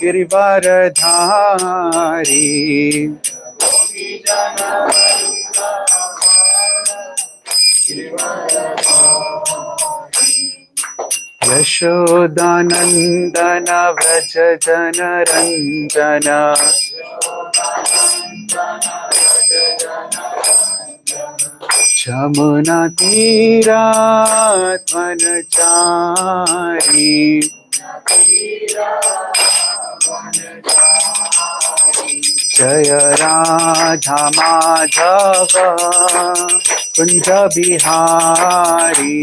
गिरिवरधारी यशोदानंदन व्रज जनरंजन जमुना तीरात वनचारी जय राधा माधव कुंज बिहारी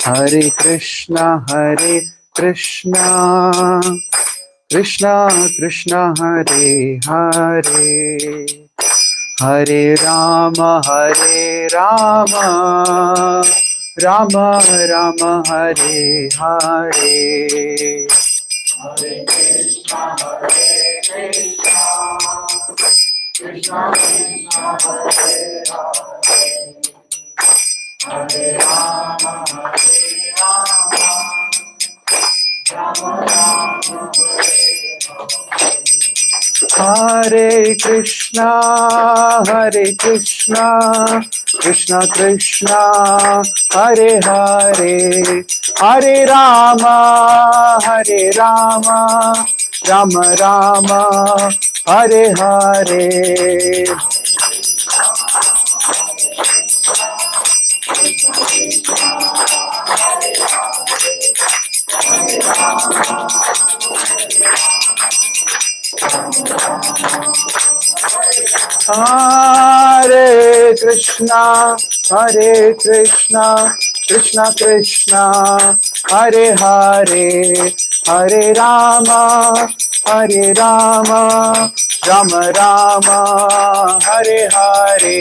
हरे कृष्णा कृष्णा कृष्णा हरे हरे हरे राम राम राम हरे हरे हरे कृष्णा कृष्णा कृष्णा हरे हरे हरे राम राम राम हरे हरे हरे कृष्णा कृष्णा कृष्णा हरे हरे हरे राम राम राम हरे हरे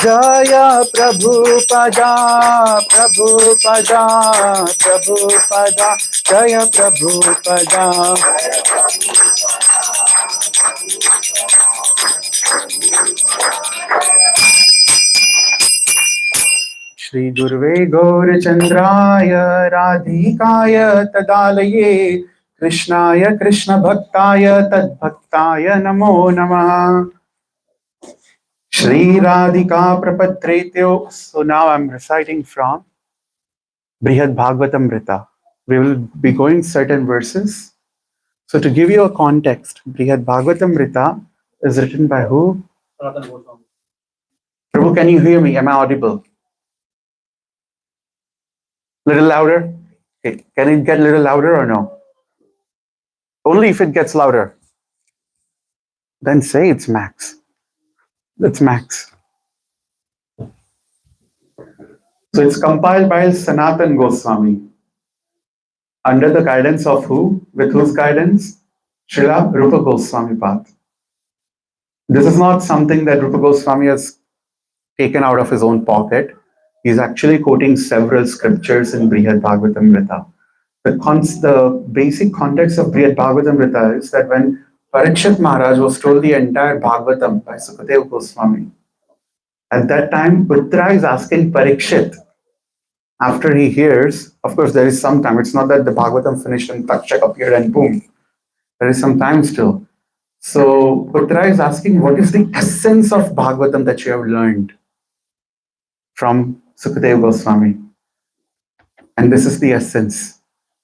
जय प्रभुपदा जय प्रभुपदा श्री गुरुवे गौरचंद्राय राधिकाय तदालये कृष्णाय कृष्ण भक्ताय तद्भक्ताय नमो नमः Shri Radhika Prapatretyo. So now I'm reciting from Brihad Bhagavatamrita. We will be going certain verses. So to give you a context, Brihad Bhagavatamrita is written by who? Prabhu, can you hear me? Am I audible? Little louder? Okay. Can it get a little louder or no? Only if it gets louder. Then say it's max. It's max. So it's compiled by Sanatan Goswami. Under the guidance of who? With whose guidance? Srila Rupa Goswami Path. This is not something that Rupa Goswami has taken out of his own pocket. He's actually quoting several scriptures in Brihad Bhagavatamrita. The basic context of Brihad Bhagavatamrita is that when Parikshit Maharaj was told the entire Bhagavatam by Sukadeva Goswami, at that time Putra is asking Parikshit, after he hears, of course there is some time, it's not that the Bhagavatam finished and Takshak appeared and boom, there is some time still. So Putra is asking, what is the essence of Bhagavatam that you have learned from Sukadeva Goswami? And this is the essence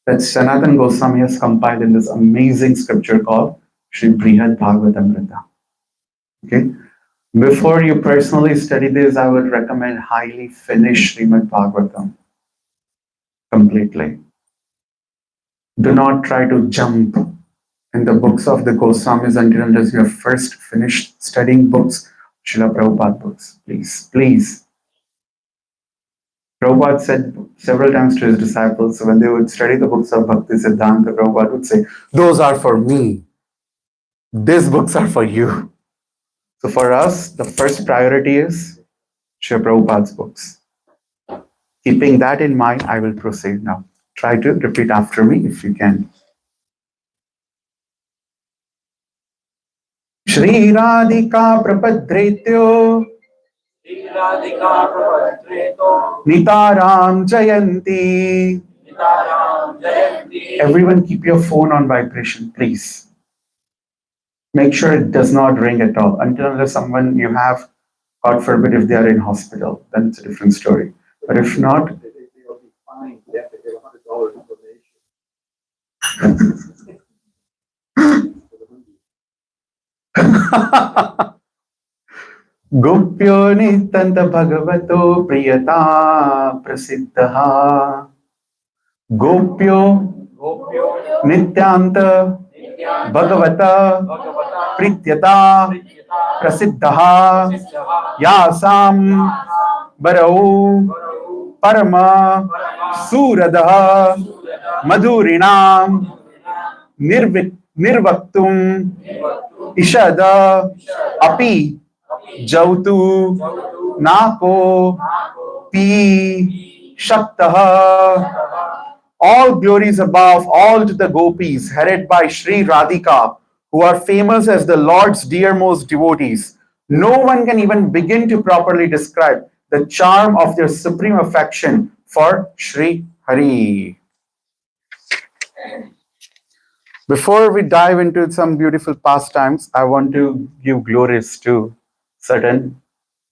that Sanatan Goswami has compiled in this amazing scripture called Sri Brihad Bhagavatamrita. Okay? Before you personally study this, I would recommend highly finish Srimad Bhagavatam completely. Do not try to jump in the books of the Goswamis unless you have first finished studying books, Srila Prabhupada books. Please, please. Prabhupada said several times to his disciples, when they would study the books of Bhakti Siddhanta, Prabhupada would say, those are for me. These books are for you. So for us, the first priority is Srila Prabhupada's books. Keeping that in mind, I will proceed now. Try to repeat after me if you can. Shri Radhika Prapadretyo Nitaram Jayanti. Everyone keep your phone on vibration, please. Make sure it does not ring at all unless someone you have, God forbid, if they are in hospital, then it's a different story. But if not, Gopyo Nitanta Bhagavato Priyata Prasiddha Gopyo Nityanta Bhagavata Prityata Prasiddha Yasam Barau Parama Suradaha Madhurinam Nirvaktum Ishada Api Jautu Nako Pi Shaktaha. All glories above, all to the gopis, headed by Sri Radhika, who are famous as the Lord's dearmost devotees. No one can even begin to properly describe the charm of their supreme affection for Sri Hari. Before we dive into some beautiful pastimes, I want to give glories to certain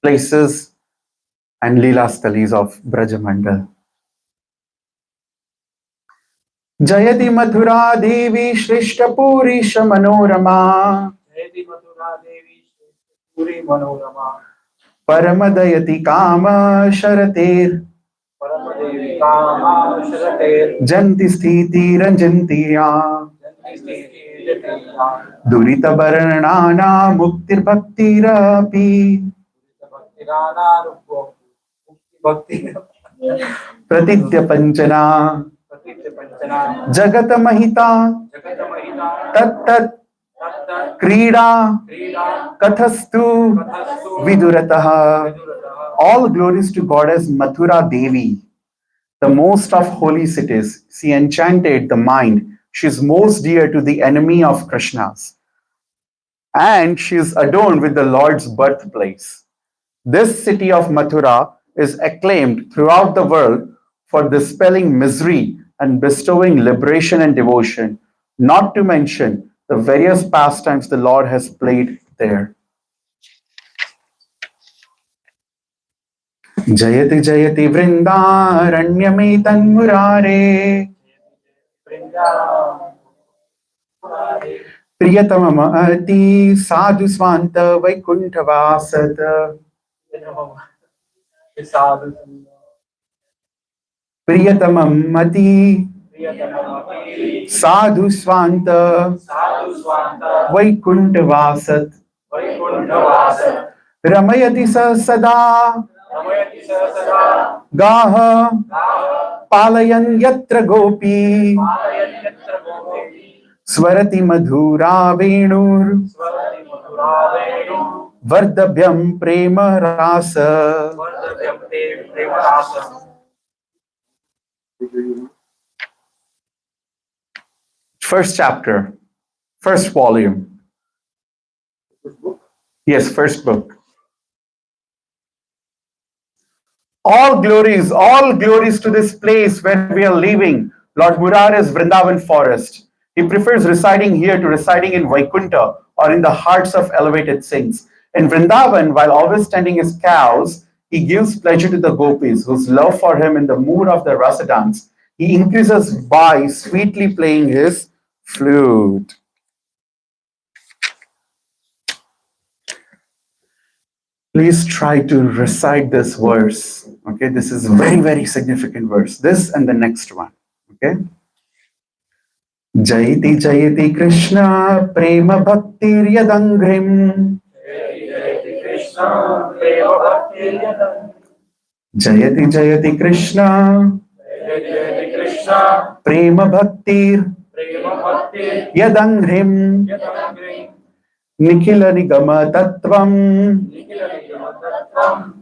places and Leela Stalis of Brajamandal. Jayati Mathura Devi Shrishta Purisha Manorama Paramadayati Kama Sharatir Janti Sthiti Ranjantiya Durita Baranana Muktir Bhaktirapi Pratitya Panchana Jagata Mahita Tat Tat Krida Kathastu Vidurataha. All glories to Goddess Mathura Devi, the most of holy cities. She enchanted the mind. She is most dear to the enemy of Krishna's. And she is adorned with the Lord's birthplace. This city of Mathura is acclaimed throughout the world for dispelling misery and bestowing liberation and devotion, not to mention the various pastimes the Lord has played there. Jayati Jayati Vrindaranyame Tanmurare Priyatamam Ati Sadhu Swanta Vaikunthavasat Priyatamam Ati Sadhu Swanta Vaikunthavasat Ramayati Sa Sada Gaha Palayan Yatra Gopi Swarati Madhura Venur Vardabhyam Prema Rasa. First chapter, first volume. Yes, first book. All glories to this place where we are living, Lord Murari's Vrindavan forest. He prefers residing here to residing in Vaikuntha or in the hearts of elevated saints. In Vrindavan, while always tending his cows, he gives pleasure to the gopis, whose love for him in the mood of the rasa dance, he increases by sweetly playing his flute. Please try to recite this verse. Okay, this is very, very significant verse. This and the next one. Okay. Jayati Jayati Krishna Prema Bhaktir Yadangrim. Jayati Jayati Krishna Prema Bhaktir Yadangrim. Nikhila Nigama Tattvam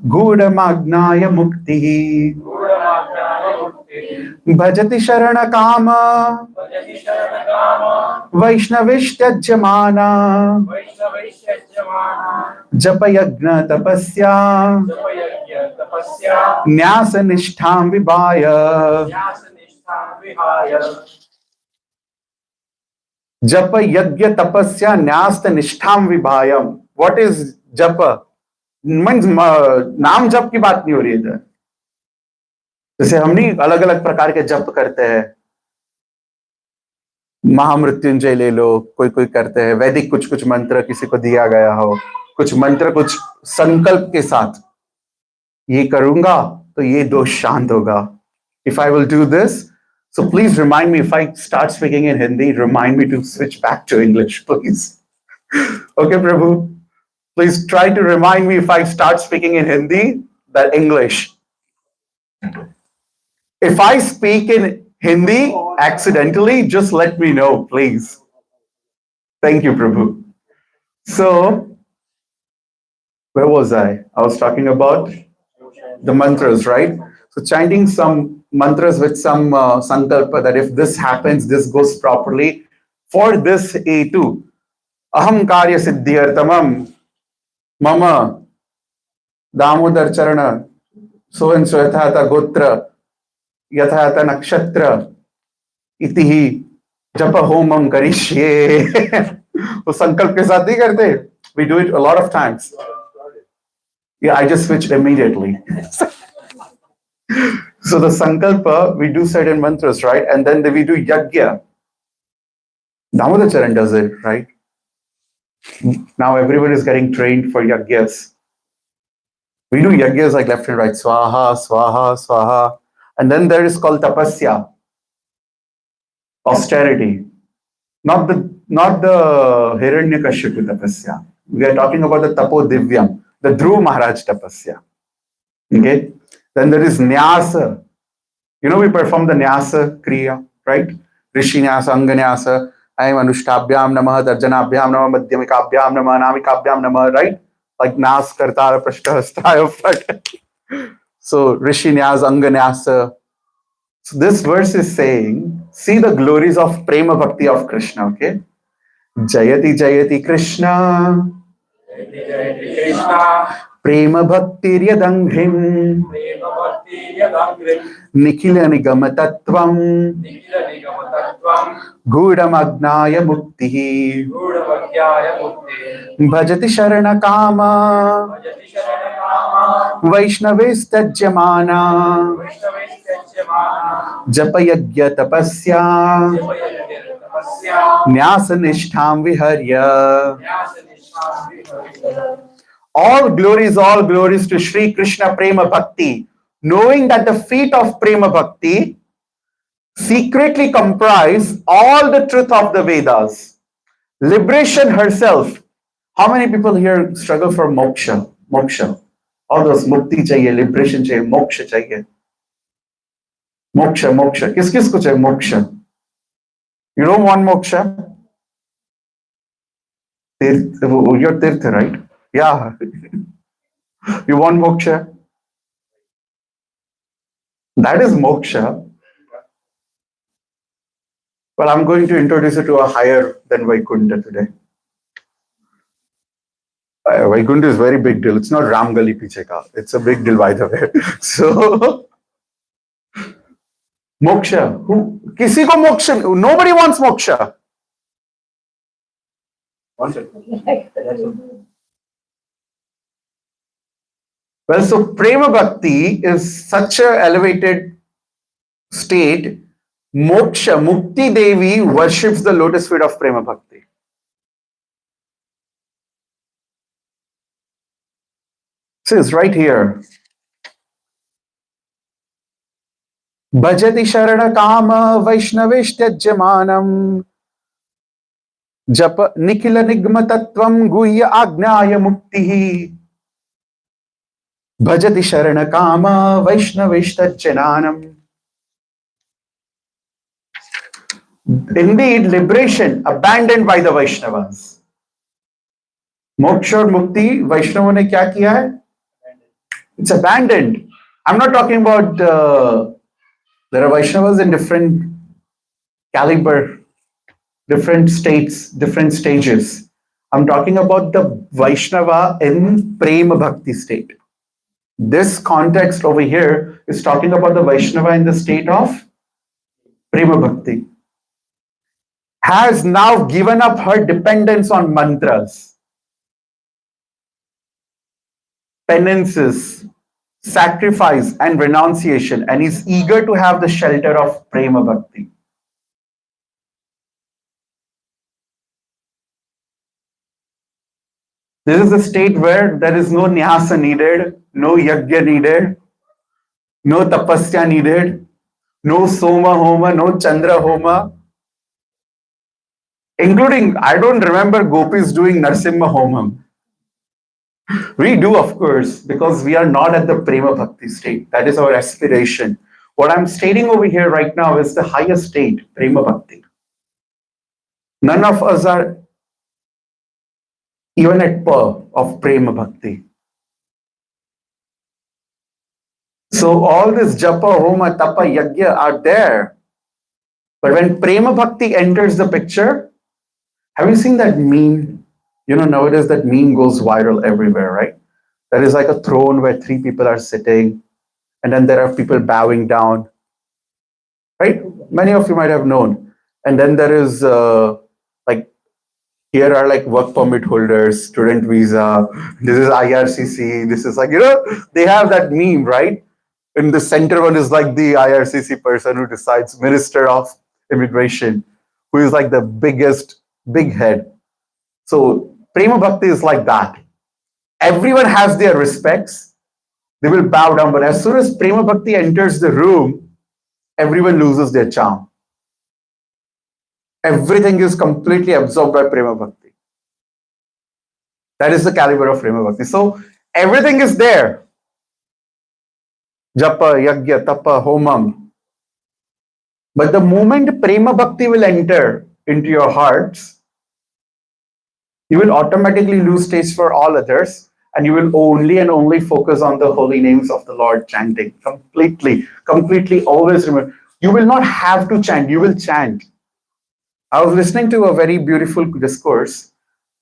Gudamagnaya Mukti भजति शरण काम वैष्णविष्ट्यज्यमाना जप यज्ञ तपस्या न्यास निष्ठां विभाय जप यज्ञ तपस्या न्यास निष्ठां विभाय. व्हाट इज जप? मीन्स नाम जप की बात नहीं हो रही है इधर. जैसे हम नहीं अलग अलग प्रकार के जप करते हैं, महामृत्युंजय ले लो, कोई कोई करते हैं वैदिक कुछ कुछ मंत्र किसी को दिया गया हो, कुछ मंत्र कुछ संकल्प के साथ ये करूंगा तो ये दोष शांत होगा. If I will do this, so please remind me if I start speaking in Hindi, remind me to switch back to English, please. Okay, Prabhu, please try to remind me if I start speaking in Hindi, that English. If I speak in Hindi accidentally, just let me know, please. Thank you, Prabhu. So, where was I? I was talking about the mantras, right? So, chanting some mantras with some sankalpa that if this happens, this goes properly. For this A2, aham karya siddhyartamam mama Damodar Charana so and so yathata gotra yathata nakshatra itihi japa homam karishye. वो संकल्प के साथ नहीं करते. We do it a lot of times. Yeah, I just switched immediately. So the sankalpa, we do certain mantras, right? And then we do yajna. Damodar Charan does it, right? Now everyone is getting trained for yajnas. We do yajnas like left and right, swaha, swaha, swaha. And then there is called tapasya, austerity. Not the Hiranyakashipu tapasya. We are talking about the Tapo Divyam, the Dhruv Maharaj tapasya. Okay? Then there is Nyasa. You know, we perform the Nyasa Kriya, right? Rishi Nyasa, Anga Nyasa, I am Anushtabhyam Namah, Darjanabhyam Namah, Madhyamikabhyam Namah, Namikabhyam Namah, right? Like Nas Kartara Prashtahastaya. So Rishi Nyasa, Anga Nyasa. So this verse is saying, see the glories of Prema Bhakti of Krishna, okay? Jayati Jayati Krishna Prema Bhakti Yadangrim Nikhila Nigama Tattvam Gudam Agnaya Muktihi Bhajati Sharana Kama Vaishnavestajyamana Japa Yajna Tapasya Nyasa Nishtham Viharya. All glories to Sri Krishna Prema Bhakti. Knowing that the feet of Prema Bhakti secretly comprise all the truth of the Vedas. Liberation herself. How many people here struggle for moksha? Moksha. All those mukti chahiye, liberation chahiye, moksha chahiye. Moksha, moksha. Kis ko chahiye moksha? You don't want moksha? You're tirtha, right? Yeah. You want moksha? That is moksha. Well, I'm going to introduce you to a higher than Vaikuntha today. Vaikuntha is a very big deal. It's not Ramgali Piche ka. It's a big deal, by the way. So, moksha. Kisi ko moksha? Nobody wants moksha. Well, so Prema Bhakti is such an elevated state. Moksha, Mukti Devi worships the lotus feet of Prema Bhakti. So it's right here. Bhajati Sharana Kama Vaishnavishtyajyamanam Japa Nikhila Nigma Tattvam Guhya Agnaya Muktihi Bhajati Sharana Kama Vaishnavishtyajyanam. Indeed, liberation abandoned by the Vaishnavas. Moksha और मुक्ति वैष्णवों ने क्या किया है? It's abandoned. I'm not talking about There are Vaishnavas in different caliber, different states, different stages. I'm talking about the Vaishnava in Prema Bhakti state. This context over here is talking about the Vaishnava in the state of Prema Bhakti. Has now given up her dependence on mantras, penances, sacrifice, and renunciation, and is eager to have the shelter of Prema Bhakti. This is a state where there is no nyasa needed, no yajna needed, no tapasya needed, no soma homa, no chandra homa, including, I don't remember gopis doing Narsimha Homam. We do, of course, because we are not at the Prema Bhakti state. That is our aspiration. What I'm stating over here right now is the highest state, Prema Bhakti. None of us are even at per of Prema Bhakti. So all this japa, homa, tapa, yajna are there. But when Prema Bhakti enters the picture, have you seen that meme? You know, nowadays that meme goes viral everywhere, right? There is like a throne where three people are sitting, and then there are people bowing down, right? Many of you might have known. And then there is like, here are like work permit holders, student visa, this is IRCC, this is like, you know, they have that meme, right? In the center one is like the IRCC person who decides, Minister of Immigration, who is like the biggest, big head. So Prema Bhakti is like that. Everyone has their respects. They will bow down. But as soon as Prema Bhakti enters the room, everyone loses their charm. Everything is completely absorbed by Prema Bhakti. That is the caliber of Prema Bhakti. So everything is there. Japa, yajna, tapa, homam. But the moment Prema Bhakti will enter into your hearts, you will automatically lose taste for all others, and you will only and only focus on the holy names of the Lord, chanting completely, always remember. You will not have to chant, you will chant. I was listening to a very beautiful discourse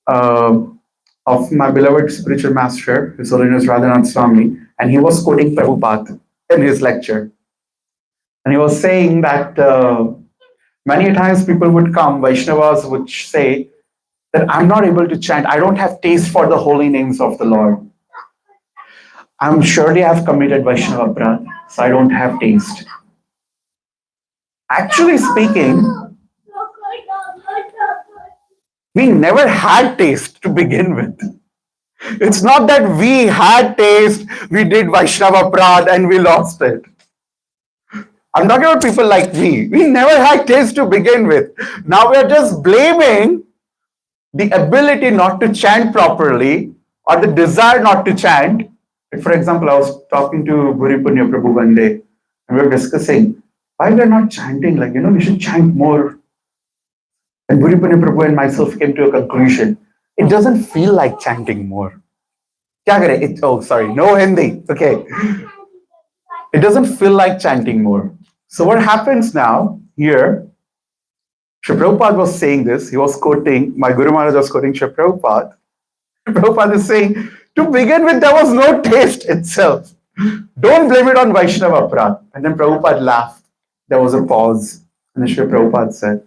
of my beloved spiritual master, His Holiness Radhashtami, and he was quoting Prabhupada in his lecture. And he was saying that many times people would come, Vaishnavas would say that I'm not able to chant, I don't have taste for the holy names of the Lord. I'm surely I've committed Vaishnava Aparadh, so I don't have taste. Actually speaking, we never had taste to begin with. It's not that we had taste, we did Vaishnava Aparadh and we lost it. I'm talking about people like me. We never had taste to begin with. Now we are just blaming the ability not to chant properly or the desire not to chant. For example, I was talking to Bhuri Punya Prabhu one day and we were discussing why we are not chanting, like, you know, we should chant more. And Bhuri Punya Prabhu and myself came to a conclusion. It doesn't feel like chanting more. Oh, sorry, no Hindi. Okay. It doesn't feel like chanting more. So what happens now here, Sri Prabhupada was saying this, he was quoting, my Guru Maharaj was quoting Sri Prabhupada. Prabhupada is saying, to begin with, there was no taste itself. Don't blame it on Vaishnava Aparadh. And then Prabhupada laughed. There was a pause. And then Sri Prabhupada said,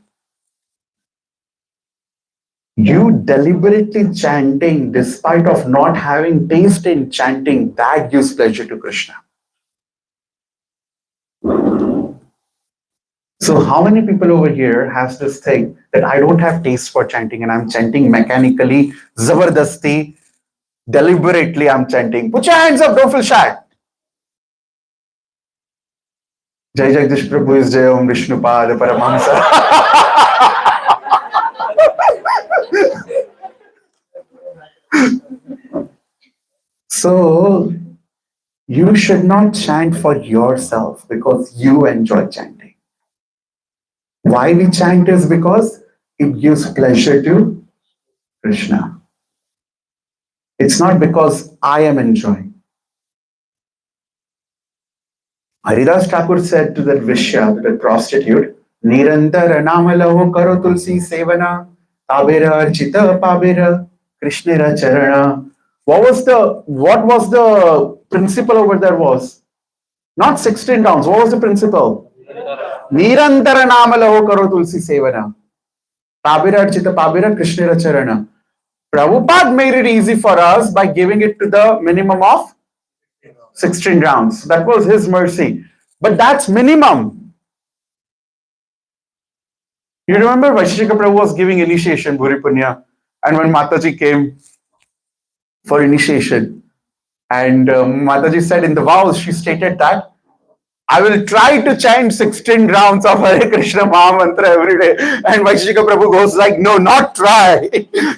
you deliberately chanting despite of not having taste in chanting, that gives pleasure to Krishna. So how many people over here has this thing that I don't have taste for chanting and I'm chanting mechanically, zabardasti, deliberately I'm chanting. Put your hands up, don't feel shy. Jai Jagdish Prabhu is Jai Om Vishnupad Paramahamsa. So you should not chant for yourself because you enjoy chanting. Why we chant is because it gives pleasure to Krishna. It's not because I am enjoying. Haridas Thakur said to that Vishya, to that prostitute, Nirantara namalaho karo tulsi sevana, tabera archita pabera, krishnera charana. What was the principle over there was? Not 16 rounds. What was the principle? Nirantara namalaho karo tulsi sevana. Pabira archita pabira, krishnera charana. Prabhupada made it easy for us by giving it to the minimum of 16 rounds. That was his mercy. But that's minimum. You remember Vaisheshika Prabhu was giving initiation, Bhuri Punya, and when Mataji came for initiation, and Mataji said in the vows, she stated that I will try to chant 16 rounds of Hare Krishna Maha Mantra every day. And Vaisheshika Prabhu goes like, no, not try.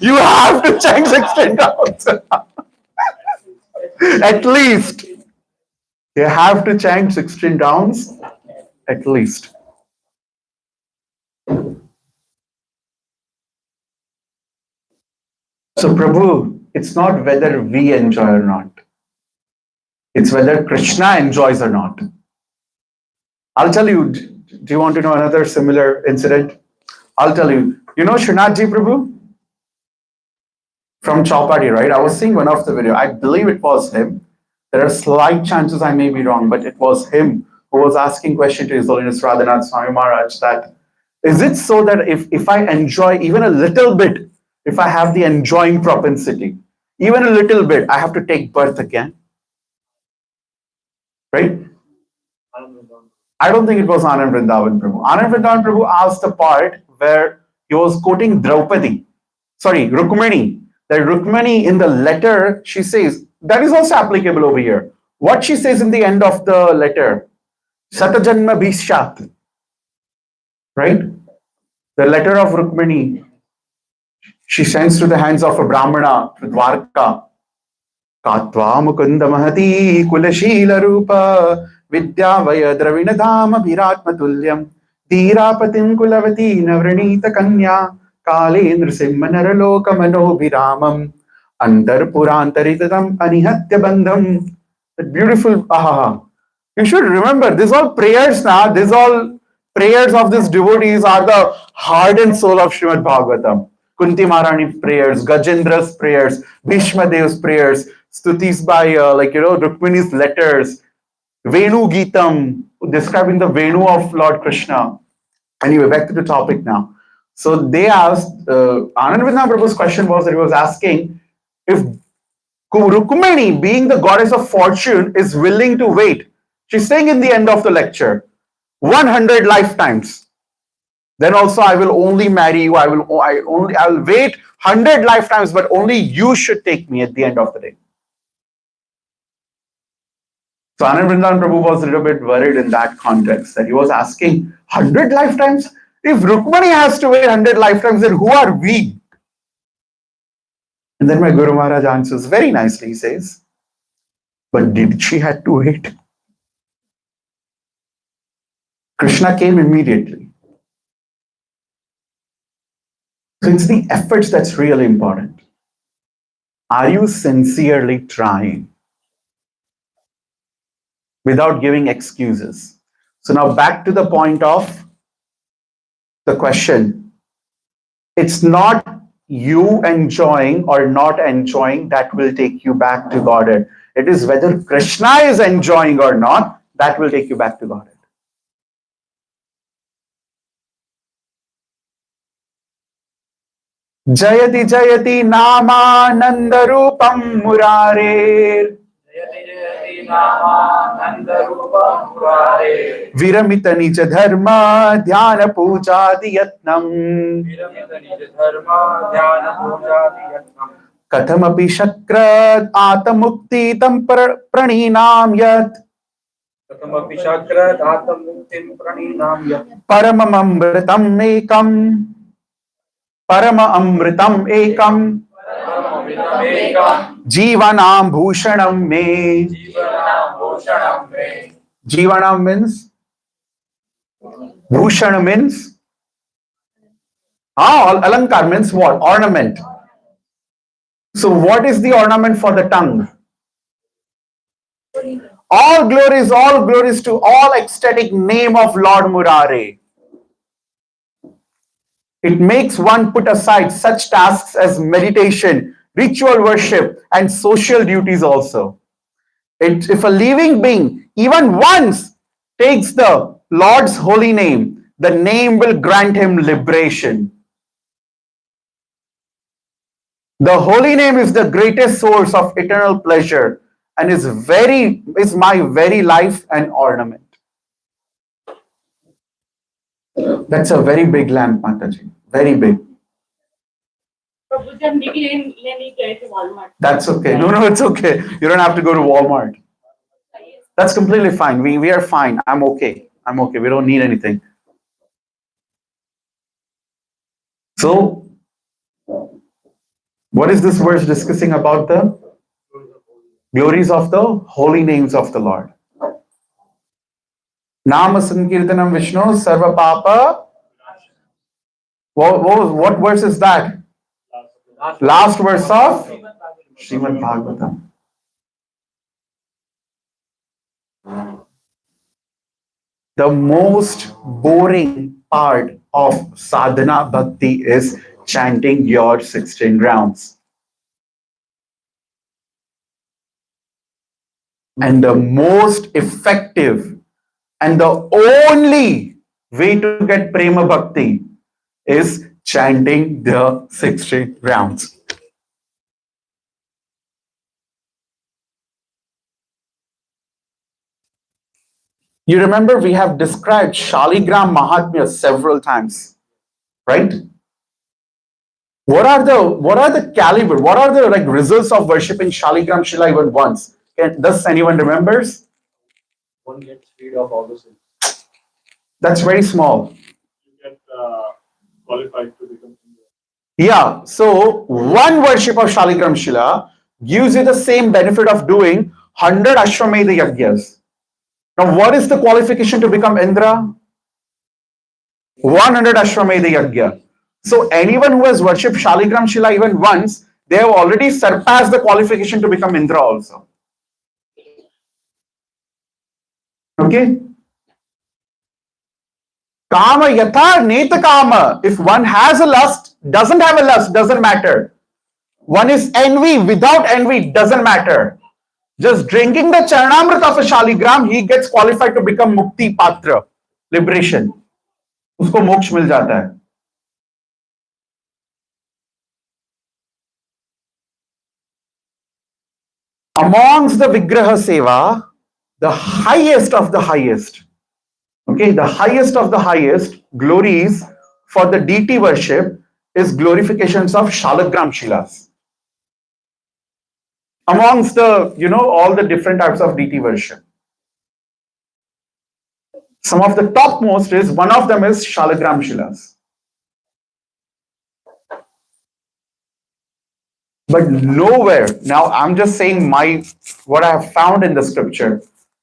You have to chant 16 rounds. At least. You have to chant 16 rounds at least. So Prabhu, it's not whether we enjoy or not. It's whether Krishna enjoys or not. I'll tell you, do you want to know another similar incident? I'll tell you. You know Srinathji Prabhu? From Chowpatty, right? I was seeing one of the video. I believe it was him. There are slight chances I may be wrong, but it was him who was asking question to His Holiness Radhashtami Maharaj that, is it so that if I enjoy even a little bit, if I have the enjoying propensity, even a little bit, I have to take birth again? Right? I don't think it was Anand Vrindavan Prabhu. Anand Vrindavan Prabhu asked the part where he was quoting Rukmini. That Rukmini in the letter, she says, that is also applicable over here. What she says in the end of the letter, Satajanma Bhishat, right? The letter of Rukmini, she sends to the hands of a Brahmana to Dwarka. Katva Mukunda Mahati Kulashila Rupa Vidyavaya Dravinadhama Viratma Tulyam Dhirapatim Kulavati Navranita Kanya Kalendra Simmanaraloka Mano Viramam Antar Purantaritam Anihatya Bandham. That beautiful You should remember, these all prayers now, these all prayers of these devotees are the heart and soul of Srimad Bhagavatam. Kunti Maharani's prayers, Gajendra's prayers, Bhishma Dev's prayers, stutis by Rukmini's letters, Venu Geetam, describing the Venu of Lord Krishna. Anyway, back to the topic now. So they asked, Anand Vrindavan Prabhu's question was that he was asking if Rukmini, being the goddess of fortune, is willing to wait. She's saying in the end of the lecture, 100 lifetimes. Then also I will only marry you. I will wait 100 lifetimes, but only you should take me at the end of the day. So Anand Vrindavan Prabhu was a little bit worried in that context, that he was asking 100 lifetimes? If Rukmini has to wait 100 lifetimes, then who are we? And then my Guru Maharaj answers very nicely. He says, but did she have to wait? Krishna came immediately. So it's the efforts that's really important. Are you sincerely trying? Without giving excuses. So now back to the point of the question. It's not you enjoying or not enjoying that will take you back to Godhead. It is whether Krishna is enjoying or not that will take you back to Godhead. Jayati Jayati Namananda Rupam Murare Viramita Nija Dharma Dhyana Puja Diyatnam Kathamapi Shakrat Atamukti Tam Praninam Yat Paramamamritam Ekam Parama Amritam Ekam Jivanam Bhushanam Me. Jivanam means? Bhushan means? Alankar means what? Ornament. So what is the ornament for the tongue? all glories to all ecstatic name of Lord Murare. It makes one put aside such tasks as meditation, ritual worship, and social duties also. If a living being, even once, takes the Lord's holy name, the name will grant him liberation. The holy name is the greatest source of eternal pleasure and is my very life and ornament. That's a very big lamp, Mataji. Very big. That's okay. No, it's okay. You don't have to go to Walmart. That's completely fine. We are fine. I'm okay. We don't need anything. So, what is this verse discussing about the glories of the holy names of the Lord? Nama Sankirtanam Vishnu Sarva Papa. What verse is that? Last verse of Srimad Bhagavatam. The most boring part of sadhana bhakti is chanting your 16 rounds. And the most effective and the only way to get prema bhakti is chanting the 16 rounds. You remember we have described Shaligram Mahatmya several times, right? What are the caliber? What are the results of worshipping Shaligram Shila even once? Does anyone remembers? One gets rid of all the sins. That's very small. You get qualified to become. Yeah, so one worship of Shaligram Shila gives you the same benefit of doing 100 Ashwamedha Yagyas. Now, what is the qualification to become Indra? 100 Ashwamedha Yagya. So, anyone who has worshipped Shaligram Shila even once, they have already surpassed the qualification to become Indra also. Okay? Kama yatha neta kama. If one has a lust, doesn't have a lust, doesn't matter. One is envy, without envy, doesn't matter. Just drinking the Charanamrita of a Shaligram, he gets qualified to become Mukti Patra, liberation. उसको मोक्ष मिल जाता है. Amongst the Vigraha Seva, the highest of the highest, okay, the highest of the highest glories for the deity worship is glorifications of Shalagram Shilas. Amongst the, all the different types of deity worship. Some of the topmost is, one of them is Shalagram Shilas. But nowhere, now I'm just saying what I have found in the scripture,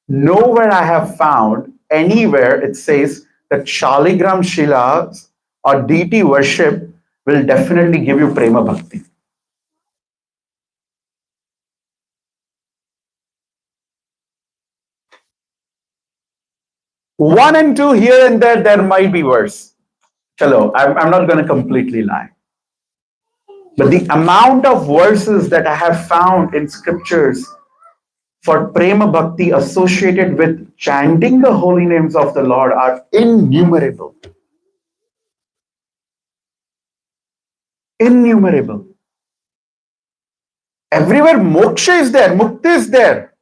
nowhere I have found anywhere it says that Shaligram Shilas or deity worship will definitely give you Prema Bhakti. One and two here and there might be worse. Chalo, I'm not going to completely lie. But the amount of verses that I have found in scriptures for Prema Bhakti associated with chanting the holy names of the Lord are innumerable. Innumerable. Everywhere moksha is there, mukti is there.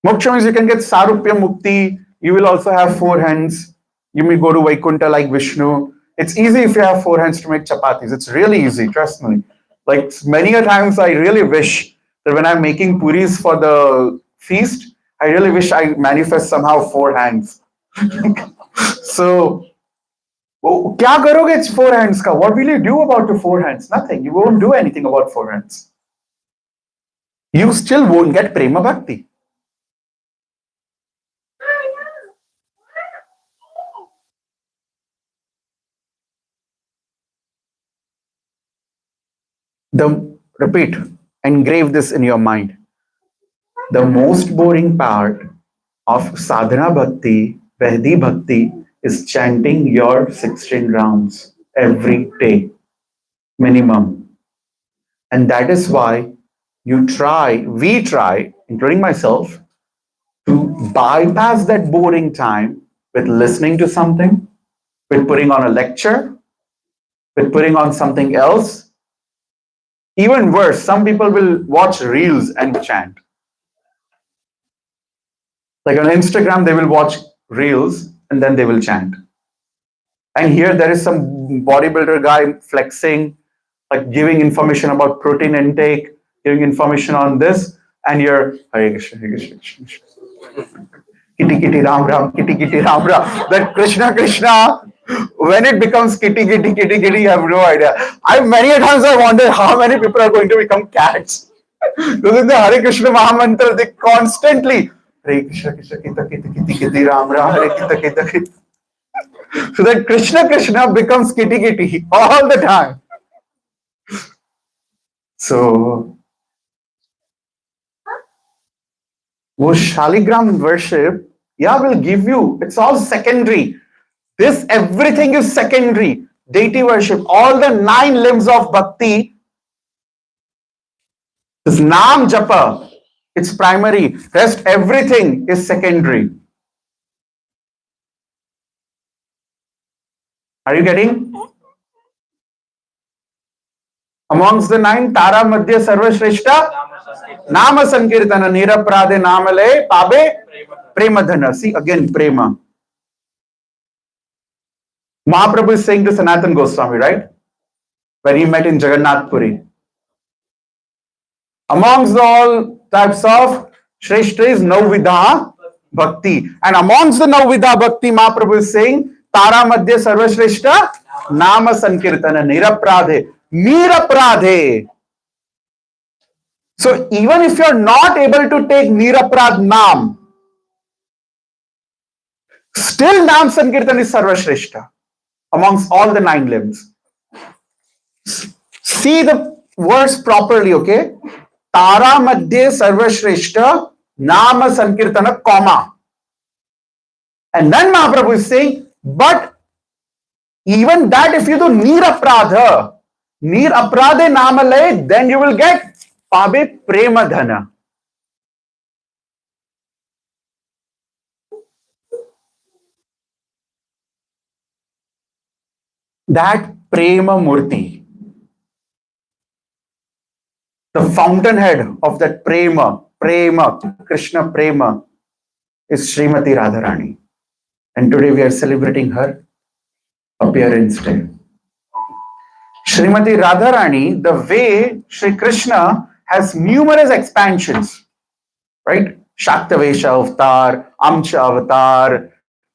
Moksha means you can get sarupya mukti, you will also have four hands, you may go to Vaikuntha like Vishnu. It's easy if you have four hands to make chapatis. It's really easy, trust me. Like many a times I really wish that when I'm making puris for the feast, I really wish I manifest somehow four hands. So, kya karoge it's four hands ka? What will you do about the four hands? Nothing. You won't do anything about four hands. You still won't get Prema Bhakti. Repeat, engrave this in your mind. The most boring part of sadhana bhakti, Vehdi bhakti, is chanting your 16 rounds every day, minimum. And that is why we try, including myself, to bypass that boring time with listening to something, with putting on a lecture, with putting on something else. Even worse, some people will watch reels and chant. Like on Instagram, they will watch reels and then they will chant. And here there is some bodybuilder guy flexing, like giving information about protein intake, giving information on this, and you're Hare Krishna, Hare Krishna, Krishna Krishna. Kitty kitty ram ram, kitty kitty ram ram. That Krishna Krishna, when it becomes kitty kitty kitty kitty, you have no idea. I many a times I wonder how many people are going to become cats. Because in the Hare Krishna Mahamantra, they constantly Hare Krishna Krishna Kita Kita Kitty Kitty Ram Ram Hare Kita Kita Kita. So that Krishna Krishna becomes kitty kitty all the time. So, wo Shaligram worship, yeah, will give you, it's all secondary. This, everything is secondary. Deity worship, all the 9 limbs of bhakti, this Naam Japa, it's primary. Rest, everything is secondary. Are you getting? Amongst the 9, Tara Madhya Sarva Shreshta, Nama Sankirtana, Niraprade Namale, Pabe, Premadhana. See, again, Prema. Mahaprabhu is saying to Sanatan Goswami, right? When he met in Jagannath Puri. Amongst all types of Shreshta is Nauvidha Bhakti. And amongst the Nauvidha Bhakti, Mahaprabhu is saying, Tara Madhya Sarva Shreshta, Nama Sankirtana, Niraprade. Niraprade. So even if you're not able to take Niraprad Naam, still Naam Sankirtan is Sarva Shreshta amongst all the 9 limbs. See the words properly, okay? Tara Madhya Sarva Shreshta Nama Sankirtana, comma. And then Mahaprabhu is saying, but even that if you do Niraprada, Niraprade Namale, then you will get Pabe Premadhana. That Prema Murti, the fountainhead of that Prema, Krishna Prema, is Srimati Radharani. And today we are celebrating her appearance day. Srimati Radharani, the way Sri Krishna has numerous expansions, right? Shaktavesha avatar, Amcha avatar,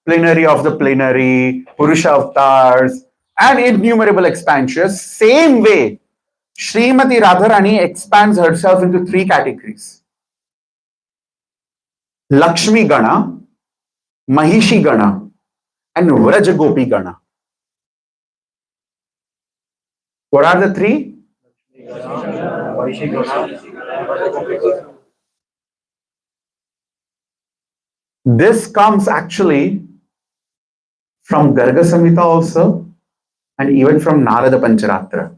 plenary of the plenary, Purusha avatars, and innumerable expansions. Same way, Srimati Radharani expands herself into 3 categories. Lakshmi Gana, Mahishi Gana, and Vraja Gopi Gana. What are the 3? This comes actually from Garga Samhita also, and even from Narada Pancharatra.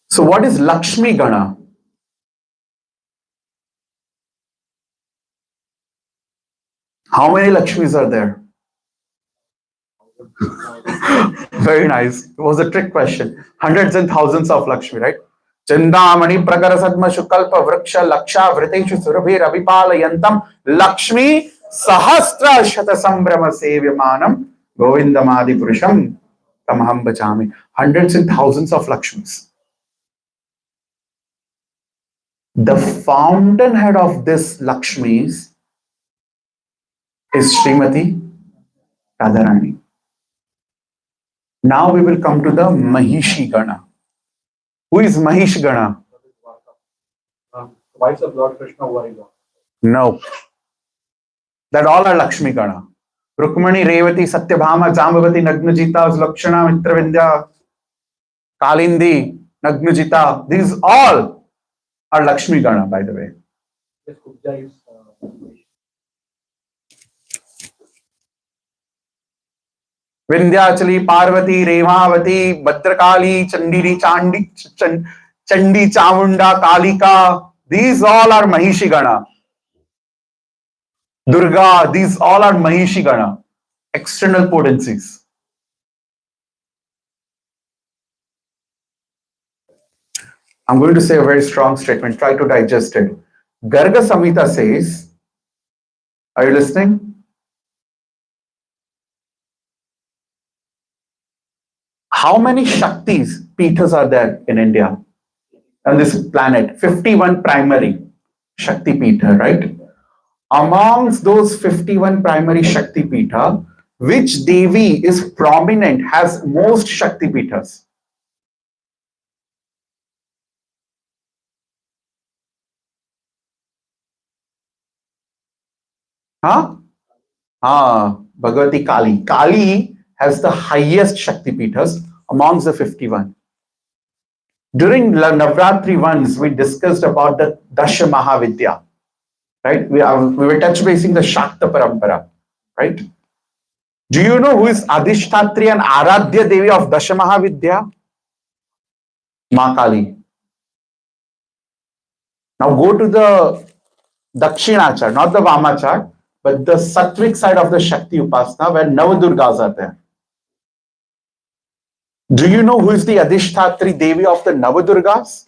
So what is Lakshmi Gana? How many Lakshmis are there? Very nice. It was a trick question. Hundreds and thousands of Lakshmi, right? Chindamani Prakara Sadma Shukalpa Vriksha Laksha Vriteshu Surabhi Ravipalayantam Lakshmi Sahasra Shata Sambrama Sevyamanam Govindamadi Purusham Tamaham Bachami. Hundreds and thousands of Lakshmis. The fountainhead of this Lakshmis is Srimati Radharani. Now we will come to the Mahishi Gana. Who is Mahish Gana? Wives of Lord Krishna, who are God? No. That all are Lakshmi Gana. Rukmani, Revati, Satyabhama, Jambavati, Nagnajita, Lakshana, Mitravindya, Kalindi, Nagnajita. These all are Lakshmi Gana, by the way. Yes, Kubja is Vindhyachali, Parvati, Revavati, Bhadrakali, Chandi, Chamunda, Kalika. These all are Mahishi Gana. Durga, these all are Mahishi Gana. External potencies. I'm going to say a very strong statement. Try to digest it. Garga Samhita says, are you listening? How many Shaktis, Pithas are there in India? On this planet, 51 primary Shakti Pitha, right? Amongst those 51 primary Shakti Pitha, which Devi is prominent, has most Shakti Pithas? Huh? Bhagavati Kali. Kali has the highest Shakti Pithas amongst the 51. During Navratri once, we discussed about the Dasha Mahavidya, right? We were touch basing the Shakta Parampara, right? Do you know who is Adhishtatri and Aradhya Devi of Dasha Mahavidya? Ma Kali. Now go to the Dakshinachar, not the Vamachar, but the Sattvic side of the Shakti Upasana where Navadurgas are there. Do you know who is the Adhishtatri Devi of the Navadurgas?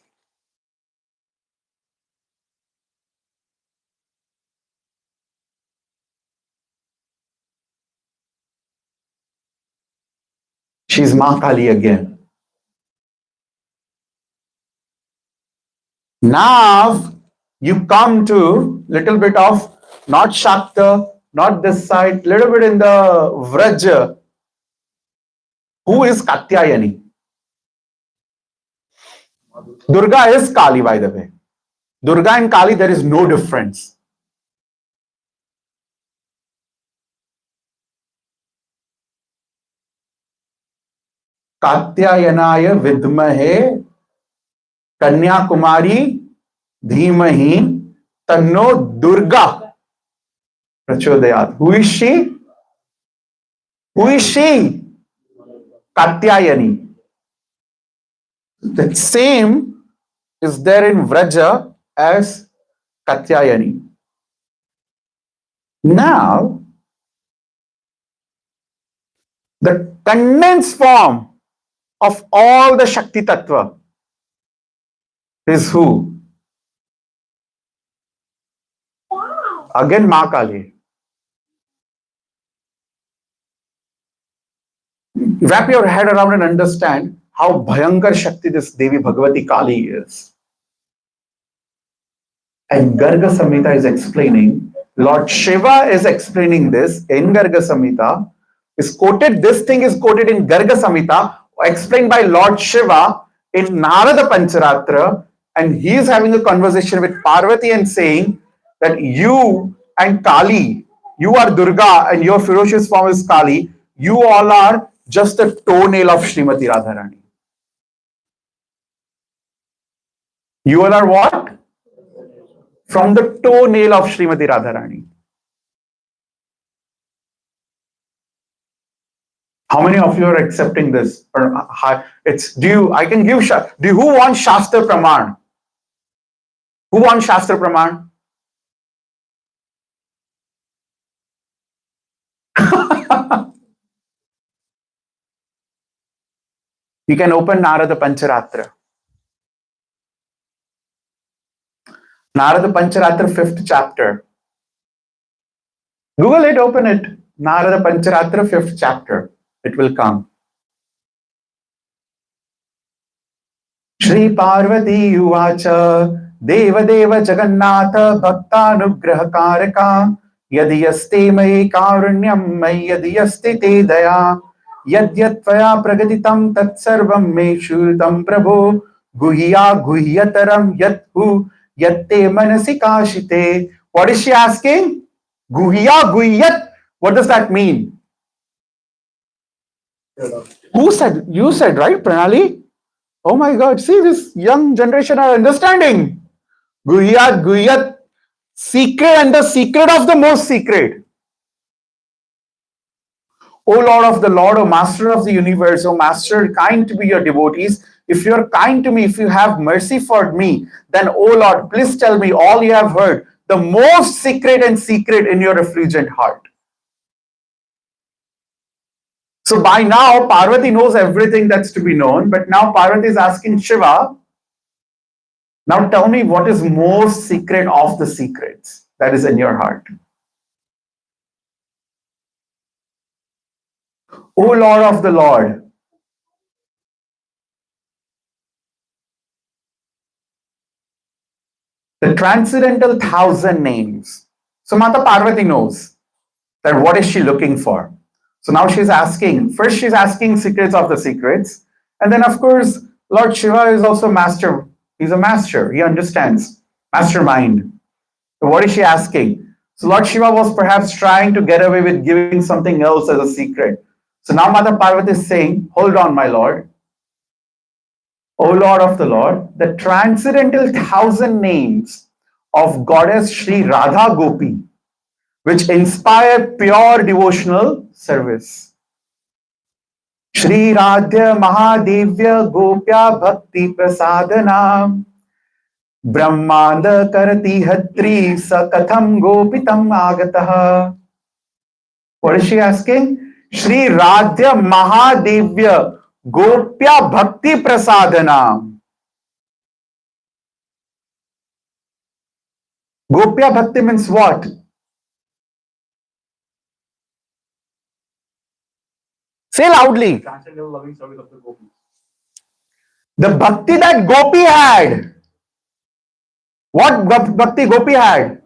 She's Ma Kali again. Now you come to little bit of not Shakta, not this side, little bit in the Vraj. Who is Katyayani? Durga is Kali, by the way. Durga and Kali, there is no difference. Katyayanaya vidmahe Kanyakumari Dhimahi Tanno Durga Prachodayat. Who is she? Who is she? Katyayani. The same is there in Vraja as Katyayani. Now, the condensed form of all the Shakti Tattva is who? Again, Ma Kali. Wrap your head around and understand how Bhayankar Shakti this Devi Bhagavati Kali is. And Garga Samhita is explaining, Lord Shiva is explaining this in Garga Samhita. Is quoted, this thing is quoted in Garga Samhita, explained by Lord Shiva in Narada Pancharatra, and he is having a conversation with Parvati and saying that you and Kali, you are Durga and your ferocious form is Kali, you all are just the toenail of Srimati Radharani. You all are what? From the toenail of Srimati Radharani. How many of you are accepting this? Or it's do you? I can give. Do who wants Shastra Praman? Who wants Shastra Praman? You can open Narada Pancharatra. Narada Pancharatra, 5th chapter. Google it, open it. Narada Pancharatra, 5th chapter. It will come. Shri Parvati Uvacha Deva Deva Jagannatha Bhaktanugraha Karaka Yadi Yaste Mai Karunyam Mai Yadi Yaste Te Daya Yadyat Tvaya Pragaditam Tat Sarvam Me Shuritam Prabhu Guhya Guhyataram Yathu Yatte Manasi Kashite. What is she asking? Guhya Guhyat. What does that mean? Who said? You said, right, Pranali? Oh my God, see, this young generation are understanding. Guhyat, Guhyat, secret and the secret of the most secret. O Lord of the Lord, O Master of the universe, O Master, kind to be your devotees. If you are kind to me, if you have mercy for me, then, O Lord, please tell me all you have heard, the most secret and secret in your refulgent heart. So by now, Parvati knows everything that's to be known, but now Parvati is asking Shiva, now tell me what is most secret of the secrets that is in your heart. O Lord of the Lord, the transcendental 1,000 names. So Mata Parvati knows that what is she looking for. So now she's asking, first she's asking secrets of the secrets. And then of course, Lord Shiva is also master. He's a master. He understands. Mastermind. So what is she asking? So Lord Shiva was perhaps trying to get away with giving something else as a secret. So now Mata Parvati is saying, hold on, my Lord. O Lord of the Lord, the transcendental 1,000 names of Goddess Sri Radha Gopi, which inspire pure devotional service. Shri Radha Mahadevya Gopya Bhakti Prasadana Brahmanda Karati Hatri Sakatham Gopitam Agataha. What is she asking? Shri Radha Mahadevya Gopya Bhakti Prasadana. Gopya Bhakti means what? Say loudly. Transcendental loving service of the gopis. The bhakti that Gopi had. What bhakti Gopi had?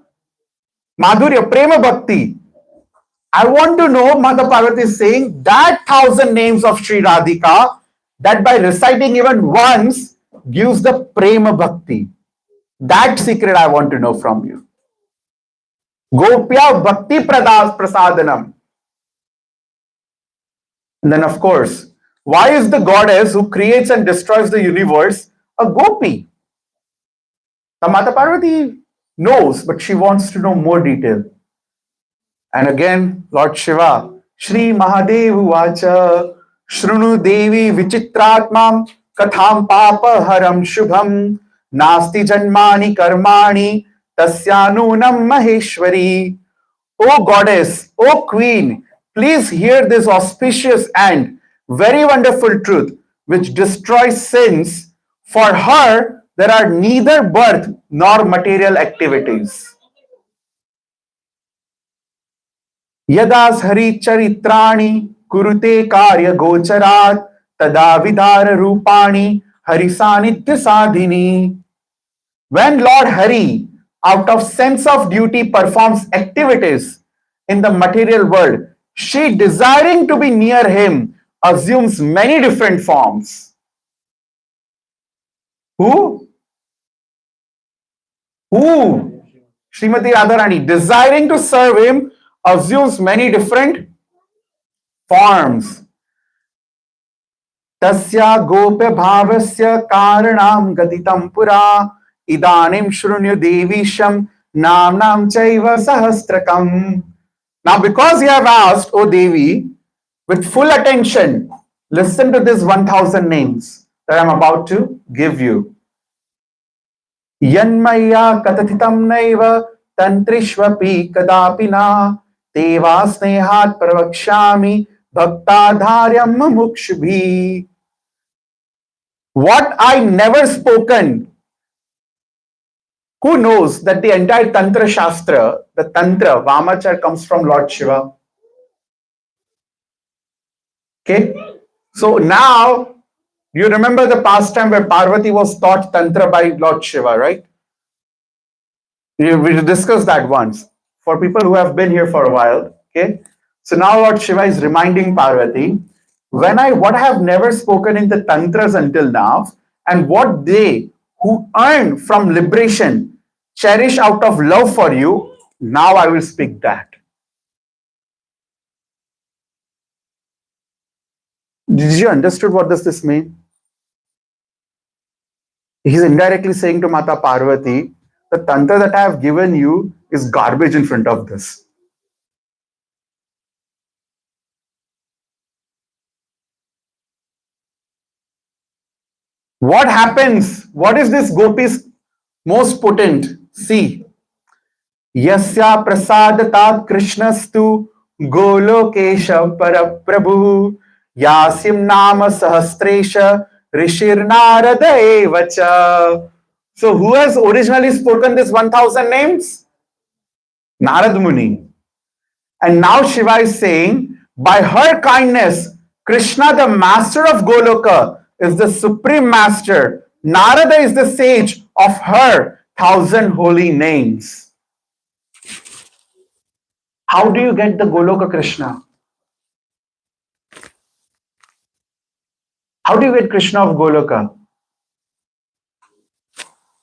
Madhurya, Prema Bhakti. I want to know, Mata Parvati is saying that 1,000 names of Sri Radhika, that by reciting even once gives the Prema Bhakti. That secret I want to know from you. Gopya Bhakti Prasadanam. And then, of course, why is the goddess who creates and destroys the universe a gopi? Now, Mata Parvati knows, but she wants to know more detail. And again, Lord Shiva, Shri Mahadev Vacha, Shrunu Devi Vichitratmam, Katham Papa Haram Shubham, Nasti Janmani Karmani, Tasyanunam Maheshwari. O goddess, O queen, please hear this auspicious and very wonderful truth which destroys sins. For her, there are neither birth nor material activities. Yadas hari charitrani kurute karya gocharat tada vidhara rupani hari sanitya sadhini. When Lord Hari, out of sense of duty, performs activities in the material world, she, desiring to be near him, assumes many different forms. Who? Who? Srimati Radharani, desiring to serve him, assumes many different forms. Tasya gopya bhavasya karanam gatitam pura idanim shrunyu devisham namnam chaiva sahastrakam. Now, because you have asked, O Devi, with full attention, listen to these 1,000 names that I am about to give you. Yanmaya katatitam naiva tantrishvapi kadapina teva snehat pravakshami bhaktadharyam mukshbhi. What I never spoken. Who knows that the entire Tantra Shastra, the Tantra, Vamachar comes from Lord Shiva? Okay. So now, you remember the past time where Parvati was taught Tantra by Lord Shiva, right? We discussed that once. For people who have been here for a while, okay? So now Lord Shiva is reminding Parvati, what I have never spoken in the Tantras until now, and what they who earn from liberation cherish out of love for you, now I will speak that. Did you understood what does this mean? He's indirectly saying to Mata Parvati the tantra that I have given you is garbage in front of this. What happens? What is this gopis most potent? See, Yasya prasadatat Krishnastu Golokesha Paraprabhu Yasim Nama Sahastresha Rishir Narada Evacha. So, who has originally spoken this 1000 names? Narad Muni. And now Shiva is saying, by her kindness, Krishna, the master of Goloka, is the supreme master. Narada is the sage of her 1000 holy names. How do you get the Goloka Krishna? How do you get Krishna of Goloka?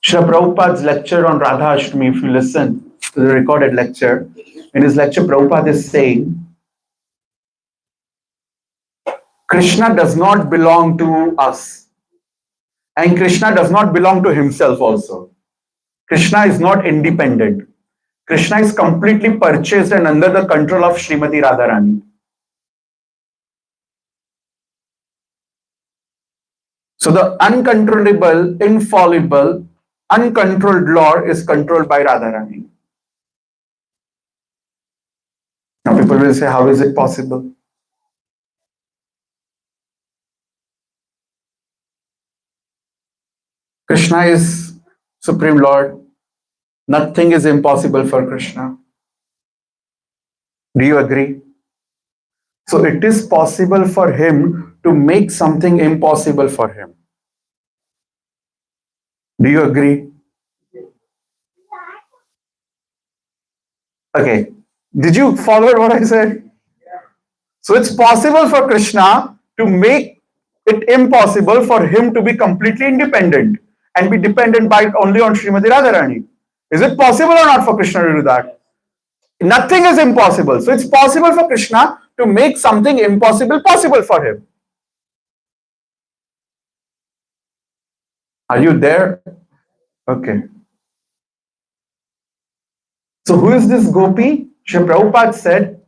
Srila Prabhupada's lecture on Radhashtami, if you listen to the recorded lecture, in his lecture, Prabhupada is saying, Krishna does not belong to us. And Krishna does not belong to himself also. Krishna is not independent. Krishna is completely purchased and under the control of Srimati Radharani. So the uncontrollable, infallible, uncontrolled Lord is controlled by Radharani. Now people will say, how is it possible? Krishna is Supreme Lord. Nothing is impossible for Krishna. Do you agree? So it is possible for him to make something impossible for him. Do you agree? Okay. Did you follow what I said? So it's possible for Krishna to make it impossible for him to be completely independent and be dependent by only on Srimati Radharani. Is it possible or not for Krishna to do that? Nothing is impossible. So it's possible for Krishna to make something impossible possible for him. Are you there? Okay. So who is this gopi? Sri Prabhupada said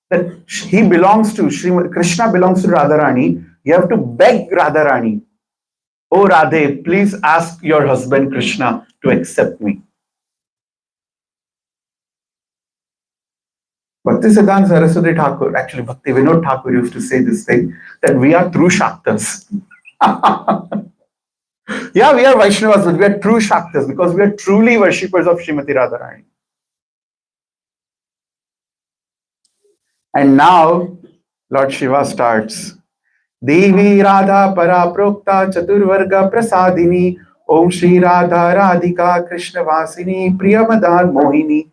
that he belongs to Krishna belongs to Radharani. You have to beg Radharani. Oh Radhe, please ask your husband Krishna to accept me. Bhakti Siddhanta Saraswati Thakur, actually Bhakti Vinod Thakur used to say this thing, that we are true Shaktas. Yeah, we are Vaishnavas, but we are true Shaktas because we are truly worshippers of Srimati Radharani. And now Lord Shiva starts. Devi Radha Paraprokta Chaturvarga Prasadini Om Shri Radha Radhika Krishna Vasini Priyamadan Mohini.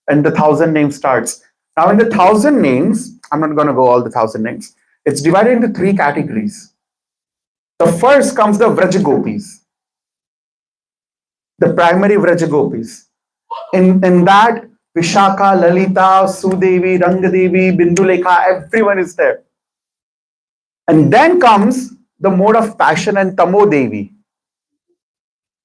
And the 1000 names starts. Now in the 1000 names, I'm not going to go all the 1000 names. It's divided into 3 categories. The first comes the Vrajagopis, the primary Vrajagopis. In that, Vishaka, Lalita, Sudevi, Rangadevi, Bindulekha, everyone is there. And then comes the mode of passion and Tamo Devi,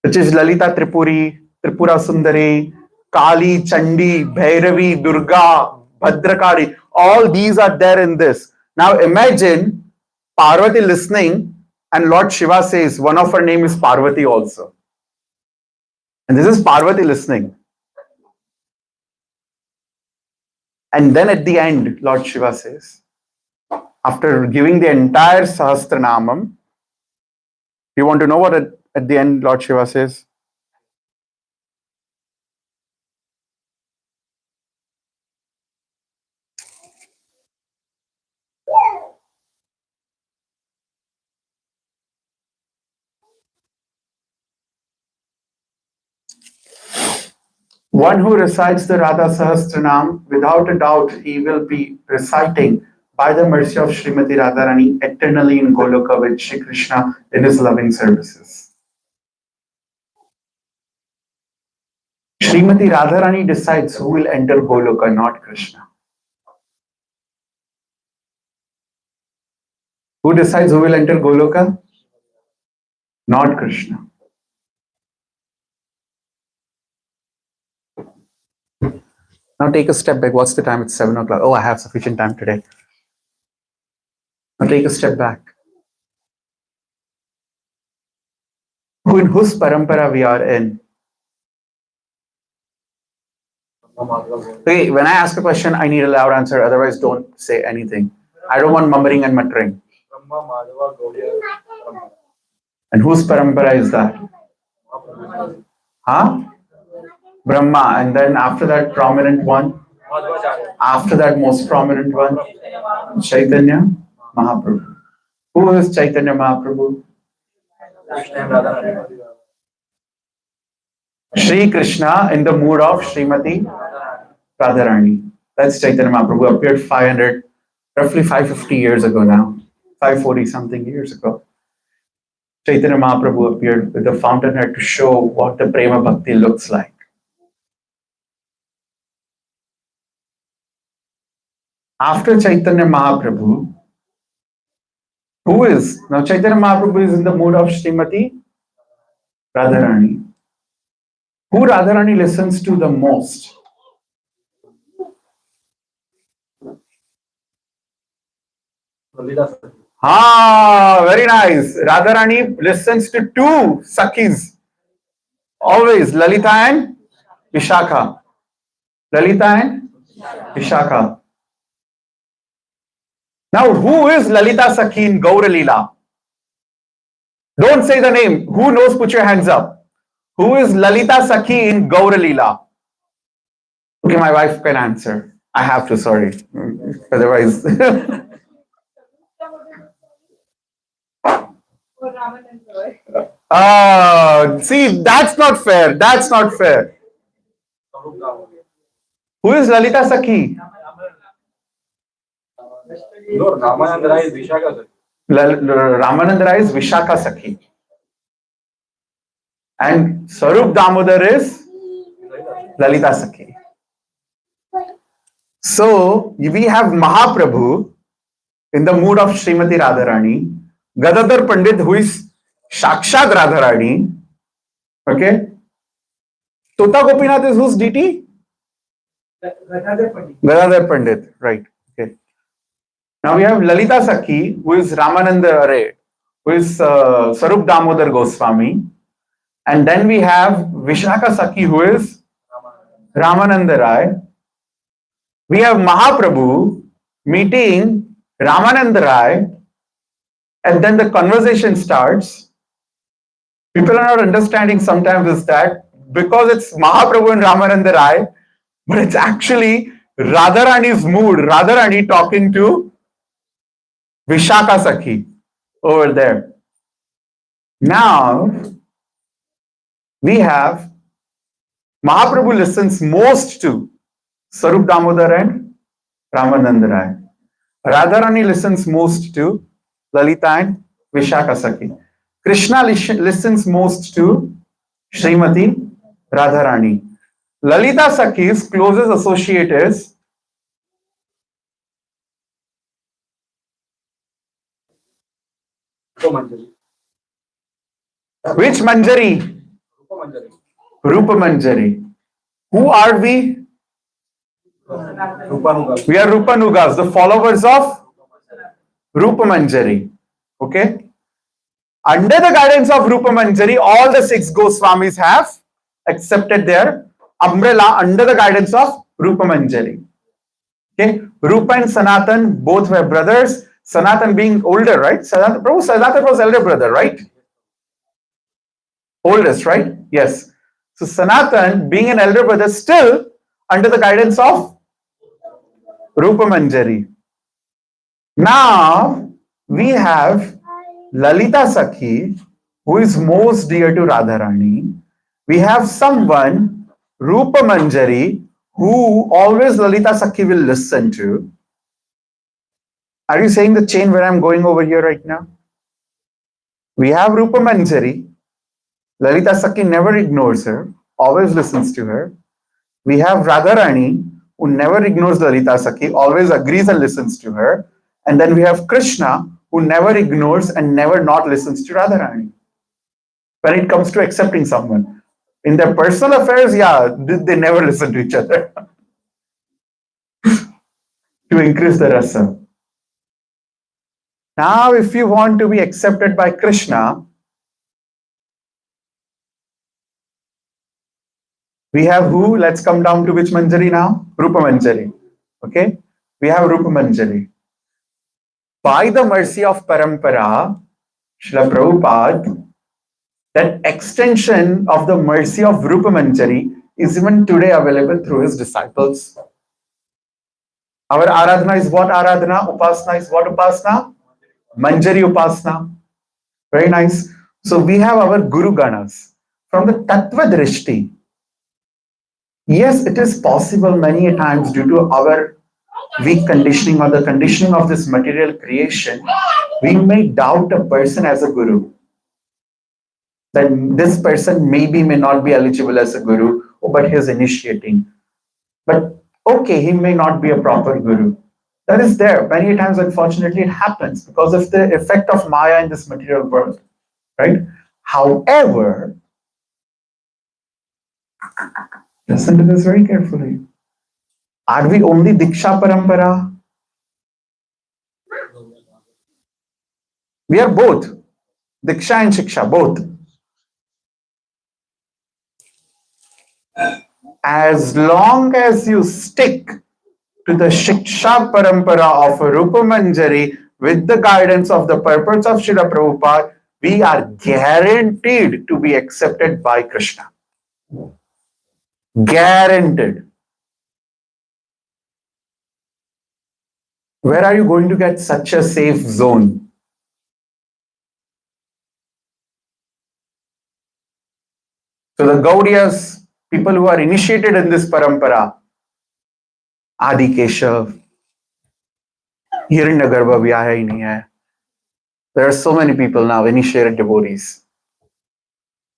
which is Lalita Tripuri, Tripura Sundari, Kali, Chandi, Bhairavi, Durga, Bhadrakali. All these are there in this. Now imagine Parvati listening and Lord Shiva says one of her name is Parvati also. And this is Parvati listening. And then at the end, Lord Shiva says, after giving the entire Sahasranamam, you want to know what at the end Lord Shiva says? One who recites the Radha Sahasranam, without a doubt, he will be reciting by the mercy of Srimati Radharani eternally in Goloka with Shri Krishna in his loving services. Srimati Radharani decides who will enter Goloka, not Krishna. Who decides who will enter Goloka? Not Krishna. Now take a step back. What's the time? It's 7 o'clock. Oh, I have sufficient time today. Now take a step back. In whose parampara we are in? Okay, when I ask a question, I need a loud answer. Otherwise, don't say anything. I don't want mumbling and muttering. And whose parampara is that? Huh? Brahma. And then after that prominent one? After that most prominent one? Chaitanya Mahaprabhu. Who is Chaitanya Mahaprabhu? Shri Krishna in the mood of Srimati Radharani. That's Chaitanya Mahaprabhu. Appeared roughly 550 years ago now. 540 something years ago. Chaitanya Mahaprabhu appeared with the fountainhead to show what the Prema Bhakti looks like. After Chaitanya Mahaprabhu, who is? Now Chaitanya Mahaprabhu is in the mood of Srimati Radharani. Who Radharani listens to the most? Very nice. Radharani listens to two Sakhis. Always, Lalita and Vishakha. Lalita and Vishakha. Now, who is Lalita Sakhi in Gaura Leela? Don't say the name. Who knows? Put your hands up. Who is Lalita Sakhi in Gaura Leela? Okay, my wife can answer. I have to, sorry. Otherwise. See, that's not fair. That's not fair. Who is Lalita Sakhi? No, Ramanand Rai is Vishaka Sakhi. Ramanand Rai is Vishaka Sakhi. And Swarup Damodar is Lalita Sakhi. So, we have Mahaprabhu in the mood of Srimati Radharani, Gadadhar Pandit, who is Shakshat Radharani. Okay. Tota Gopinath is whose deity? Gadadhar Pandit, right. Okay. Now we have Lalita Sakhi, who is Ramananda Ray, who is Swarup Damodar Goswami. And then we have Vishaka Sakhi, who is Ramananda Rai. We have Mahaprabhu meeting Ramananda Rai, and then the conversation starts. People are not understanding sometimes is that because it's Mahaprabhu and Ramananda Rai, but it's actually Radharani's mood, Radharani talking to Vishaka Sakhi over there. Now, we have Mahaprabhu listens most to Swarup Damodar and Ramananda Rai. Radharani listens most to Lalita and Vishaka Sakhi. Krishna listens most to Srimati Radharani. Lalita Sakhi's closest associate is which Manjari? Rupa Manjari. Who are we? We are Rupanugas, the followers of Rupa Manjari. Okay. Under the guidance of Rupa Manjari, all the 6 Goswamis have accepted their umbrella under the guidance of Rupa Manjari. Okay. Rupa and Sanatan both were brothers. Sanatan being older, right? Sanatan was elder brother, right? Oldest, right? Yes. So Sanatan being an elder brother still under the guidance of Rupa Manjari. Now we have Lalita Sakhi, who is most dear to Radharani. We have someone, Rupa Manjari, who always Lalita Sakhi will listen to. Are you saying the chain where I'm going over here right now? We have Rupa Manjari. Lalita Sakhi never ignores her, always listens to her. We have Radharani, who never ignores Lalita Sakhi, always agrees and listens to her. And then we have Krishna, who never ignores and never not listens to Radharani. When it comes to accepting someone. In their personal affairs, yeah, they never listen to each other. to increase the rasa. Now, if you want to be accepted by Krishna, we have who? Let's come down to which Manjari now? Rupa Manjari. Okay? We have Rupa Manjari. By the mercy of Parampara, Srila Prabhupada, that extension of the mercy of Rupa Manjari is even today available through his disciples. Our Aradhana is what Aradhana? Upasana is what Upasana? Manjari Upasana. Very nice. So we have our Guru Ganas. From the Tattva Drishti, yes, it is possible many a times due to our weak conditioning or the conditioning of this material creation, we may doubt a person as a Guru. That this person maybe may not be eligible as a Guru, but he is initiating. But okay, he may not be a proper Guru. That is there. Many times, unfortunately, it happens because of the effect of Maya in this material world. Right? However, listen to this very carefully. Are we only Diksha Parampara? We are both. Diksha and Shiksha, both. As long as you stick to the Shiksha Parampara of Rupa Manjari with the guidance of the purpose of Srila Prabhupada, we are guaranteed to be accepted by Krishna. Guaranteed. Where are you going to get such a safe zone? So the Gaudiyas, people who are initiated in this parampara, Adi Keshav, Hiranyagarbha bhi aaya hi nahi hai. There are so many people now, initiated devotees.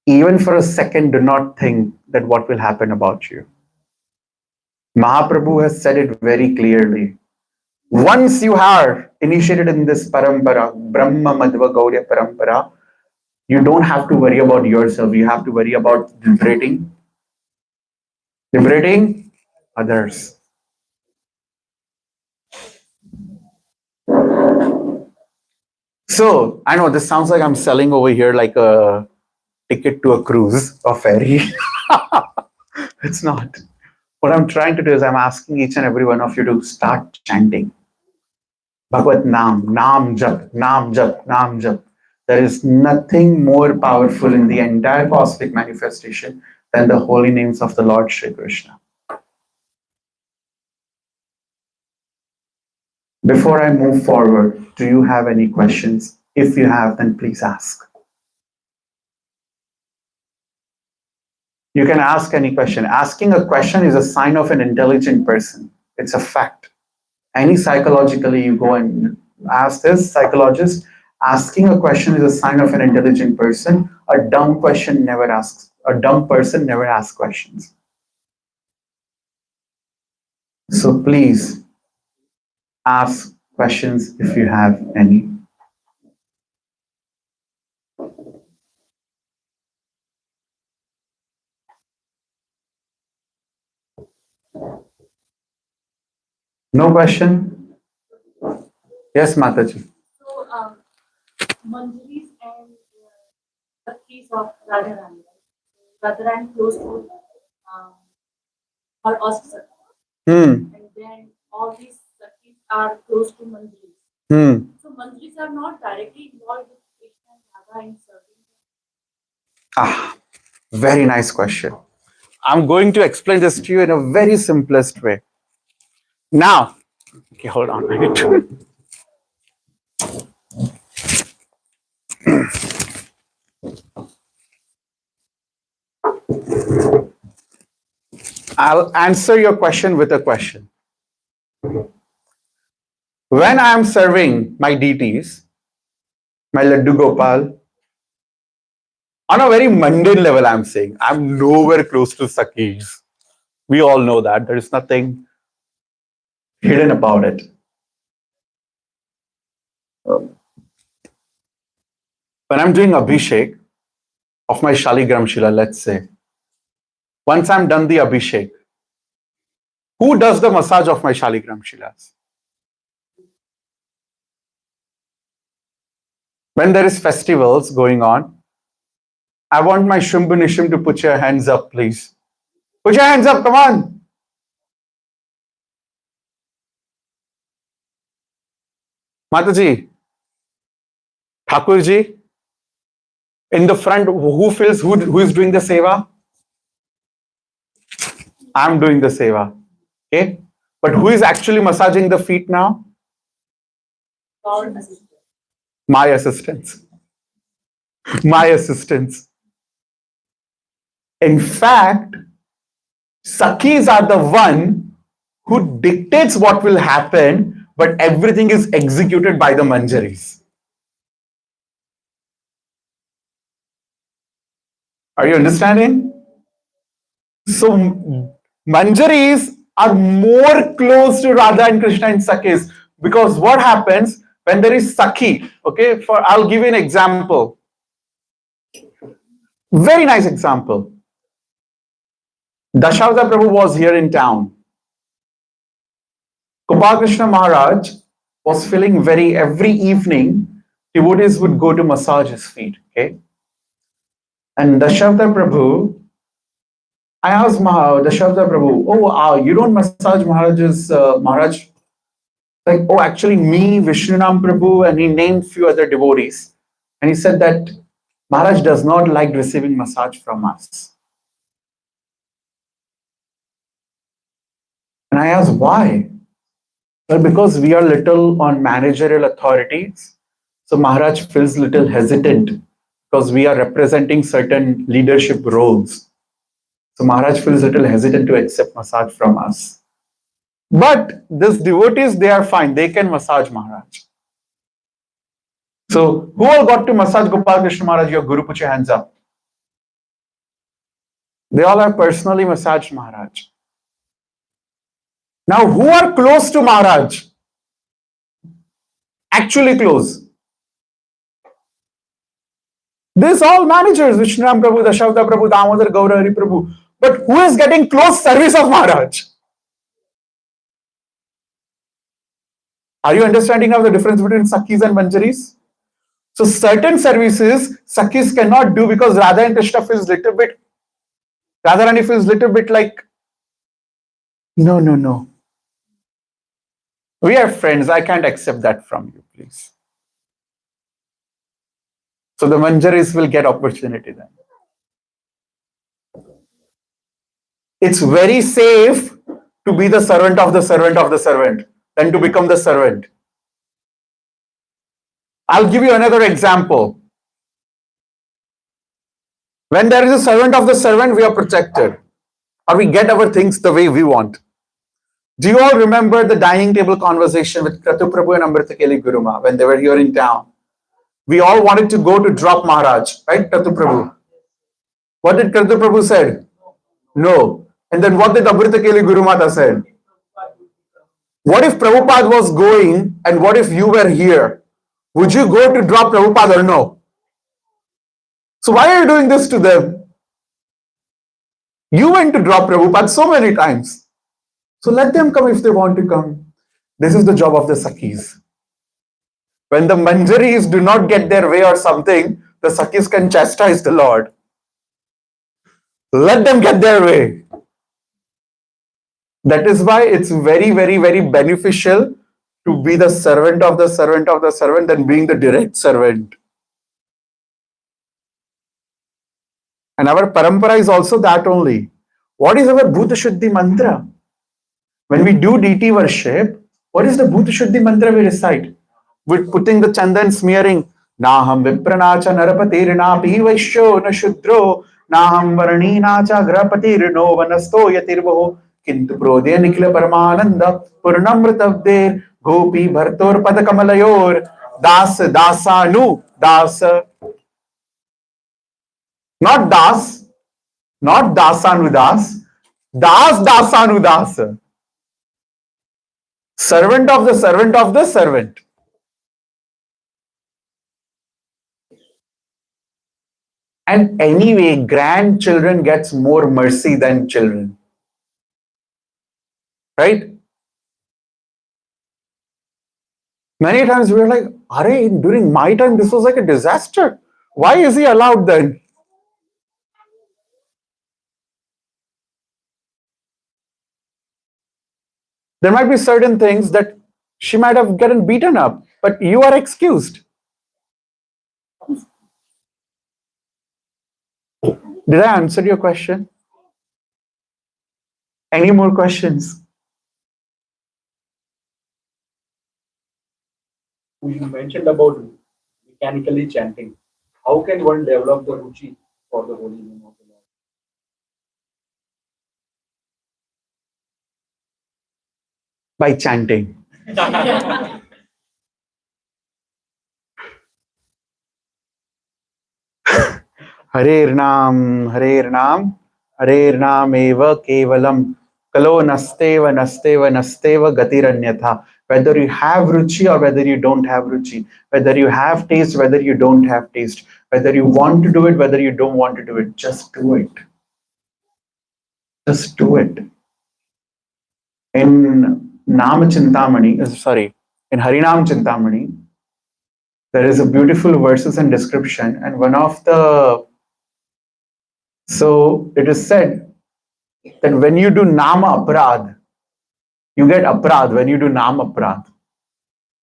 Even for a second, do not think that what will happen about you. Mahaprabhu has said it very clearly. Once you are initiated in this parampara, Brahma Madhva Gauriya parampara, you don't have to worry about yourself. You have to worry about liberating others. So, I know this sounds like I'm selling over here like a ticket to a cruise or ferry. It's not. What I'm trying to do is I'm asking each and every one of you to start chanting. Bhagavad Nam, Nam Jap, Nam Jap, Nam Jap. There is nothing more powerful in the entire cosmic manifestation than the holy names of the Lord Shri Krishna. Before I move forward, do you have any questions? If you have, then please ask. You can ask any question. Asking a question is a sign of an intelligent person. It's a fact. Any psychologically, you go and ask this psychologist, asking a question is a sign of an intelligent person. A dumb person never asks questions. So please ask questions if you have any. No question? Yes, Mataji. So, Manjaris and Sakis of Radharani. Radharani close to her Oscar. And then all these Sakis are close to Manjaris. So, Manjaris are not directly involved with Krishna and Radha in serving. Very nice question. I'm going to explain this to you in a very simplest way. Now, okay, hold on. I need to. I'll answer your question with a question. When I am serving my deities, my Laddu Gopal, on a very mundane level, I'm saying, I'm nowhere close to Sakis. We all know that. There is nothing hidden about it. When I'm doing Abhishek of my Shaligram Shila, let's say, once I'm done the Abhishek, who does the massage of my Shaligram Shilas? When there is festivals going on, I want my Shumbunishim to put your hands up, please. Put your hands up, come on. Mataji, Thakurji, in the front, who is doing the seva? I'm doing the seva. Okay? But who is actually massaging the feet now? My assistants. My assistants. In fact, Sakhis are the one who dictates what will happen, but everything is executed by the Manjaris. Are you understanding? So Manjaris are more close to Radha and Krishna in Sakhis, because what happens when there is Sakhi? Okay, I'll give you an example. Very nice example. Dashavada Prabhu was here in town. Gopal Krishna Maharaj was feeling every evening, devotees would go to massage his feet. Okay, and Dashavada Prabhu, I asked Dashavada Prabhu, you don't massage Maharaj? Like, oh, actually me, Vishnunam Prabhu, and he named few other devotees. And he said that Maharaj does not like receiving massage from us. And I asked, why? Well, because we are little on managerial authorities. So Maharaj feels little hesitant because we are representing certain leadership roles. So Maharaj feels little hesitant to accept massage from us. But these devotees, they are fine. They can massage Maharaj. So who all got to massage Gopal Krishna Maharaj? Your Guru, put your hands up. They all have personally massaged Maharaj. Now, who are close to Maharaj? Actually close. These all managers, Vishnuram Prabhu, Dashavada Prabhu, Damodar, Gaurahari Prabhu. But who is getting close service of Maharaj? Are you understanding now the difference between Sakhis and Manjaris? So certain services Sakhis cannot do because Radha and Krishna feels little bit, Radharani feels little bit like, no. We are friends. I can't accept that from you, please. So the Manjaris will get opportunity then. It's very safe to be the servant of the servant of the servant than to become the servant. I'll give you another example. When there is a servant of the servant, we are protected, or we get our things the way we want. Do you all remember the dining table conversation with Kratu Prabhu and Amritakeli Guruma when they were here in town? We all wanted to go to drop Maharaj, right, Kratu Prabhu? What did Kratu Prabhu said? No. And then what did Amritakeli Gurumata said? What if Prabhupada was going and what if you were here? Would you go to drop Prabhupada or no? So why are you doing this to them? You went to drop Prabhupada so many times. So let them come if they want to come. This is the job of the Sakhis. When the Manjaris do not get their way or something, the Sakhis can chastise the Lord. Let them get their way. That is why it's very, very, very beneficial to be the servant of the servant of the servant than being the direct servant. And our parampara is also that only. What is our Bhuta Shuddhi mantra? When we do deity worship, what is the Bhuta Shuddhi mantra we recite? We're putting the chandan smearing. Naham vipranacha narapatirnapi vaishyo na shudro. Naham varninacha grapatirno vanasto yatirvaho. Kintu prodya nikila paramananda purnamritavder gopi bhartor padakamalayur das dasanu das. Not das, not dasanudas, das dasanudas. Servant of the servant of the servant. And anyway, grandchildren gets more mercy than children. Right? Many times we're like, Are, during my time, this was like a disaster. Why is he allowed then? There might be certain things that she might have gotten beaten up, but you are excused. Did I answer your question? Any more questions? You mentioned about mechanically chanting. How can one develop the ruchi for the holy name of the By chanting. Lord? Harer Nam, Harer Nam eva kevalam, kalo nasteva, nasteva, nasteva gatiranyatha. Whether you have ruchi or whether you don't have ruchi, whether you have taste, whether you don't have taste, whether you want to do it, whether you don't want to do it, just do it. Just do it. In Nam Chintamani, in Harinam Chintamani, there is a beautiful verses and description, and one of the so it is said that when you do Nama Aprad, you get Aprad when you do Nama Aprad,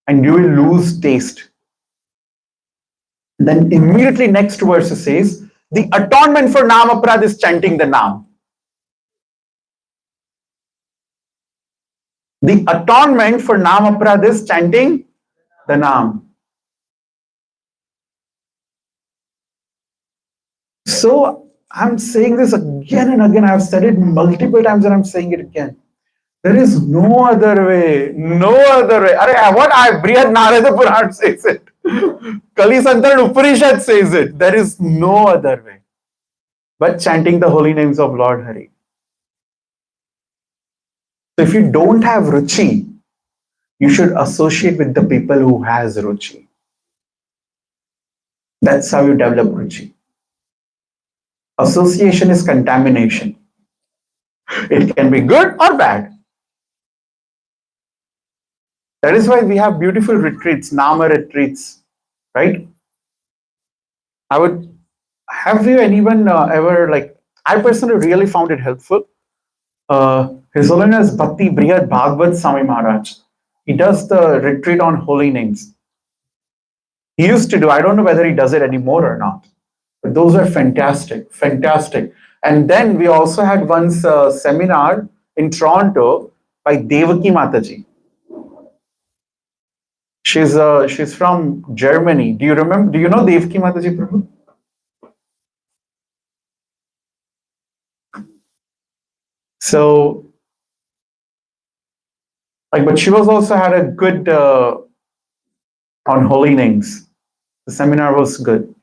and you will lose taste. Then immediately next verse says, the atonement for Nama Aprad is chanting the Nam. The atonement for Nama Aprad is chanting the Nam. So I'm saying this again and again. I've said it multiple times and I'm saying it again. There is no other way. No other way. What Brihad Narada Puran says it. Kali Santaran Upanishad says it. There is no other way but chanting the holy names of Lord Hari. So if you don't have ruchi, you should associate with the people who has ruchi. That's how you develop ruchi. Association is contamination. It can be good or bad. That is why we have beautiful retreats, Nama retreats, right? Have you anyone ever, like, I personally really found it helpful. His Holiness Bhakti Brihad Bhagavad Swami Maharaj. He does the retreat on holy names. He used to do, I don't know whether he does it anymore or not. But those are fantastic, fantastic. And then we also had once a seminar in Toronto by Devaki Mataji. She's from Germany. Do you know Devaki Mataji, Prabhu? So, like, but she was also had a good on holy names. The seminar was good.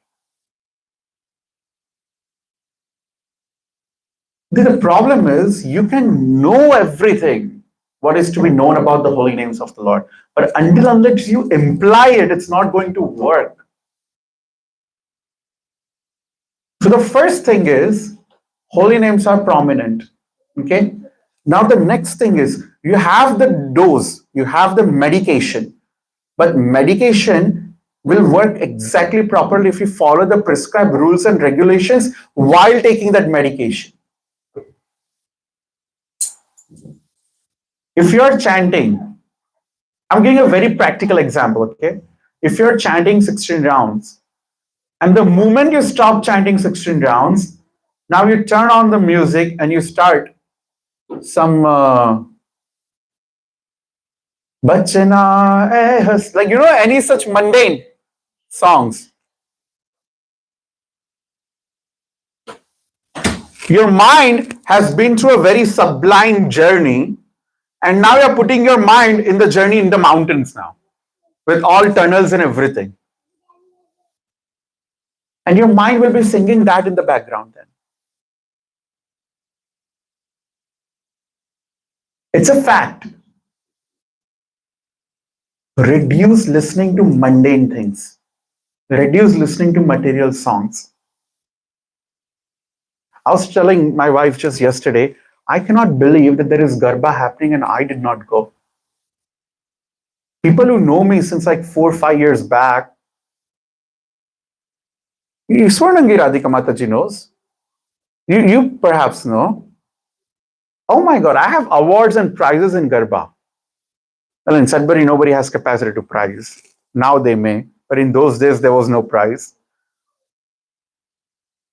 The problem is you can know everything what is to be known about the holy names of the Lord, but unless you imply it, it's not going to work. So the first thing is holy names are prominent. Okay. Now the next thing is you have the dose, you have the medication, but medication will work exactly properly if you follow the prescribed rules and regulations while taking that medication. If you're chanting, I'm giving a very practical example, okay? If you're chanting 16 rounds, and the moment you stop chanting 16 rounds, now you turn on the music and you start some Bachana, like, any such mundane songs. Your mind has been through a very sublime journey, and now you're putting your mind in the journey in the mountains now, with all tunnels and everything. And your mind will be singing that in the background then. It's a fact. Reduce listening to mundane things. Reduce listening to material songs. I was telling my wife just yesterday, I cannot believe that there is Garba happening and I did not go. People who know me since like 4 or 5 years back, Swarnangi Radhika Mataji knows. You perhaps know. Oh my God, I have awards and prizes in Garba. Well, in Sudbury, nobody has capacity to prize. Now they may, but in those days, there was no prize.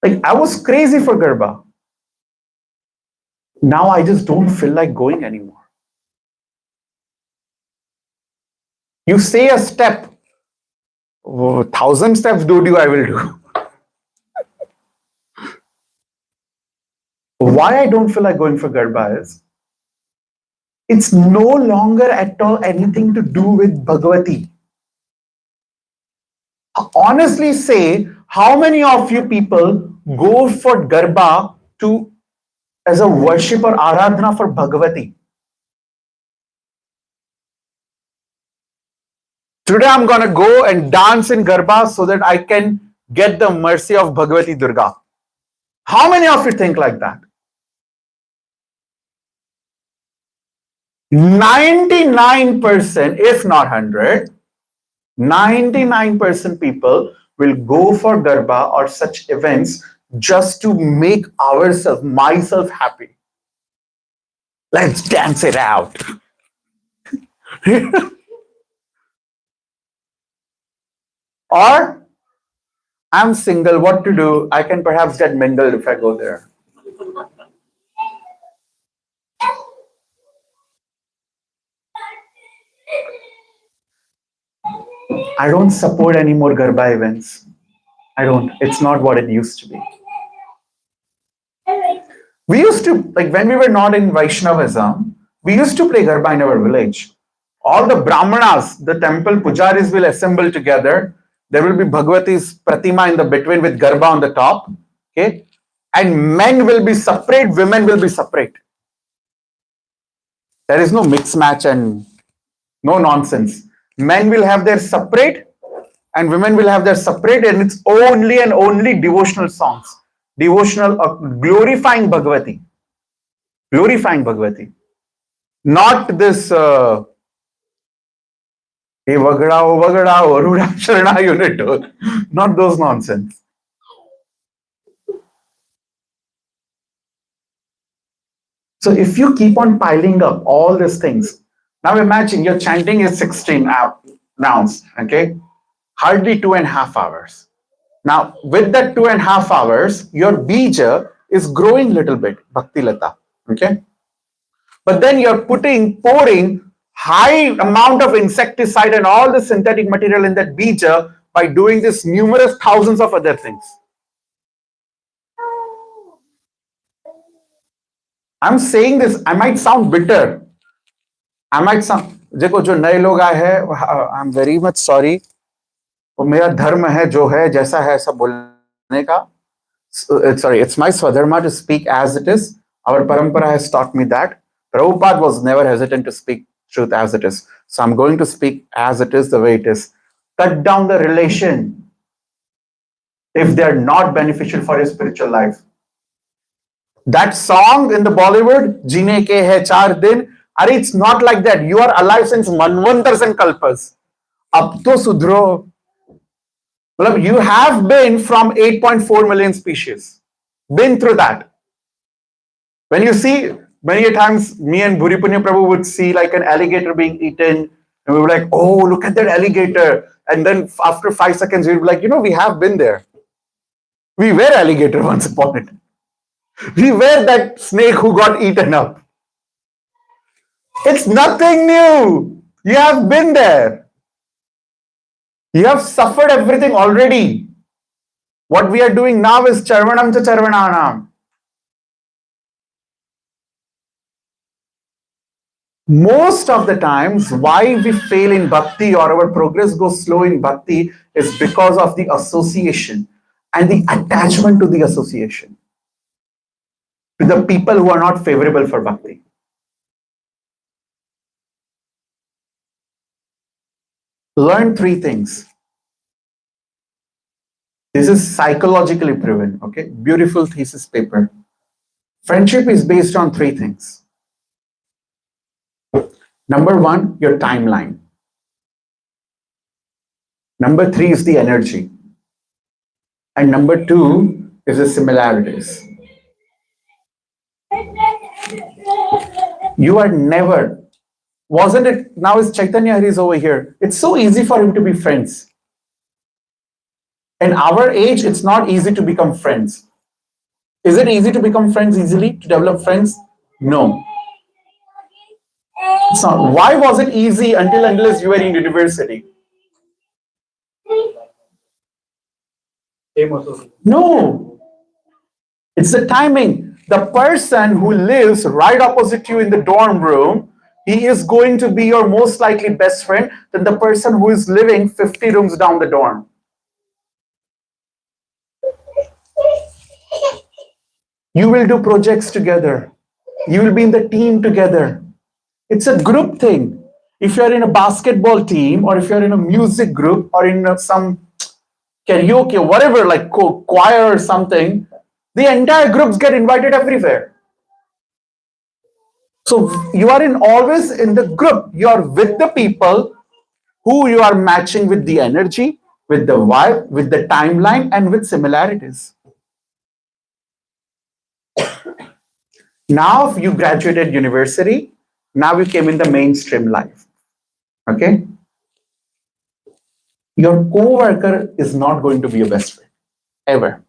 Like, I was crazy for Garba. Now I just don't feel like going anymore. You say a step, 1,000 steps, dude, I will do. Why I don't feel like going for Garba is, it's no longer at all anything to do with Bhagavati. Honestly say, how many of you people go for Garba to as a worship or Aradhana for Bhagavati? Today I'm going to go and dance in Garba so that I can get the mercy of Bhagavati Durga. How many of you think like that? 99%, if not 100, 99% people will go for Garba or such events just to make myself happy. Let's dance it out. Or, I'm single, what to do? I can perhaps get mingled if I go there. I don't support any more Garba events. I don't. It's not what it used to be. We used to, like when we were not in Vaishnavism, we used to play Garba in our village. All the Brahmanas, the temple pujaris will assemble together. There will be Bhagavati's Pratima in the between with Garba on the top. Okay. And men will be separate, women will be separate. There is no mix match and no nonsense. Men will have their separate and women will have their separate, and it's only and only devotional songs. Devotional, glorifying Bhagavati. Glorifying Bhagavati. Not this Vagada, Varuda, Sharana unit. Not those nonsense. So if you keep on piling up all these things, now imagine your chanting is 16 rounds, okay? Hardly 2.5 hours. Now, with that 2.5 hours, your bija is growing a little bit, Bhakti Lata, okay? But then you're pouring high amount of insecticide and all the synthetic material in that bija by doing this numerous thousands of other things. I'm saying this, I might sound bitter. I might sound, देखो जो नए लोग आए हैं, I'm very much sorry. वो मेरा धर्म है जो है जैसा है ऐसा बोलने का. Sorry, it's my swadharma to speak as it is. Our parampara has taught me that. Prabhupada was never hesitant to speak truth as it is. So I'm going to speak as it is, the way it is. Cut down the relation if they are not beneficial for your spiritual life. That song in the Bollywood, Jeene ke hai 4 din, it's not like that. You are alive since Manvantars and Kalpas. Ab to sudhro. You have been from 8.4 million species. Been through that. When you see, many times me and Bhuri Punya Prabhu would see like an alligator being eaten, and we were like, oh, look at that alligator. And then after 5 seconds, we would be like, we have been there. We were alligator once upon a time. We were that snake who got eaten up. It's nothing new. You have been there. You have suffered everything already. What we are doing now is charvanam cha charvananam. Most of the times, why we fail in bhakti or our progress goes slow in bhakti is because of the association and the attachment to the association. To the people who are not favorable for bhakti. Learn 3 things. This is psychologically proven, okay? Beautiful thesis paper. Friendship is based on 3 things. Number 1, your timeline. Number 3 is the energy. And number 2 is the similarities. You are never, wasn't it? Now is Chaitanya Hari's over here. It's so easy for him to be friends. In our age, it's not easy to become friends. Is it easy to become friends easily, to develop friends? No. It's not. Why was it easy unless you were in university? No. It's the timing. The person who lives right opposite you in the dorm room, he is going to be your most likely best friend than the person who is living 50 rooms down the dorm. You will do projects together. You will be in the team together. It's a group thing. If you're in a basketball team, or if you're in a music group, or in some karaoke, whatever, like choir or something, the entire groups get invited everywhere. So you are always in the group. You are with the people who you are matching with the energy, with the vibe, with the timeline, and with similarities. Now you graduated university, now you came in the mainstream life. Okay? Your co-worker is not going to be your best friend, ever.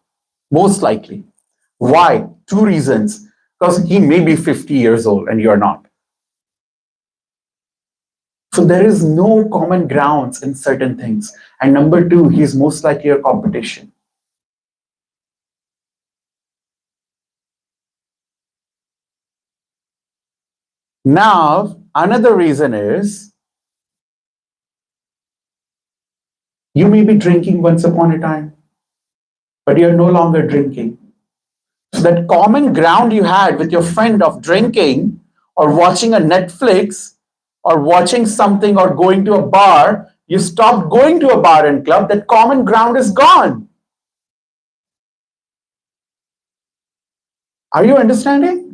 Most likely. Why? 2 reasons. Because he may be 50 years old and you're not. So there is no common grounds in certain things. And number 2, he's most likely your competition. Now, another reason is you may be drinking once upon a time, but you're no longer drinking. So that common ground you had with your friend of drinking or watching a Netflix or watching something or going to a bar, you stopped going to a bar and club, that common ground is gone. Are you understanding?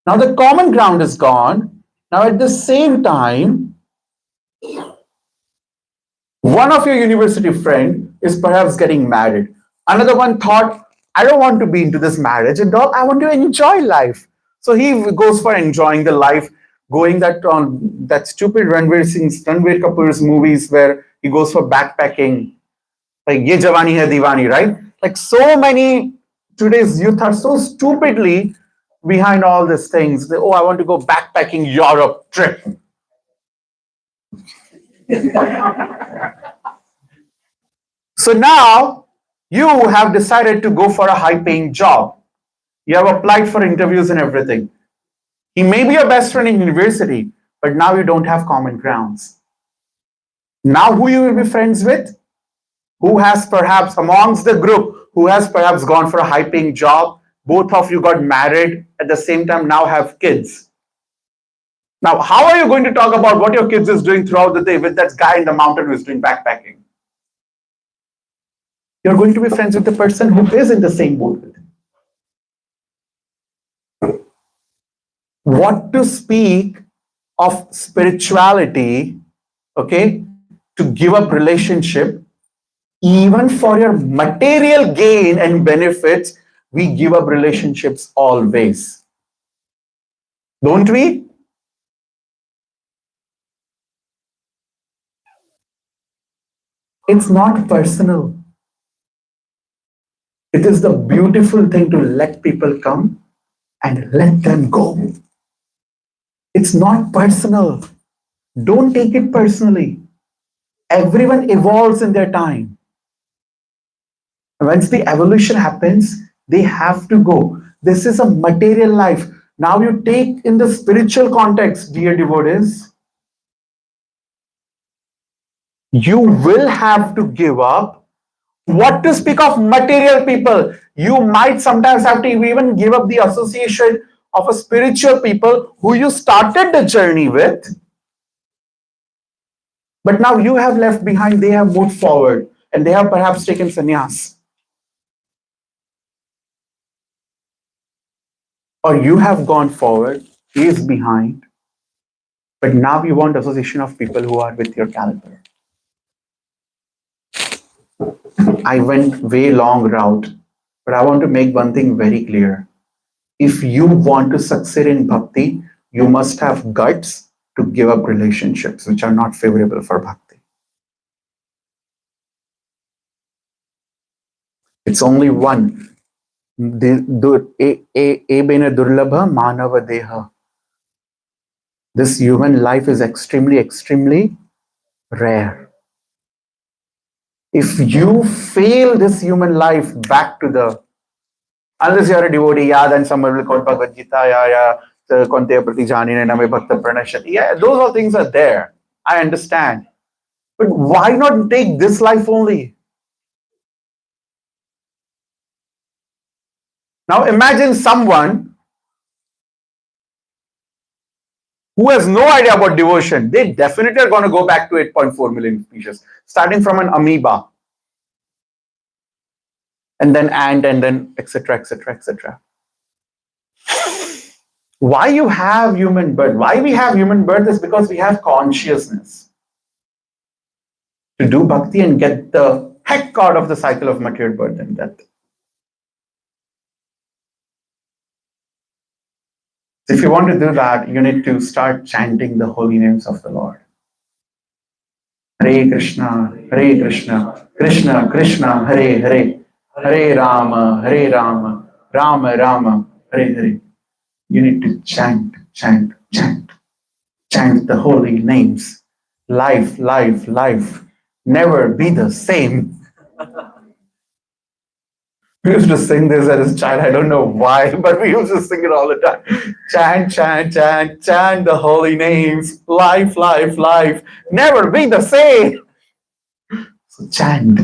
Now the common ground is gone. Now at the same time, one of your university friend is perhaps getting married. Another one thought, I don't want to be into this marriage and all. I want to enjoy life. So he goes for enjoying the life, going that stupid Ranveer Kapoor's movies where he goes for backpacking, like Ye Jawani Hai Diwani, right? Like so many today's youth are so stupidly behind all these things. Oh, I want to go backpacking Europe trip. So now you have decided to go for a high-paying job. You have applied for interviews and everything. He may be your best friend in university, but now you don't have common grounds. Now who you will be friends with? Who has perhaps amongst the group, who has perhaps gone for a high-paying job, both of you got married at the same time, now have kids. Now, how are you going to talk about what your kids is doing throughout the day with that guy in the mountain who is doing backpacking? You're going to be friends with the person who is in the same boat with you. What to speak of spirituality, okay, to give up relationship, even for your material gain and benefits, we give up relationships always. Don't we? It's not personal. It is the beautiful thing to let people come and let them go. It's not personal. Don't take it personally. Everyone evolves in their time. Once the evolution happens, they have to go. This is a material life. Now you take in the spiritual context, dear devotees, you will have to give up. What to speak of material people? You might sometimes have to even give up the association of a spiritual people who you started the journey with. But now you have left behind, they have moved forward, and they have perhaps taken sannyas. Or you have gone forward, he is behind, but now you want association of people who are with your caliber. I went way long route, but I want to make one thing very clear. If you want to succeed in bhakti, you must have guts to give up relationships which are not favorable for bhakti. It's only one. Ebena durlabha manava deha. This human life is extremely, extremely rare. If you fail this human life back to the, unless you're a devotee, yeah, then someone will quote Bhagavad Gita, yeah, Konteya prati janine name bhakta pranashati. Yeah, those all things are there. I understand. But why not take this life only? Now imagine someone who has no idea about devotion. They definitely are going to go back to 8.4 million species, starting from an amoeba, and then ant, and then etc., etc., etc. Why you have human birth? Why we have human birth is because we have consciousness to do bhakti and get the heck out of the cycle of material birth and death. If you want to do that, you need to start chanting the holy names of the Lord. Hare Krishna, Krishna Krishna, Hare Hare, Hare Rama, Rama Rama, Hare Hare. You need to chant, chant, chant. Chant the holy names. Life, life, life. Never be the same. We used to sing this as a child. I don't know why, but we used to sing it all the time. Chant, chant, chant, chant the holy names. Life, life, life. Never be the same. So chant.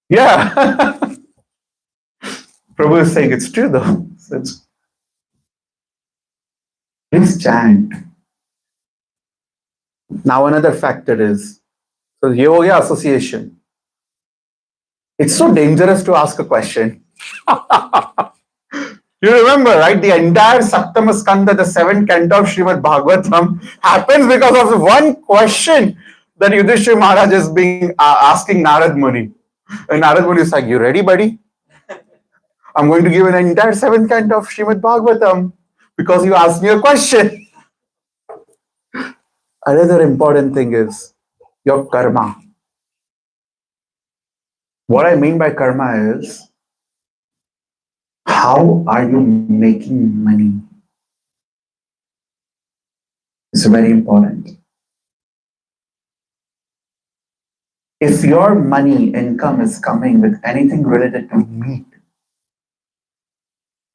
Yeah. Prabhu is saying it's true though. So please chant. Now another factor is, so yoga association. It's so dangerous to ask a question. You remember, right? The entire Saptama Skanda, the 7th canto of Srimad Bhagavatam, happens because of one question that Yudhishthira Maharaj is being asking Narad Muni. And Narad Muni is like, you ready, buddy? I'm going to give an entire 7th canto of Srimad Bhagavatam because you asked me a question. Another important thing is your karma. What I mean by karma is, how are you making money? It's very important. If your money income is coming with anything related to meat,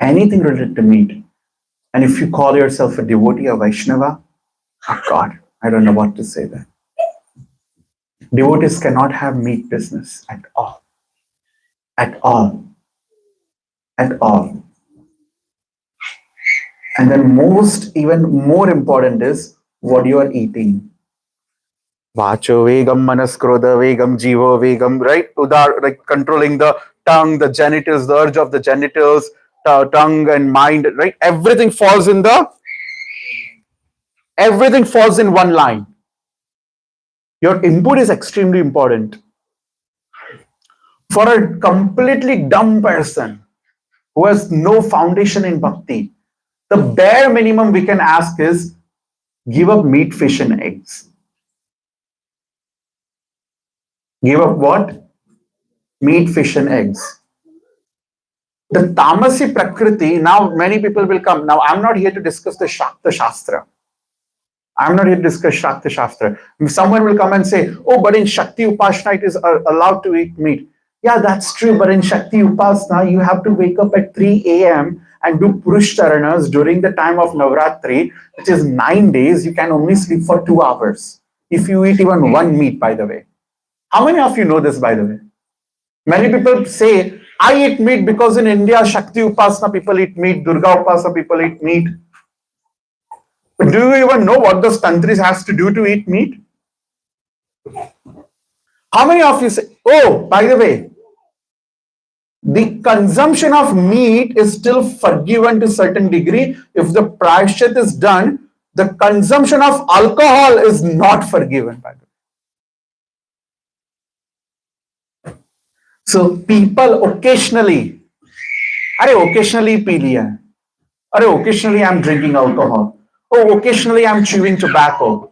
anything related to meat, and if you call yourself a devotee of Vaishnava, oh God, I don't know what to say there. Devotees cannot have meat business at all. At all. At all. And then even more important is what you are eating. Vacho vegam, manaskrodha vegam, jivo vegam, right? Udar, like controlling the tongue, the genitals, the urge of the genitals, tongue and mind, right? Everything falls in one line. Your input is extremely important. For a completely dumb person who has no foundation in bhakti, the bare minimum we can ask is give up meat, fish, and eggs. Give up what? Meat, fish, and eggs. The tamasi prakriti, now many people will come. Now, I'm not here to discuss the Shakta Shastra. I'm not here to discuss Shakta Shastra. Someone will come and say, oh, but in Shakti Upasana it is allowed to eat meat. Yeah, that's true. But in Shakti Upasana, you have to wake up at 3 a.m. and do Purush Charanas during the time of Navratri, which is 9 days. You can only sleep for 2 hours. If you eat even one meat, by the way. How many of you know this, by the way? Many people say, I eat meat because in India, Shakti Upasana people eat meat, Durga Upasana people eat meat. But do you even know what those countries has to do to eat meat? How many of you say, oh, by the way, the consumption of meat is still forgiven to a certain degree. If the prashchit is done, the consumption of alcohol is not forgiven, by the way. So people occasionally, occasionally pee liya hai. Occasionally I'm drinking alcohol. Oh, occasionally I'm chewing tobacco.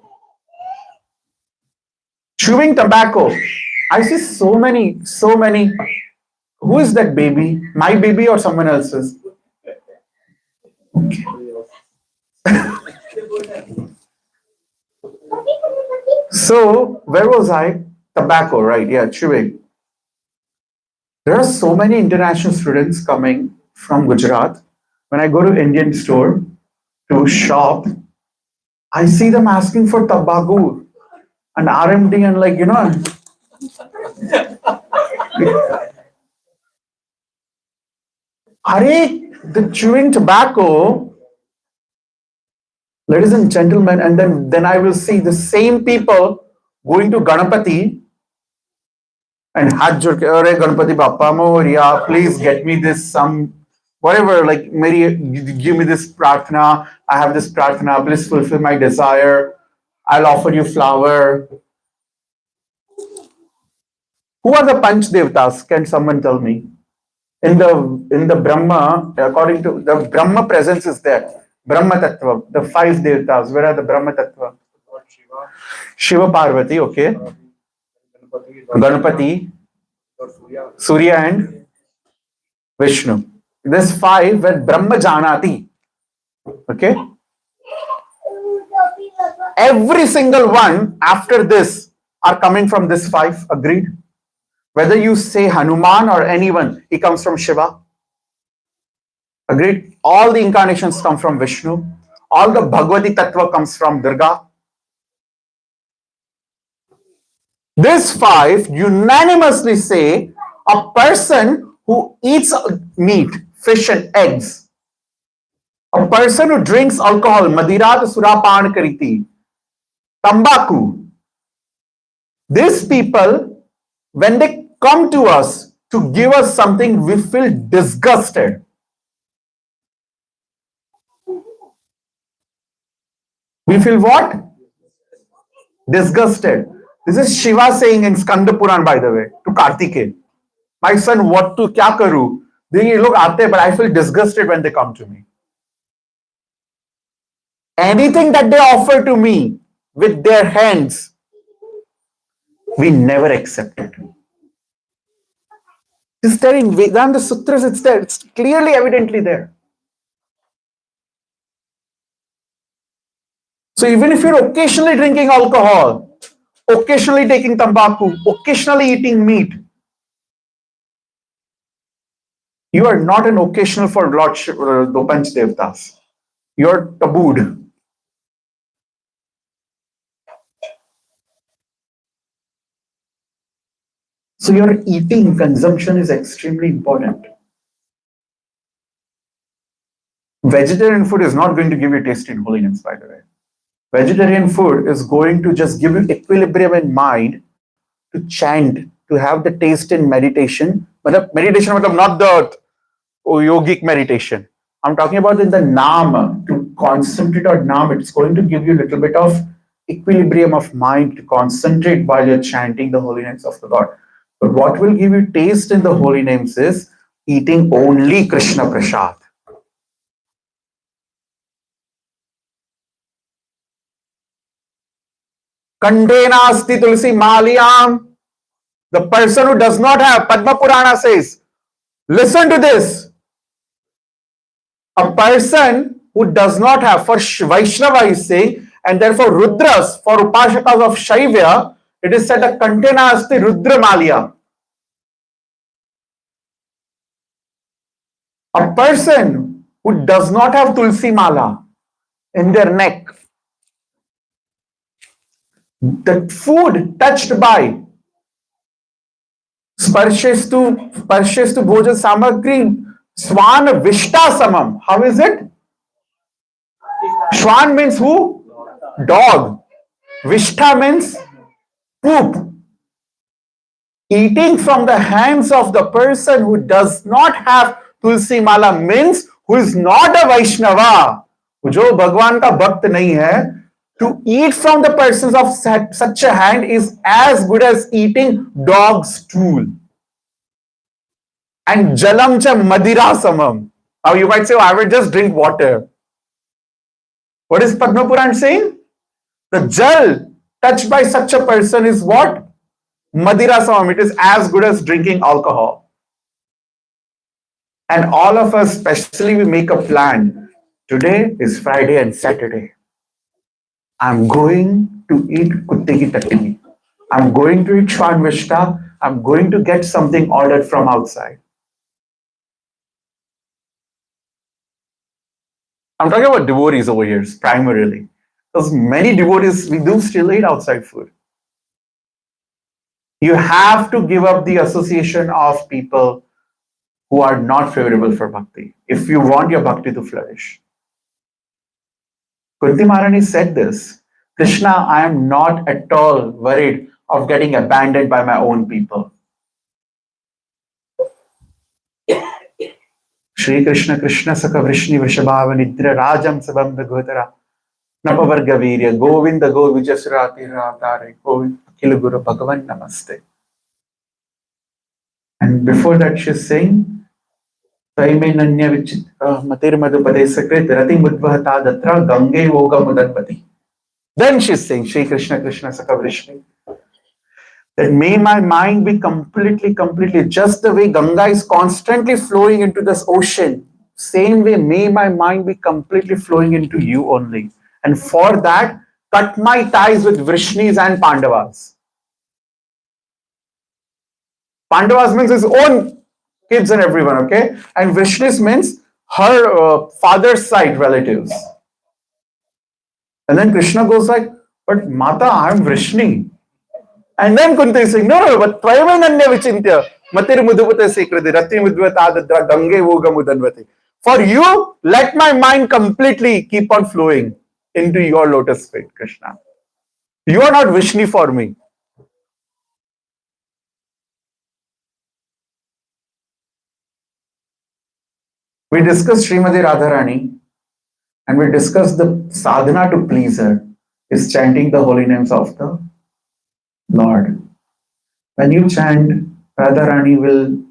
Chewing tobacco. I see so many. Who is that baby? My baby or someone else's? So, where was I? Tobacco, right? Yeah, chewing. There are so many international students coming from Gujarat. When I go to Indian store to shop, I see them asking for tobacco and RMD and the chewing tobacco, ladies and gentlemen, and then I will see the same people going to Ganapati and हाथ जोड़ के अरे Ganpati Bappa Moriya please get me this some whatever like maybe give me this prarthana, I have this prarthana, please fulfill my desire, I'll offer you flower. Who are the Panch Devtas? Can someone tell me? In the Brahma, according to the Brahma presence is there. Brahma Tattva, the 5 Devtas. Where are the Brahma Tattva? Lord Shiva, Shiva Parvati, okay. Ganapati, Ganapati, Lord Surya, Surya and Vishnu. This 5 were Brahma Janati. Okay. Every single one after this are coming from this 5. Agreed? Whether you say Hanuman or anyone, he comes from Shiva. Agreed? All the incarnations come from Vishnu. All the Bhagavati Tattva comes from Durga. These 5 unanimously say a person who eats meat, fish and eggs, a person who drinks alcohol, Madirat Surapan Kariti, Tambaku, these people, when they come to us to give us something, we feel disgusted. We feel what? Disgusted. This is Shiva saying in Skanda Puran, by the way, to Kartikeya. My son, what to kya karu? They look aate, but I feel disgusted when they come to me. Anything that they offer to me with their hands, we never accept it. It's there in Vedanta Sutras, it's there. It's clearly, evidently there. So even if you're occasionally drinking alcohol, occasionally taking tobacco, occasionally eating meat, you are not an occasional for Lord the Panch Devtas. You are tabooed. So your eating consumption is extremely important. Vegetarian food is not going to give you taste in holiness, by the way. Vegetarian food is going to just give you equilibrium in mind to chant, to have the taste in meditation. But meditation, not the yogic meditation. I'm talking about in the Naam, to concentrate on Naam. It's going to give you a little bit of equilibrium of mind to concentrate while you're chanting the holy names of the Lord. But what will give you taste in the holy names is eating only Krishna Prasad. Kandena asti tulsi maliyam. The person who does not have, Padma Purana says, listen to this. A person who does not have, for Vaishnava is saying, and therefore Rudras, for Upashakas of Shaivya, it is said a Kantena asti Rudra Malya. A person who does not have Tulsi Mala in their neck, the food touched by Sparshestu Bhojan Samagri Swan Vishta Samam. How is it? Swan means who? Dog. Vishta means poop. Eating from the hands of the person who does not have Tulsi Mala means who is not a Vaishnava. जो भगवान का भक्त नहीं है, to eat from the persons of such a hand is as good as eating dog's stool. And jalam cha madira samam. Now you might say, oh, I will just drink water. What is Padma Puran saying? The jal touched by such a person is what? Madira samam. It is as good as drinking alcohol. And all of us, especially, we make a plan. Today is Friday and Saturday. I'm going to eat kutte ki takki. I'm going to eat Shwan Vishta. I'm going to get something ordered from outside. I'm talking about devotees over here, primarily. Because many devotees, we do still eat outside food. You have to give up the association of people who are not favorable for bhakti if you want your bhakti to flourish. Kunti Maharani said this, Krishna, I am not at all worried of getting abandoned by my own people. Shri Krishna Krishna Saka Vrishni Vrishabhava Nidra Rajam Sabam Dagotara Napavarga Virya Govinda Govijasrati Ratare Govind Akila Guru Bhagavan Namaste. And before that she's saying Taime Nanya Vichit Matir Madhupade Sakrit Rati Mudvahata Datra Gange Voga Mudanpati. Then she's saying Shri Krishna Krishna Saka Vrishni. That may my mind be completely, just the way Ganga is constantly flowing into this ocean, same way may my mind be completely flowing into you only. And for that, cut my ties with Vrishnis and Pandavas. Pandavas means his own kids and everyone, okay? And Vrishnis means her father's side relatives. And then Krishna goes like, but Mata, I am Vrishni. And then Kunti is saying, no, but Tvayamananya Vichintya, Matir Mudhupate Sekrati, Rati Mudvatadadra, Gange Voga Mudanvati. For you, let my mind completely keep on flowing into your lotus feet, Krishna. You are not Vishnu for me. We discussed Srimati Radharani and we discussed the sadhana to please her is chanting the holy names of the Lord. When you chant, Radharani will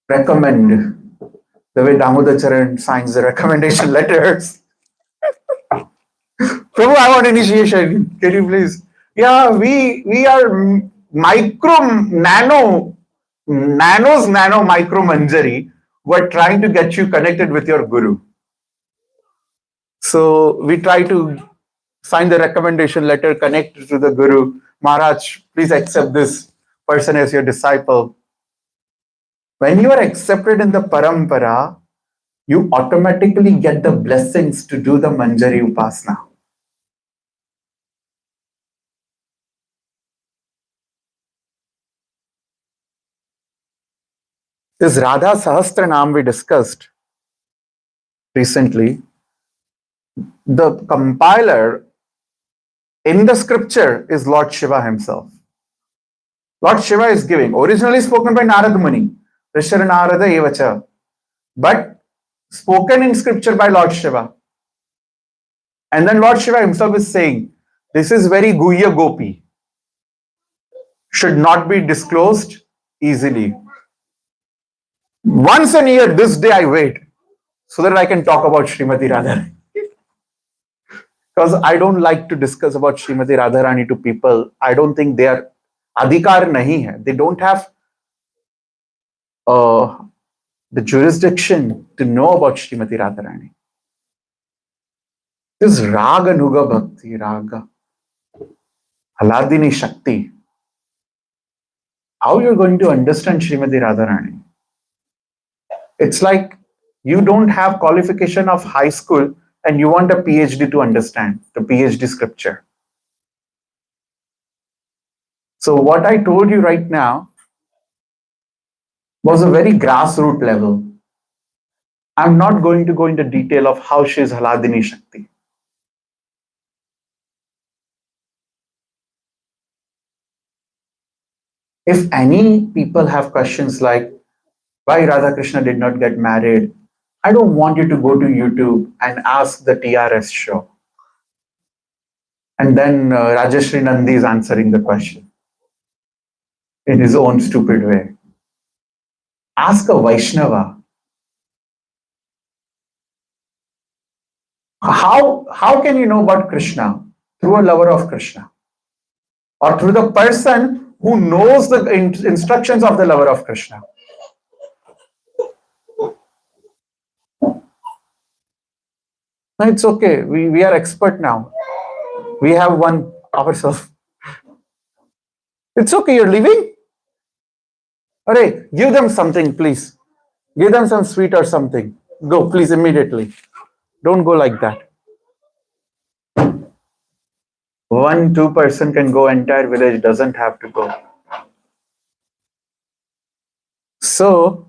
recommend the way Damodar Charan signs the recommendation letters. Prabhu, I want initiation. Can you please? Yeah, we are nanos nano micro manjari. We're trying to get you connected with your guru. So we try to sign the recommendation letter, connect to the guru. Maharaj, please accept this person as your disciple. When you are accepted in the parampara, you automatically get the blessings to do the Manjari Upasana. This Radha Sahasranam we discussed recently, the compiler in the scripture is Lord Shiva himself. Lord Shiva is giving, originally spoken by Narad Muni, Rishara Narada Evacha, but spoken in scripture by Lord Shiva. And then Lord Shiva himself is saying, this is very Guhya Gopi, should not be disclosed easily. Once a year, this day I wait, so that I can talk about Srimati Radharani. Because I don't like to discuss about Srimati Radharani to people. I don't think they are adhikar nahi hai. They don't have the jurisdiction to know about Srimati Radharani. This is Raga Nuga Bhakti, Raga. Haladini Shakti. How you're going to understand Srimati Radharani? It's like you don't have qualification of high school and you want a PhD to understand the PhD scripture. So what I told you right now was a very grassroots level. I'm not going to go into detail of how she is Haladini Shakti. If any people have questions like why Radha Krishna did not get married, I don't want you to go to YouTube and ask the TRS show. And then Rajeshri Nandi is answering the question in his own stupid way. Ask a Vaishnava. How can you know about Krishna? Through a lover of Krishna. Or through the person who knows the instructions of the lover of Krishna. No, it's okay. We are expert now. We have won ourselves. It's okay, you're leaving? Alright, give them something, please. Give them some sweet or something. Go, please, immediately. Don't go like that. 1-2% can go, entire village doesn't have to go. So,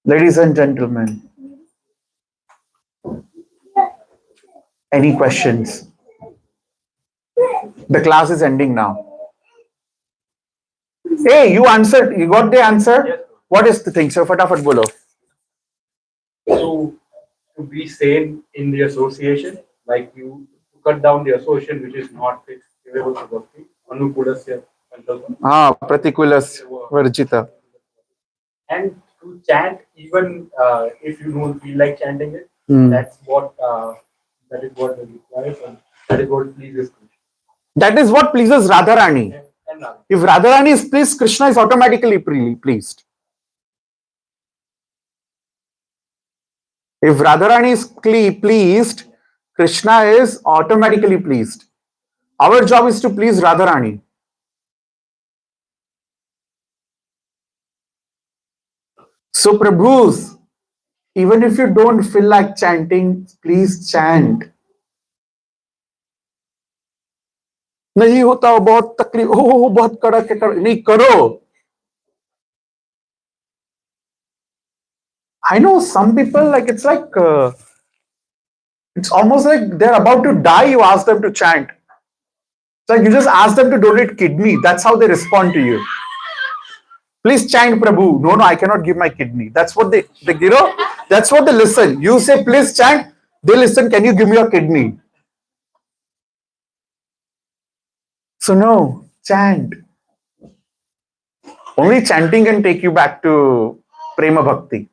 ladies and gentlemen, any questions? The class is ending now. Hey, you answered. You got the answer? Yes. What is the thing? So, fatafat bolo. To be sane in the association, like you to cut down the association which is not favorable to bhakti, anukulasya sankalpa, Pratikulas varjita. and to chant even if you don't feel like chanting it. Hmm. That's what that is what requires, and that is what pleases Krishna. That is what pleases Radharani. And Radha. If Radharani is pleased, Krishna is automatically pleased. If Radharani is pleased, Krishna is automatically pleased. Our job is to please Radharani. So, Prabhus, even if you don't feel like chanting, please chant. नहीं होता हो बहुत तकलीफ हो बहुत कड़क है नहीं करो. I know some people like it's almost like they're about to die. You ask them to chant. It's like you just ask them to donate kidney. That's how they respond to you. Please chant, Prabhu. No, I cannot give my kidney. That's what they that's what they listen. You say, please chant. They listen, can you give me your kidney? So no, chant. Only chanting can take you back to Prema Bhakti.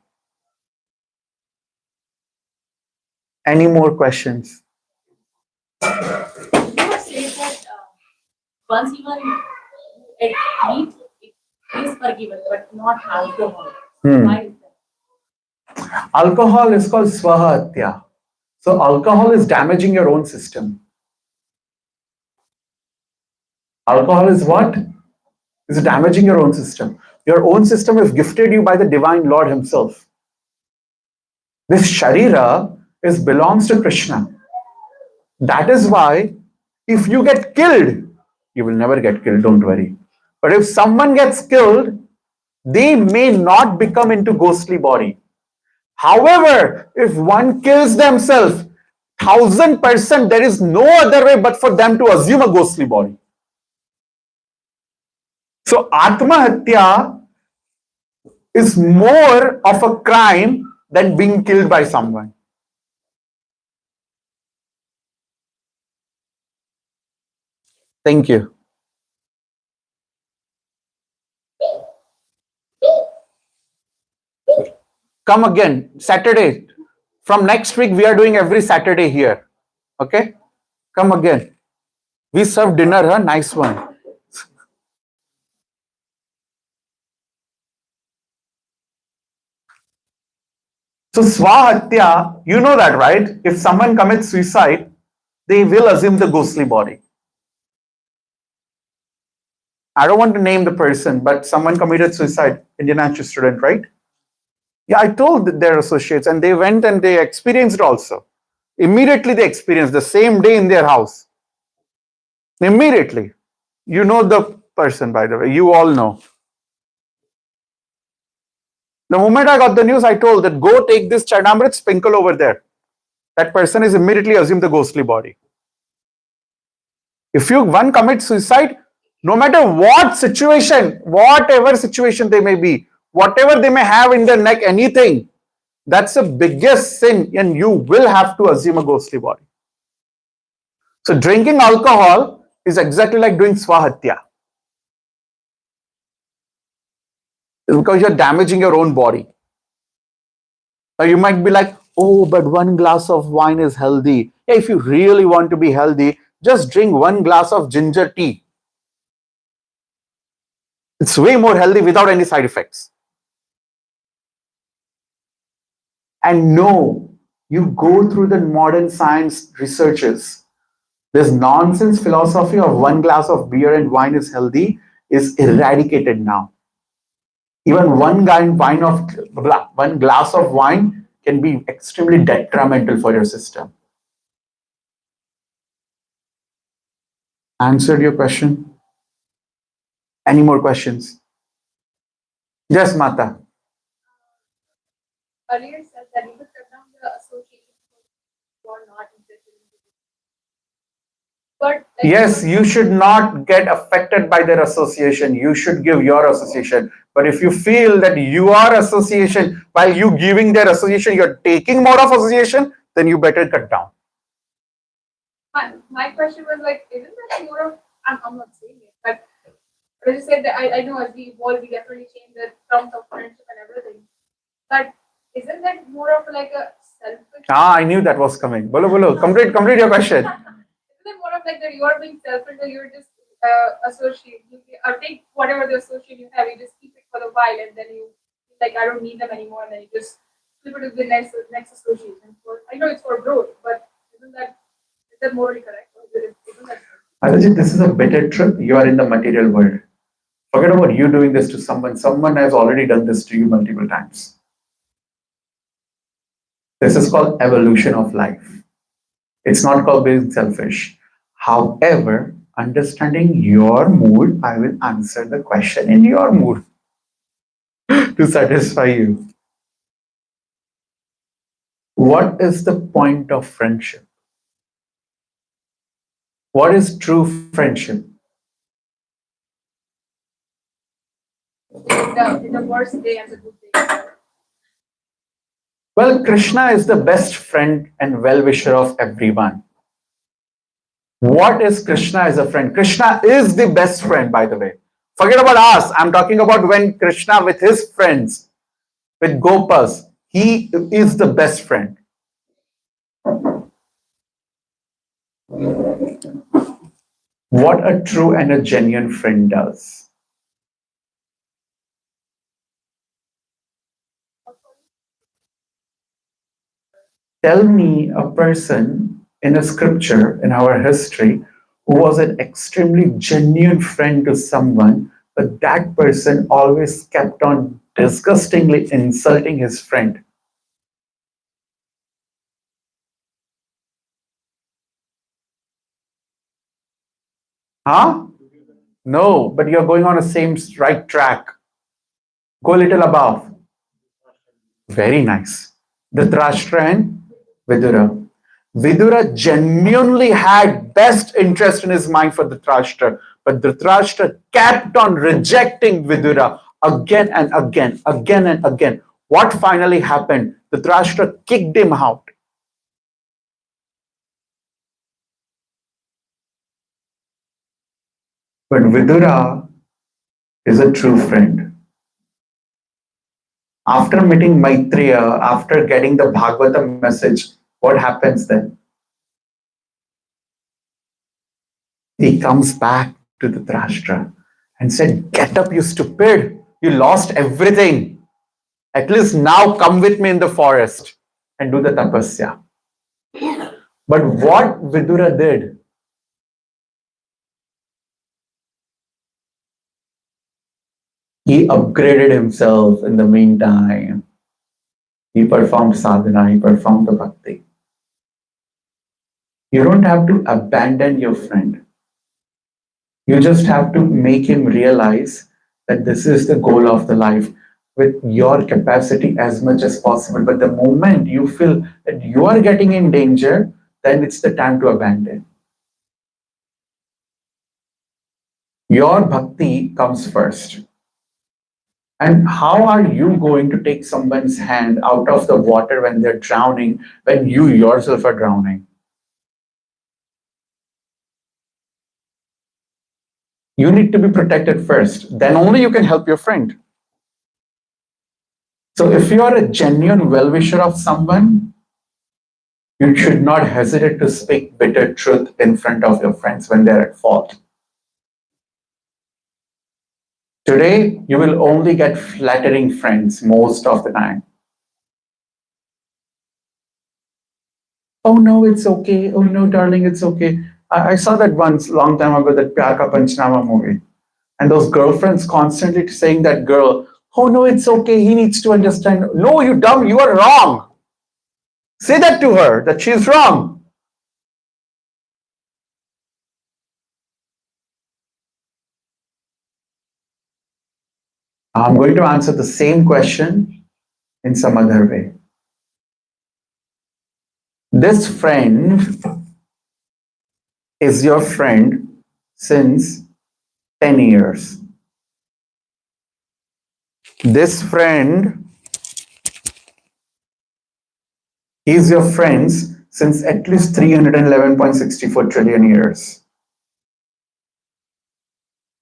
Any more questions? You say that once even at meat, it is forgiven, but not alcohol. Why is that? Alcohol is called swahatya. So alcohol is damaging your own system. Alcohol is what? Is damaging your own system. Your own system is gifted you by the divine Lord himself. This sharira belongs to Krishna. That is why if you get killed, you will never get killed, don't worry. But if someone gets killed, they may not become into ghostly body. However, if one kills themselves, 1000% there is no other way but for them to assume a ghostly body. So Atmahatya is more of a crime than being killed by someone. Thank you. Come again, Saturday. From next week, we are doing every Saturday here. Okay? Come again. We serve dinner, huh? Nice one. So Swahatya, you know that, right? If someone commits suicide, they will assume the ghostly body. I don't want to name the person, but someone committed suicide, Indian National student, right? Yeah, I told their associates and they went and they experienced it also. Immediately they experienced the same day in their house. Immediately. You know the person, by the way. You all know. The moment I got the news, I told that go take this Charanamrit, sprinkle over there. That person is immediately assumed the ghostly body. If one commits suicide, no matter what situation, whatever situation they may be, whatever they may have in their neck, anything, that's the biggest sin and you will have to assume a ghostly body. So drinking alcohol is exactly like doing swahatya. because you're damaging your own body. Or you might be like, oh, but 1 glass of wine is healthy. Hey, if you really want to be healthy, just drink 1 glass of ginger tea. It's way more healthy without any side effects. And no, you go through the modern science researches. This nonsense philosophy of 1 glass of beer and wine is healthy is eradicated now. Even 1 glass of wine can be extremely detrimental for your system. Answered your question? Any more questions? Yes, Mata. Earlier said that you could cut down the association who are not interested in it. But like, Yes, you should not get affected by their association. You should give your association. But if you feel that your association, while you giving their association, you're taking more of association, then you better cut down. my question was like, isn't that more of, I'm not saying it, but I just said that I know as we evolve, we definitely change the terms of friendship and everything. But isn't that more of like a selfish? I knew that was coming. Bolo, bolo. Complete your question. Isn't it more of like that you are being selfish or you're just associate? Or take whatever the associate you have, you just keep it for a while and then you like I don't need them anymore and then you just flip it to the next association. I know it's for growth, but is that morally correct? Or isn't that Adajit, this is a better trip. You are in the material world. Forget about you doing this to someone. Someone has already done this to you multiple times. This is called evolution of life. It's not called being selfish. However, understanding your mood, I will answer the question in your mood to satisfy you. What is the point of friendship? What is true friendship? the worst day and the good day? Well, Krishna is the best friend and well-wisher of everyone. What is Krishna as a friend? Krishna is the best friend, by the way. Forget about us. I'm talking about when Krishna with his friends, with Gopas, he is the best friend. What a true and a genuine friend does. Tell me a person in a scripture, in our history, who was an extremely genuine friend to someone, but that person always kept on disgustingly insulting his friend. Huh? No, but you're going on a same right track. Go a little above. Very nice. Dhritarashtra and Vidura. Vidura genuinely had best interest in his mind for Dhritarashtra, but Dhritarashtra kept on rejecting Vidura again and again, again and again. What finally happened? Dhritarashtra kicked him out. But Vidura is a true friend. After meeting Maitreya, after getting the Bhagavatam message, what happens then? He comes back to Dhritarashtra and said, "Get up, you stupid! You lost everything. At least now come with me in the forest and do the tapasya." But what Vidura did, he upgraded himself in the meantime. He performed sadhana, he performed the bhakti. You don't have to abandon your friend. You just have to make him realize that this is the goal of the life with your capacity as much as possible. But the moment you feel that you are getting in danger, then it's the time to abandon. Your bhakti comes first. And how are you going to take someone's hand out of the water when they're drowning, when you yourself are drowning? You need to be protected first. Then only you can help your friend. So if you are a genuine well-wisher of someone, you should not hesitate to speak bitter truth in front of your friends when they're at fault. Today, you will only get flattering friends most of the time. Oh no, it's okay. Oh no, darling, it's okay. I saw that once, long time ago, that Pyar Ka Panchnama movie. And those girlfriends constantly saying that girl, oh no, it's okay. He needs to understand. No, you dumb, you are wrong. Say that to her, that she's wrong. I'm going to answer the same question in some other way. This friend is your friend since 10 years. This friend is your friends since at least 311.64 trillion years.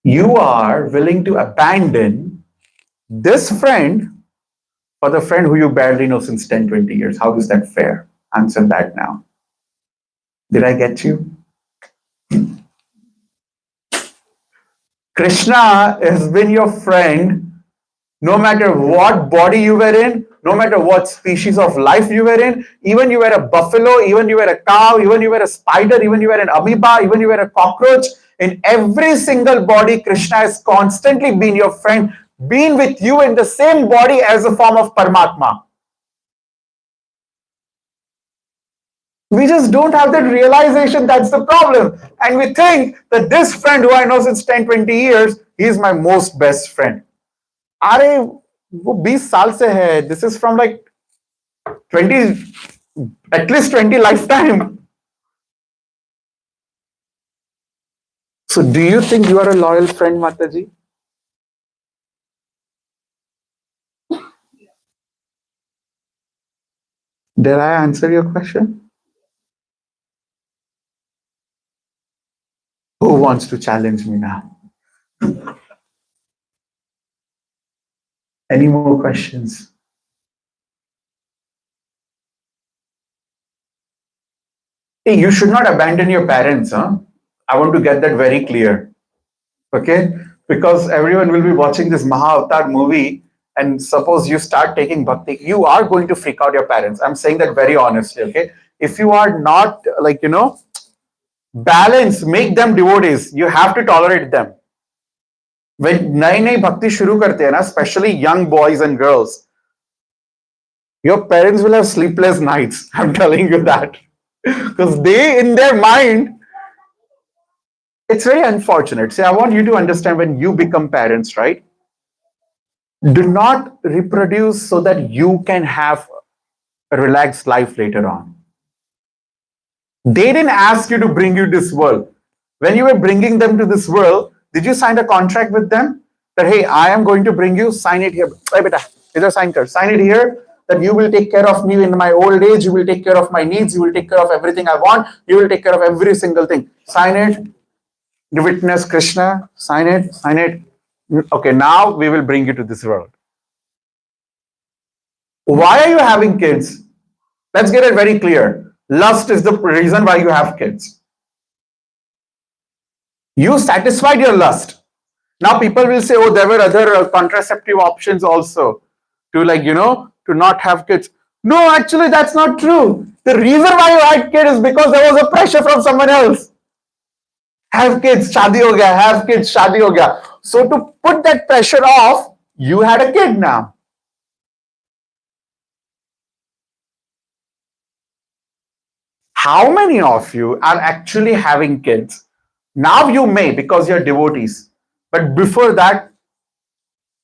You are willing to abandon this friend for the friend who you barely know since 10, 20 years. How is that fair? Answer that now. Did I get you? Krishna has been your friend no matter what body you were in, no matter what species of life you were in, even you were a buffalo, even you were a cow, even you were a spider, even you were an amoeba, even you were a cockroach, in every single body, Krishna has constantly been your friend, been with you in the same body as a form of Paramatma. We just don't have that realization. That's the problem. And we think that this friend who I know since 10, 20 years, he is my most best friend. अरे वो 20 साल से है. This is from like 20, at least 20 lifetime. So do you think you are a loyal friend, Mataji? Did I answer your question? Who wants to challenge me now? Any more questions? Hey, you should not abandon your parents, huh? I want to get that very clear. Okay? Because everyone will be watching this Maha movie, and suppose you start taking bhakti, you are going to freak out your parents. I'm saying that very honestly, okay? If you are not, like, balance, make them devotees, you have to tolerate them. When नई bhakti shuru karte hai na, especially young boys and girls, your parents will have sleepless nights. I'm telling you that. Because they, in their mind, it's very unfortunate. See, I want you to understand, when you become parents, right? Do not reproduce so that you can have a relaxed life later on. They didn't ask you to bring you this world. When you were bringing them to this world, did you sign a contract with them? That, hey, I am going to bring you, sign it here. Hey, beta, idhar sign kar. Sign it here, that you will take care of me in my old age, you will take care of my needs, you will take care of everything I want, you will take care of every single thing. Sign it. You witness Krishna, sign it, sign it. Okay, now we will bring you to this world. Why are you having kids? Let's get it very clear. Lust is the reason why you have kids. You satisfied your lust. Now people will say, oh, there were other contraceptive options also to, like, to not have kids. No, actually, that's not true. The reason why you had kids is because there was a pressure from someone else. Have kids, shadi ho gaya, have kids, shadi ho gaya. So to put that pressure off, you had a kid now. How many of you are actually having kids? Now you may, because you're devotees. But before that,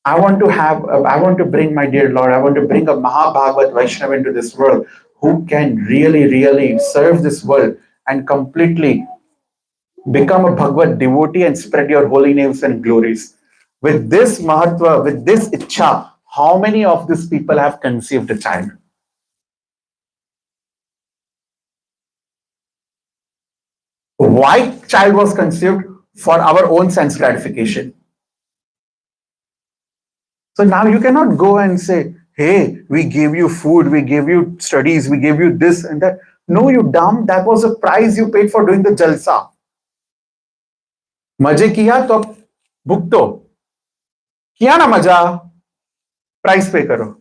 I want to bring my dear Lord, I want to bring a Mahabhagavat Vaishnava into this world who can really, really serve this world and completely become a Bhagavad devotee and spread your holy names and glories. With this Mahatva, with this Ichha, how many of these people have conceived a child? Why child was conceived? For our own sense gratification. So now you cannot go and say, hey, we gave you food, we gave you studies, we gave you this and that. No, you dumb, that was the price you paid for doing the jalsa. मजे किया तो अब भुगतो, किया ना मजा, price पे करो.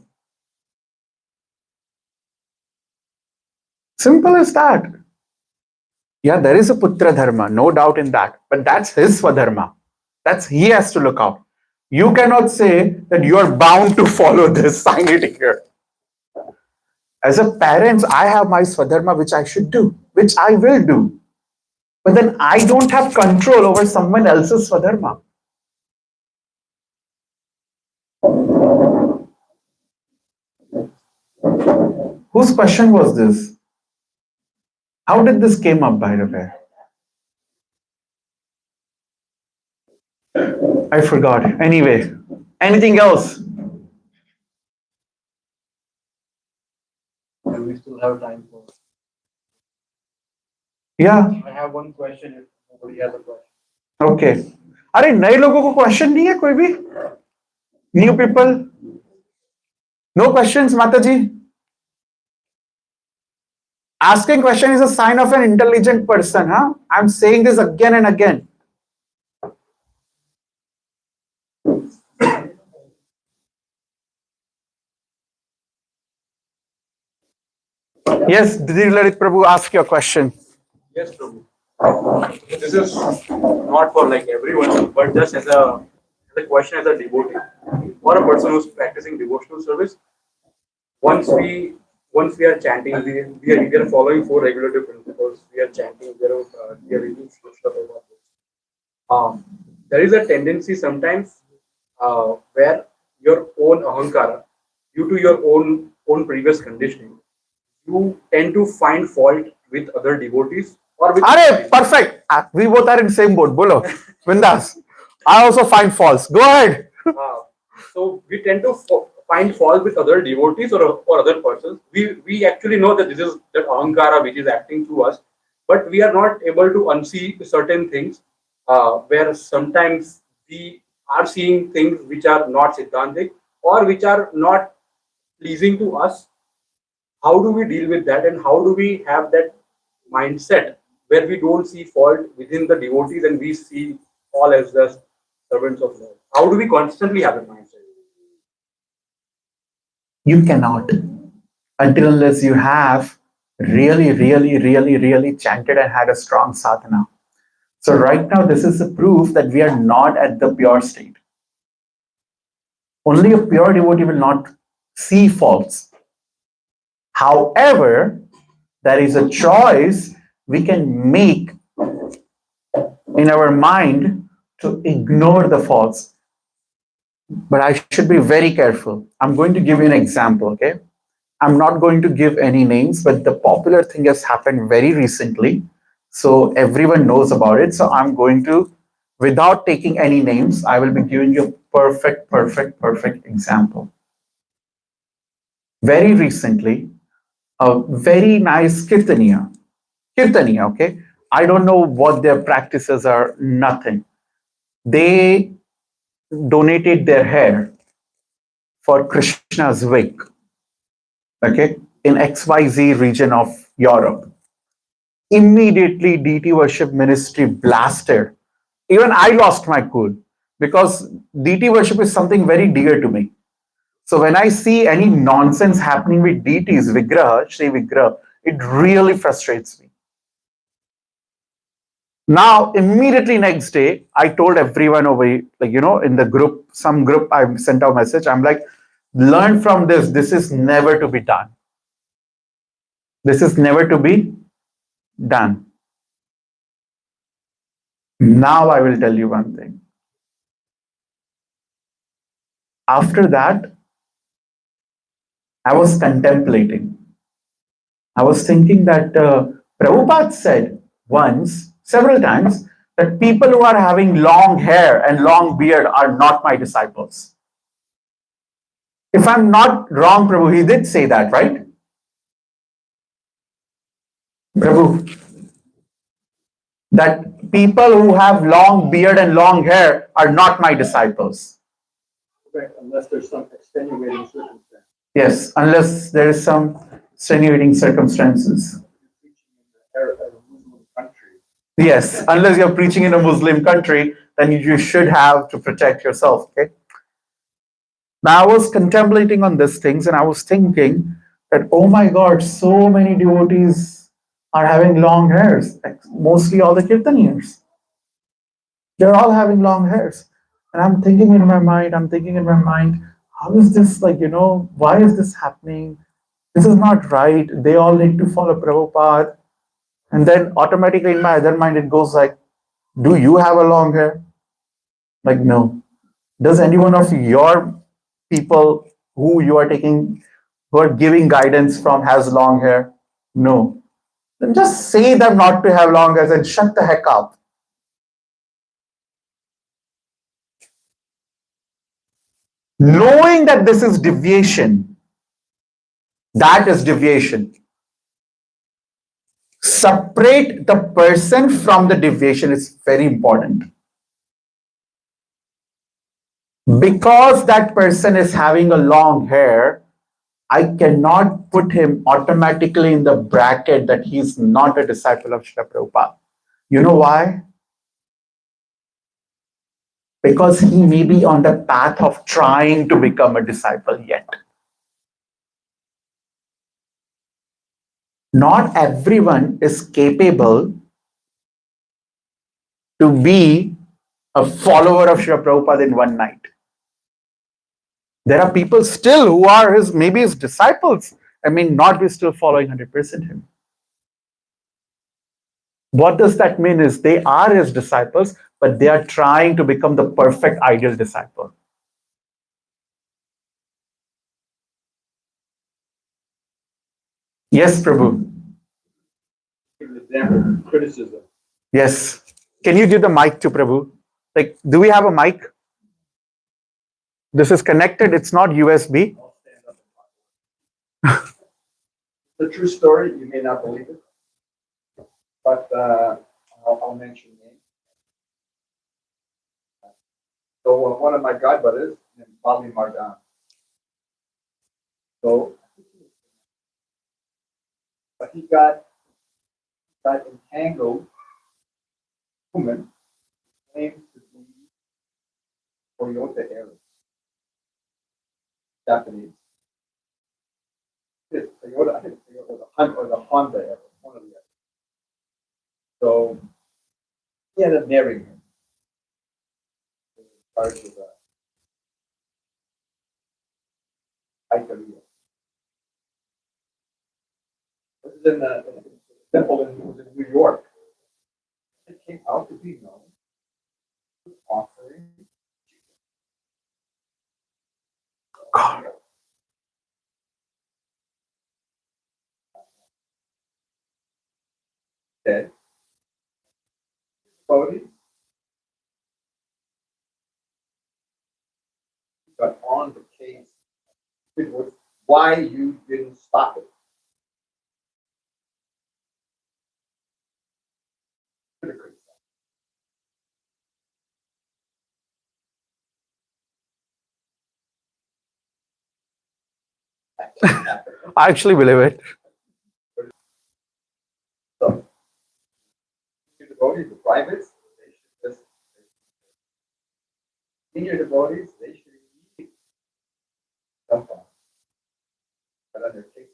Simple as that. Yeah, there is a putra dharma, no doubt in that, but that's his swadharma. That's he has to look out. You cannot say that you are bound to follow this. Sign it here. As a parent, I have my swadharma which I should do, which I will do. But then I don't have control over someone else's swadharma. Whose question was this? How did this came up, by the way? I forgot. Anyway, anything else? And we still have time for. Yeah. I have one question if nobody has a question. Okay. अरे नए लोगों को question नहीं है कोई भी? New people? No questions, Mataji? Asking question is a sign of an intelligent person, huh? I'm saying this again and again. Yes, Lalit Prabhu, ask your question. Yes, Prabhu. This is not for like everyone, but just as a question as a devotee or a person who's practicing devotional service. Once we are chanting, we are following four regulative principles. We are chanting, we are reading Krishna Bhagavad. There is a tendency sometimes where your own ahankara, due to your own previous conditioning, you tend to find fault with other devotees or with. Are perfect. We both are in same boat. Bolo, Vindas. I also find faults. Go ahead. So we tend to find fault with other devotees or other persons. We actually know that this is that ahankara which is acting through us, but we are not able to unsee certain things where sometimes we are seeing things which are not siddhantic or which are not pleasing to us. How do we deal with that, and how do we have that mindset where we don't see fault within the devotees and we see all as just servants of Lord? How do we constantly have that mindset? You cannot until unless you have really chanted and had a strong sadhana. So right now, this is a proof that we are not at the pure state. Only a pure devotee will not see faults. However, there is a choice we can make in our mind to ignore the faults. But I should be very careful. I'm going to give you an example, okay? I'm not going to give any names, but the popular thing has happened very recently. So everyone knows about it. So I'm going to, without taking any names, I will be giving you a perfect example. Very recently, a very nice Kirtaniya, okay? I don't know what their practices are, nothing. They donated their hair for Krishna's wake, okay, in XYZ region of Europe. Immediately, DT worship ministry blasted. Even I lost my cool because DT worship is something very dear to me. So when I see any nonsense happening with DTs, Vigraha, Shri Vigraha, it really frustrates me. Now, immediately next day, I told everyone over, like, in the group, some group, I sent out a message. I'm like, learn from this. This is never to be done. This is never to be done. Now I will tell you one thing. After that, I was contemplating. I was thinking that Prabhupada said once, several times, that people who are having long hair and long beard are not my disciples. If I'm not wrong, Prabhu, he did say that, right? Prabhu, that people who have long beard and long hair are not my disciples. Correct, unless there's some extenuating circumstance. Yes, unless there is some extenuating circumstances. Yes, unless you're preaching in a Muslim country, then you should have to protect yourself. Okay. Now I was contemplating on these things and I was thinking that, oh my God, so many devotees are having long hairs, like mostly all the Kirtaniyas. They're all having long hairs. And I'm thinking in my mind, how is this like, why is this happening? This is not right. They all need to follow Prabhupada. And then automatically in my other mind, it goes like, do you have a long hair? Like, no. Does any one of your people who you are taking, who are giving guidance from, has long hair? No. Then just say them not to have long hair and shut the heck up. Knowing that this is deviation, that is deviation. Separate the person from the deviation is very important. Because that person is having a long hair, I cannot put him automatically in the bracket that he's not a disciple of Srila Prabhupada. You know why? Because he may be on the path of trying to become a disciple yet. Not everyone is capable to be a follower of Srila Prabhupada in one night. There are people still who are maybe his disciples. I mean, not be still following 100% him. What does that mean is they are his disciples, but they are trying to become the perfect ideal disciple. Yes, Prabhu. Give an example of criticism. Yes. Can you give the mic to Prabhu? Like, do we have a mic? This is connected. It's not USB. The true story, you may not believe it, but I'll mention names. So one of my godbrothers named Bali Mardan. So, but he got entangled with a woman who claimed to be Toyota Airlines, Japanese. Toyota, I think Toyota or the Honda Airlines, one of the other. So he ended up marrying her. He was in charge of Ikaria. This is in the temple in New York. It came out to be known as offering God. dead devotees. But on the case, it was why you didn't stop it. I actually believe it. So, the devotees, the privates, they should just senior devotees, they should immediately jump on. But under case,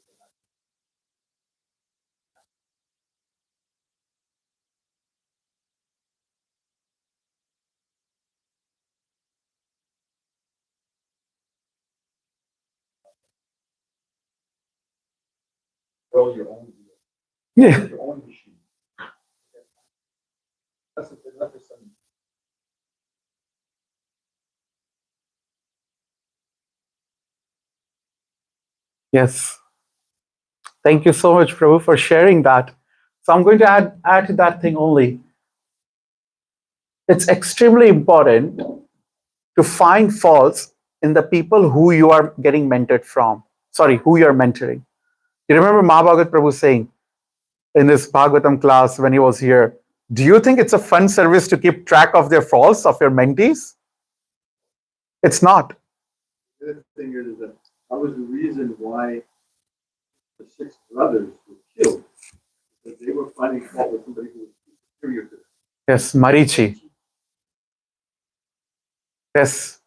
grow your own wheel, Yeah. your own machine. Unless there's some Yes. Thank you so much, Prabhu, for sharing that. So I'm going to add to that thing only. It's extremely important to find faults in the people who you are getting mentored from. Sorry, who you are mentoring. You remember Mahabhagat Prabhu saying in this Bhagavatam class when he was here, do you think it's a fun service to keep track of their faults of your mentees? It's not. good thing is that That was the reason why the 6 brothers were killed, because they were finding fault with somebody who was superior to them. Yes, Marichi. Yes.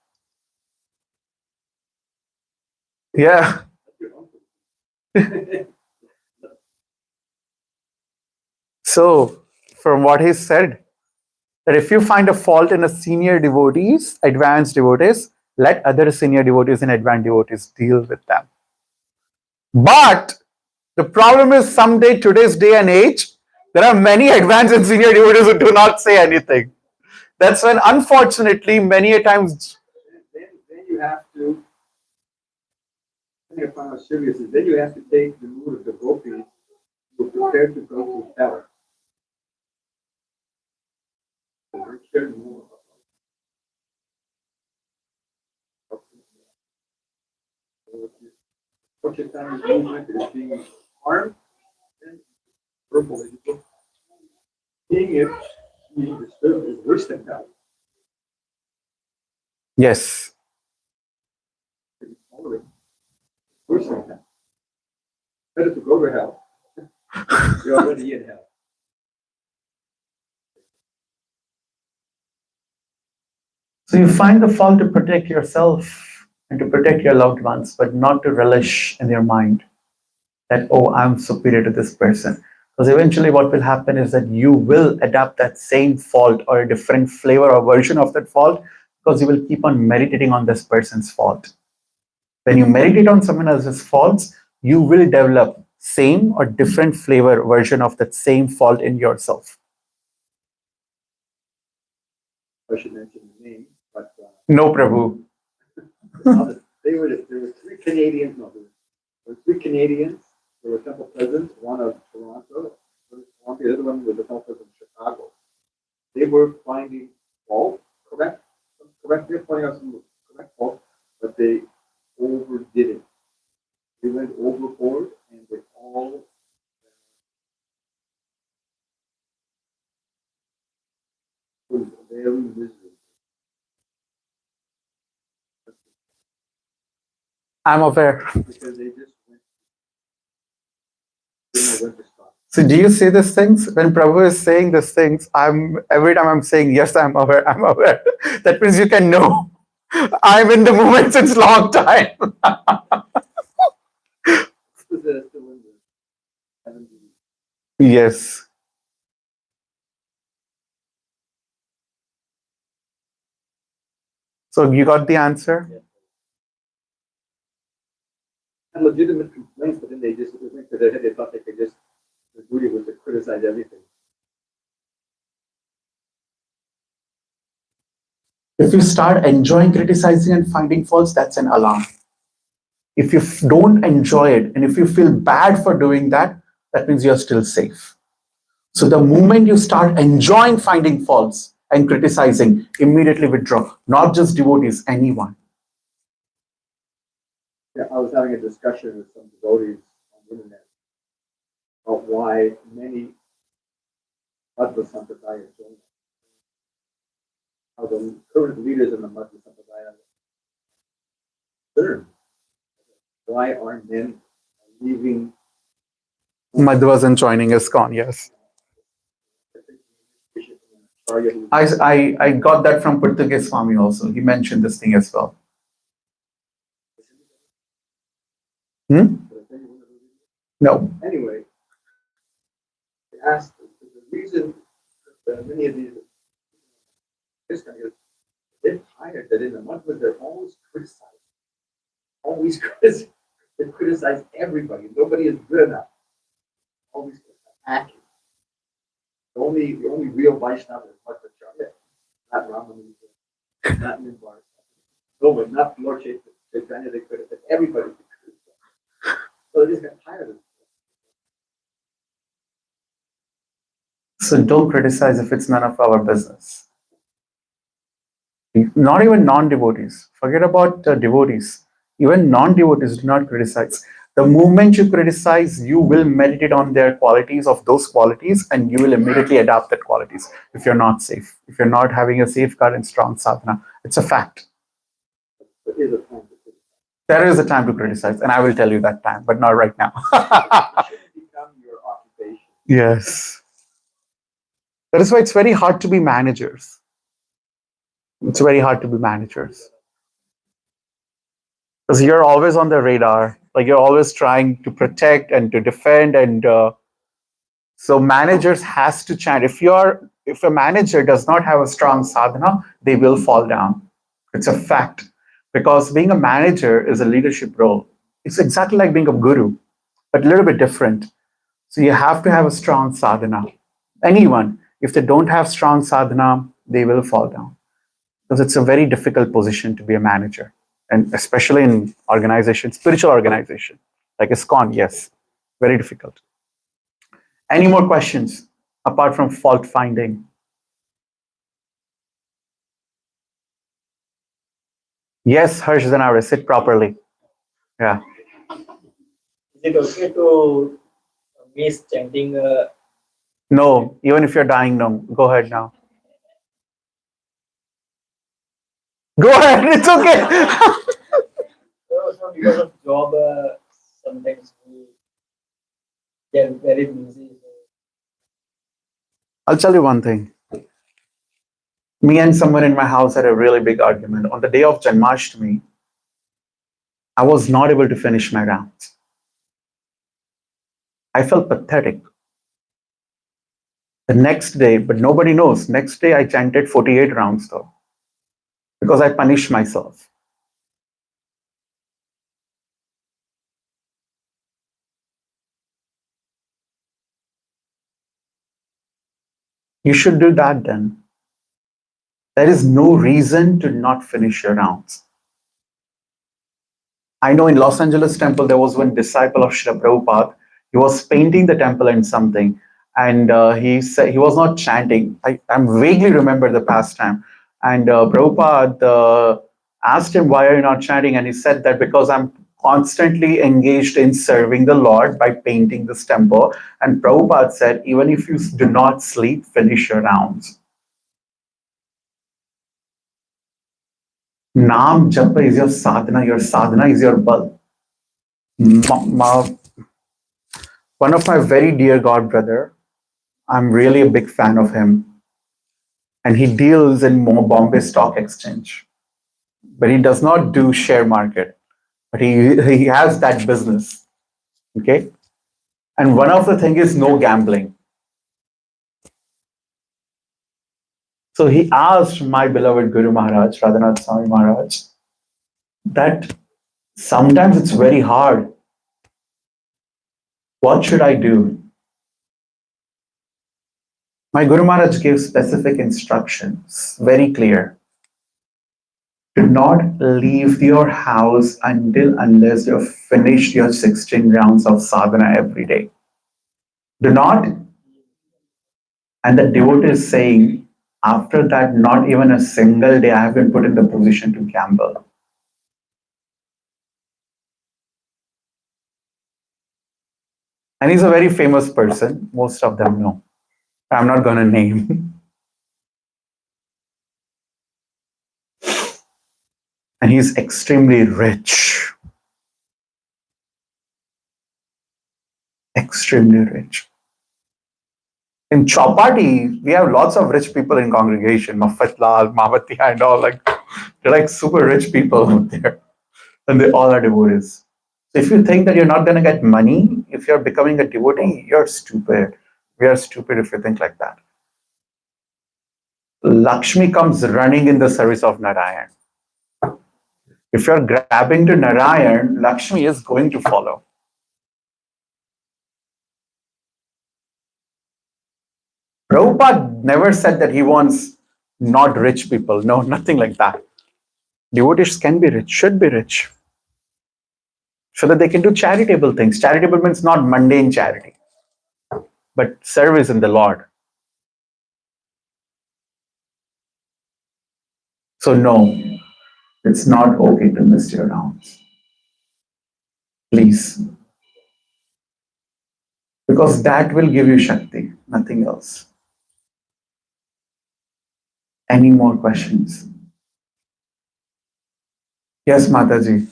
Yeah. That's your uncle. So, from what he said, that if you find a fault in a senior devotees, advanced devotees, let other senior devotees and advanced devotees deal with them. But the problem is someday, today's day and age, there are many advanced and senior devotees who do not say anything. That's when, unfortunately, many a times, Then you have to, I find out serious is then you have to take the mood of the gopis who are prepared to go to hell. They're cared more about what your time is movement is being harmed, then verbal is being disturbed is worse than hell. yes. Worse than hell. Better to go to hell. You're already in hell. So you find the fault to protect yourself and to protect your loved ones, but not to relish in your mind that, oh, I'm superior to this person. Because eventually what will happen is that you will adapt that same fault or a different flavor or version of that fault, because you will keep on meditating on this person's fault. When you meditate on someone else's faults, you will develop same or different flavor version of that same fault in yourself. I should mention the name, but No, Prabhu. there were 3 Canadians. No, there were 3 Canadians. There were temple presidents. One of Toronto, the other one was the temple president of Chicago. They were finding fault, correct. They're pointing out some correct fault, but they overdid it. They went overboard, and they all was very miserable. I'm aware. Because they just went. They went to stop. So do you say these things? When Prabhu is saying these things, every time I'm saying, yes, I'm aware, I'm aware. That means you can know. I'm in the moment since long time. Yes. So you got the answer? And legitimate complaints, but then they just went to their head. They thought they could just, the duty was to criticize everything. If you start enjoying criticizing and finding faults, that's an alarm. If you don't enjoy it and if you feel bad for doing that, that means you're still safe. So the moment you start enjoying finding faults and criticizing, immediately withdraw. Not just devotees, anyone. Yeah, I was having a discussion with some devotees on the internet about why many Madhva Sampradaya join. How the current leaders in the Madhva Sampradaya learn. Why are men leaving? Madhvas and joining ISKCON, yes. I got that from Portuguese Swami also. He mentioned this thing as well. No. Anyway, they asked the reason that many of these this guy is they're tired that in the Madhva they're always criticized. Always criticize. They criticize everybody. Nobody is good enough. Always attacking. The only real Vaishnava is Madhvacharya, not Ramana, not Nimbar. No one, not Lord Chaitanya, they criticize everybody. So they just got tired of it. So don't criticize if it's none of our business. Not even non-devotees. Forget about devotees. Even non-devotees do not criticize. The moment you criticize, you will meditate on their qualities of those qualities and you will immediately adapt that qualities if you're not safe. If you're not having a safeguard and strong sadhana. It's a fact. But here's a point. There is a time to criticize, and I will tell you that time, but not right now. Should become your occupation. Yes. That is why it's very hard to be managers. It's very hard to be managers. Because you're always on the radar. Like you're always trying to protect and to defend. And so managers has to chant. If a manager does not have a strong sadhana, they will fall down. It's a fact. Because being a manager is a leadership role. It's exactly like being a guru, but a little bit different. So you have to have a strong sadhana. Anyone, if they don't have strong sadhana, they will fall down. Because it's a very difficult position to be a manager. And especially in organization, spiritual organization, like ISKCON, yes, very difficult. Any more questions apart from fault finding? Yes, Harsh Zanaware, sit properly. Yeah. Is it okay to miss chanting? No, even if you're dying, no. Go ahead now. Go ahead, it's okay. So because of job, sometimes we get very busy. I'll tell you one thing. Me and someone in my house had a really big argument. On the day of Janmashtami, I was not able to finish my rounds. I felt pathetic. The next day, but nobody knows, next day I chanted 48 rounds though, because I punished myself. You should do that then. There is no reason to not finish your rounds. I know in Los Angeles temple, there was one disciple of Srila Prabhupada. He was painting the temple and something. And he said he was not chanting. I vaguely remember the past time. And Prabhupada asked him, why are you not chanting? And he said that because I'm constantly engaged in serving the Lord by painting this temple. And Prabhupada said, even if you do not sleep, finish your rounds. Naam Japa is your sadhana is your bal. One of my very dear God brother, I'm really a big fan of him. And he deals in Bombay Stock Exchange. But he does not do share market. But he has that business. Okay? And one of the things is no gambling. So he asked my beloved Guru Maharaj, Radhashtami Maharaj, that sometimes it's very hard. What should I do? My Guru Maharaj gives specific instructions, very clear. Do not leave your house unless you've finished your 16 rounds of sadhana every day. Do not. And the devotee is saying, after that, not even a single day I have been put in the position to gamble. And he's a very famous person. Most of them know. I'm not going to name. And he's extremely rich. Extremely rich. In Chowpatty, we have lots of rich people in congregation. Mafatlal, Mavatia, and all. They're like super rich people out there. And they all are devotees. So if you think that you're not going to get money if you're becoming a devotee, you're stupid. We are stupid if you think like that. Lakshmi comes running in the service of Narayan. If you're grabbing to Narayan, Lakshmi is going to follow. Prabhupada never said that he wants not rich people. No, nothing like that. Devotees can be rich, should be rich, so that they can do charitable things. Charitable means not mundane charity, but service in the Lord. So no, it's not okay to miss your rounds. Please. Because that will give you Shakti, nothing else. Any more questions? Yes, Mataji.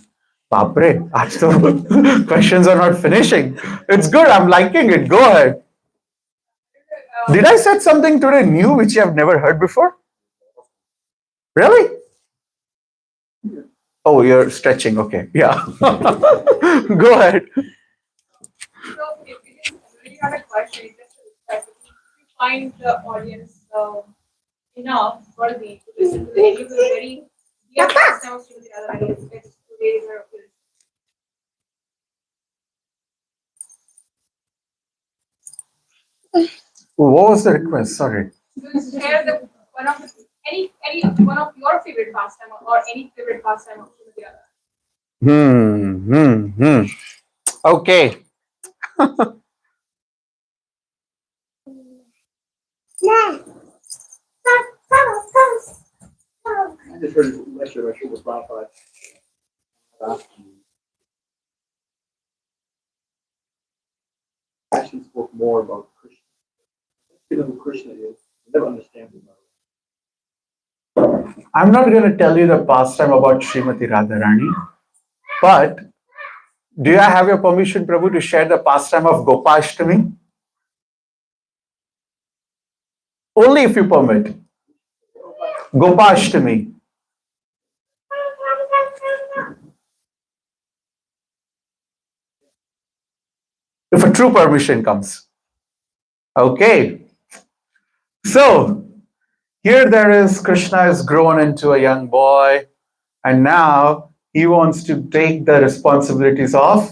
Bapre, the questions are not finishing. It's good. I'm liking it. Go ahead. Did I say something today new which you have never heard before? Really? Oh, you're stretching. Okay. Yeah. Go ahead. So if you really have a question, it's just a request. If you find the audience enough worthy to listen to any of the very dear pastimes to the other ideas, it's today's or What was the request? Sorry. to share the one of the any one of your favorite pastime or any favorite pastime of the other. Okay. I just heard a lecture by Srila Prabhupada. Actually spoke more about Krishna. You know who Krishna is. You never understand him. I'm not going to tell you the pastime about Srimati Radharani, but do I have your permission, Prabhu, to share the pastime of Gopashtami? Only if you permit. Gopashtami. If a true permission comes. Okay. So, here there is Krishna has grown into a young boy, and now he wants to take the responsibilities of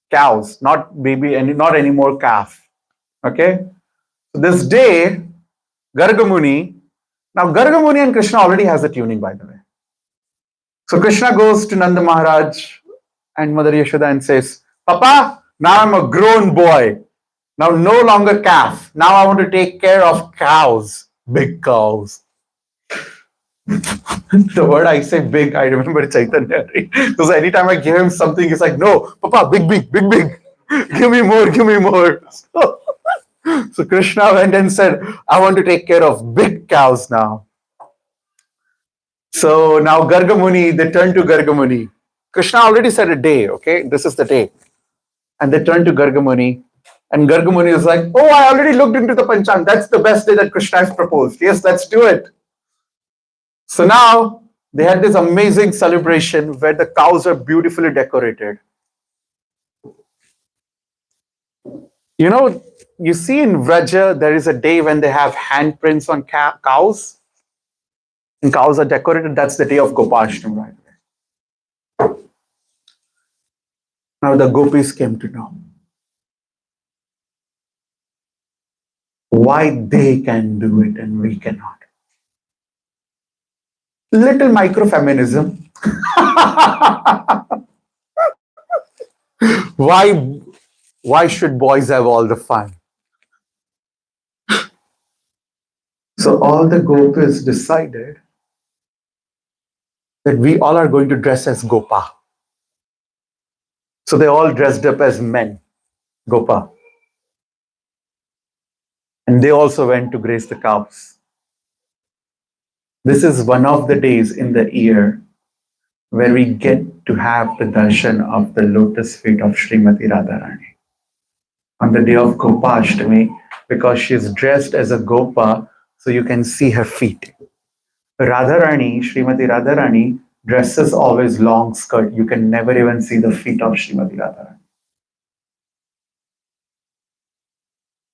cows, not baby, and not anymore calf. Okay. So this day, Gargamuni. Now Gargamuni and Krishna already has a tuning, by the way. So Krishna goes to Nanda Maharaj and Mother Yashoda and says, Papa, now I'm a grown boy. Now no longer calf. Now I want to take care of cows, big cows. The word I say big, I remember Chaitanya. Right? Because anytime I give him something, he's like, no, Papa, big, big, big, big. Give me more, give me more. So Krishna went and said, I want to take care of big cows now. So now Gargamuni, they turn to Gargamuni. Krishna already said a day, okay? This is the day. And they turn to Gargamuni. And Gargamuni is like, oh, I already looked into the Panchang. That's the best day that Krishna has proposed. Yes, let's do it. So now they had this amazing celebration where the cows are beautifully decorated. You know, you see in Vraja, there is a day when they have handprints on cows. And cows are decorated. That's the day of Gopashtami, right? Now the gopis came to know why they can do it and we cannot. Little microfeminism. Why should boys have all the fun? So all the gopis decided that we all are going to dress as Gopa. So they all dressed up as men, Gopa. And they also went to graze the cows. This is one of the days in the year where we get to have the darshan of the lotus feet of Srimati Radharani. On the day of Gopashtami, because she is dressed as a Gopa, so you can see her feet. Radharani, Srimati Radharani, dresses always long skirt. You can never even see the feet of Srimati Radharani.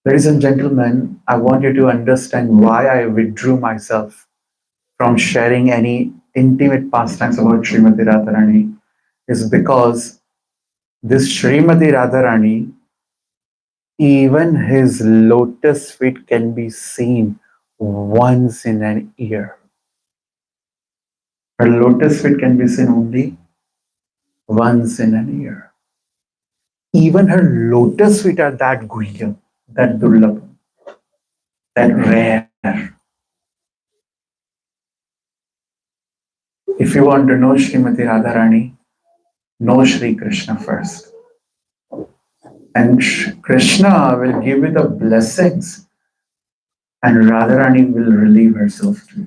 Ladies and gentlemen, I want you to understand why I withdrew myself from sharing any intimate pastimes about Srimati Radharani is because this Srimati Radharani, even his lotus feet can be seen once in an year. Her lotus feet can be seen only once in an year. Even her lotus feet are that guhyam, that durlabh, that rare. If you want to know Srimati Radharani, know Shri Krishna first. And Krishna will give you the blessings, and Radharani will reveal herself to you.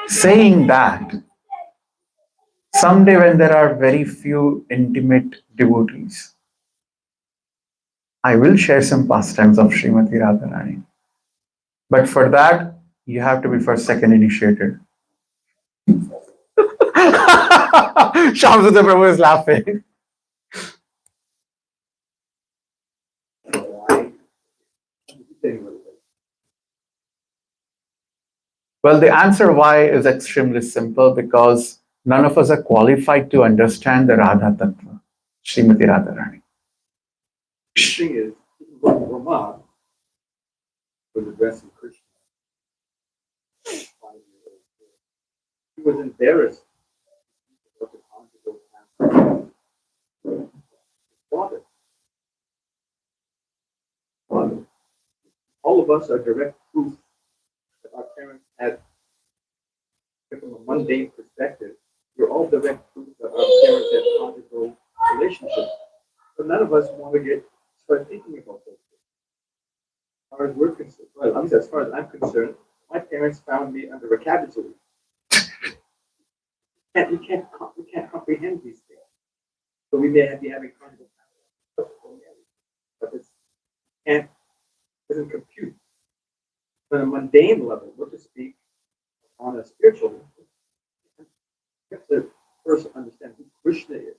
Saying that, someday when there are very few intimate devotees, I will share some pastimes of Srimati Radharani. But for that, you have to be first second initiated. Shamsudha Prabhu is laughing. Why? Well, the answer why is extremely simple because none of us are qualified to understand the Radha Tattva, Srimati Radharani. The thing is, when Brahma was addressing Krishna, 5 years old, he was embarrassed about the conjugal father. Father. All of us are direct proof that our parents had, from a mundane perspective, we're all direct proof that our parents had conjugal relationships. But none of us want to start thinking about those things. As far as we're concerned, well, at least as far as I'm concerned, my parents found me under a cabbage leaf. We can't comprehend these things. So we may be having conjugal power, but it doesn't compute. On a mundane level, we'll just speak on a spiritual level. You have to first understand who Krishna is.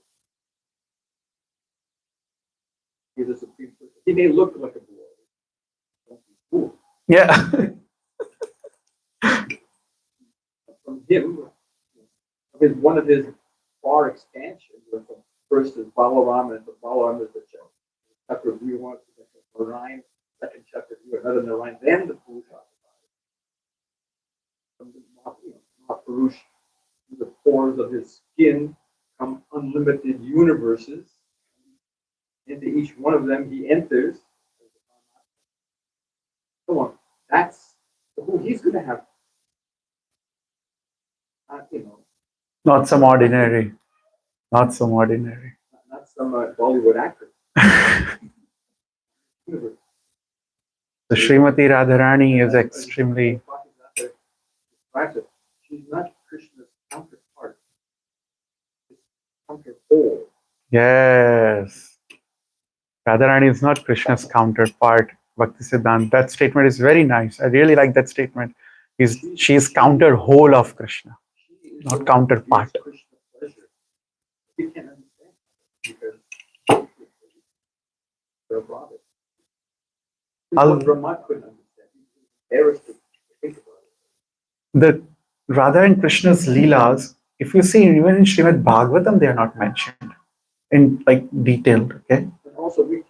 He's a supreme person. He may look like a boy. Don't be fooled. Yeah. From him, one of his far expansions was from first is Balaram, and Balaram is the chapter we want to Narayan, second chapter view, another Narayan, then the Purusha. From the Mahapurush, the pores of his skin come unlimited universes. Into each one of them he enters. Come on, that's who he's going to have. Not some ordinary. Not some ordinary. Not some Bollywood actor. The Srimati Radharani is extremely. She's not Krishna's counterpart. She's counterpole. Yes. Radharani is not Krishna's counterpart. Bhakti Siddhanta. That statement is very nice. I really like that statement. She is counter whole of Krishna, not counterpart. We can't understand because they're brought it. Brahma couldn't understand. Embarrassed to think about it. The Radha and Krishna's leelas, if you see even in Srimad Bhagavatam, they are not mentioned in like detailed. Okay. And also, there's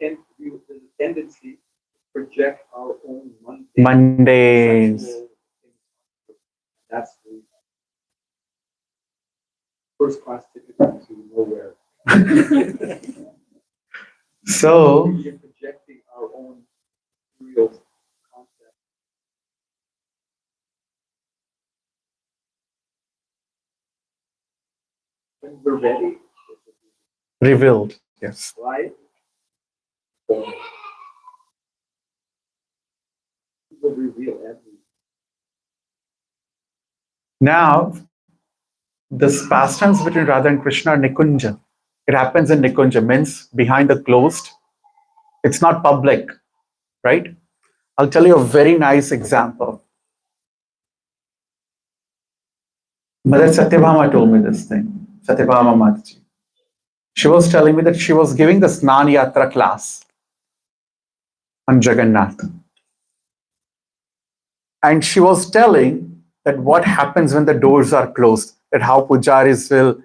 a tendency to project our own Mondays. sexual things. That's the first class ticket to nowhere. So We're projecting our own real concept. When we're ready, revealed. Yes. right? People reveal everything. Now, this pastimes between Radha and Krishna are Nikunja. It happens in Nikunja, means behind the closed. It's not public, right? I'll tell you a very nice example. Mother Satyabhama told me this thing. Satyabhama Mataji. She was telling me that she was giving the Snan Yatra class on Jagannath. And she was telling that what happens when the doors are closed, that how pujaris will,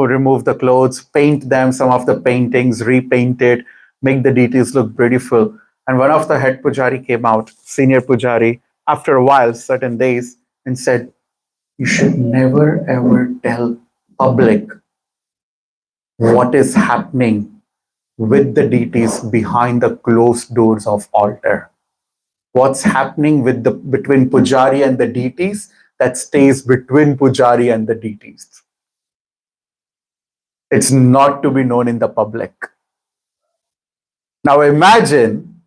remove the clothes, paint them, some of the paintings, repaint it, make the details look beautiful. And one of the head pujari came out, senior pujari, after a while, certain days, and said, you should never ever tell public what is happening with the deities behind the closed doors of altar. What's happening between pujari and the deities, that stays between pujari and the deities. It's not to be known in the public. Now imagine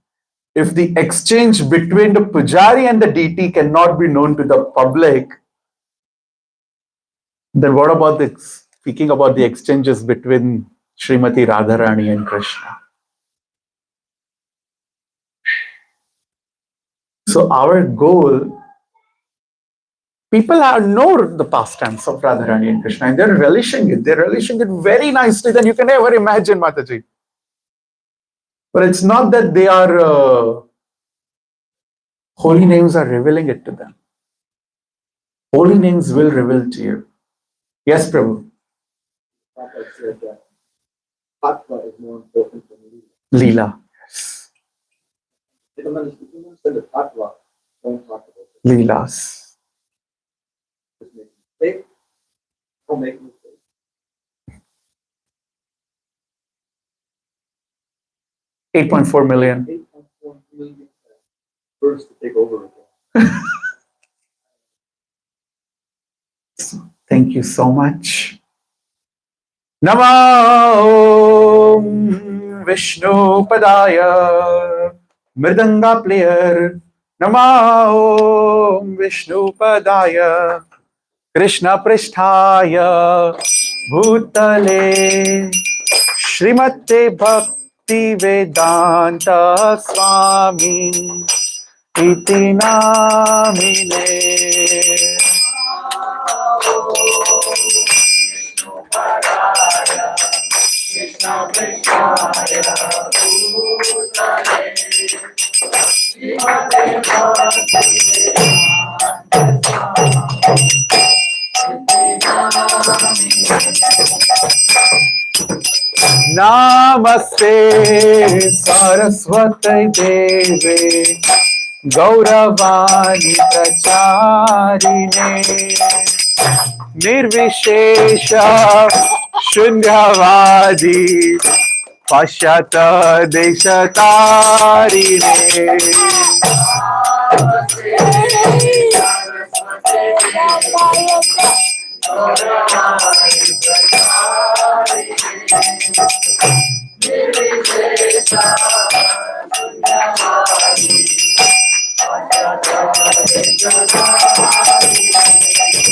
If the exchange between the pujari and the deity cannot be known to the public, then what about speaking about the exchanges between Srimati Radharani and Krishna? So our goal, people know the pastimes of Radharani and Krishna, and they're relishing it. They're relishing it very nicely than you can ever imagine, Mataji. But it's not that they are holy names are revealing it to them. Holy names will reveal to you. Yes, Prabhu. Papa said that Tattva is more important than Leela. Leela. If you understand the Tattva, don't talk about it. Leelas. Just make a mistake. Don't make a mistake. 8.4 million. 8.4 million birds to take over again. Thank you so much. Namo Vishnu Padaya Mridanga player. Namo Vishnu Padaya Krishna Pristhaya Bhutale Srimate Bhakti Vedanta Swami Iti Namine. Namaste Saraswati Deve Gauravani Pracharine Nirvishesha Shunyavadi Pashyata Deshatarine.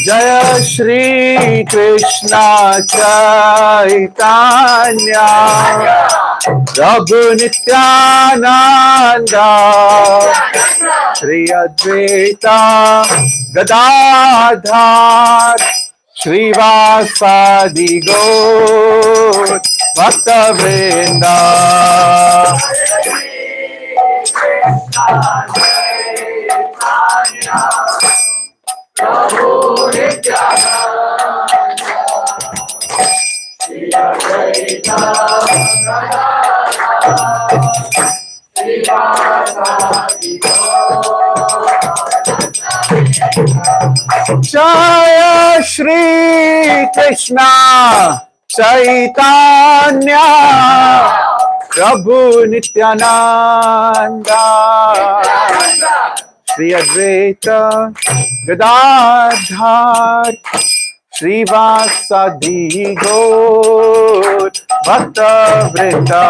Jaya Shri Krishna Chaitanya Prabhu Nityananda Shri Advaita Gadadhar Shrivasadi Gaur Bhakta Vrinda. Jaya Shri Krishna Chaitanya Prabhu Nityananda Shri Advaita Gadadhar Shrivasadi Gaur Bhakta Vrinda.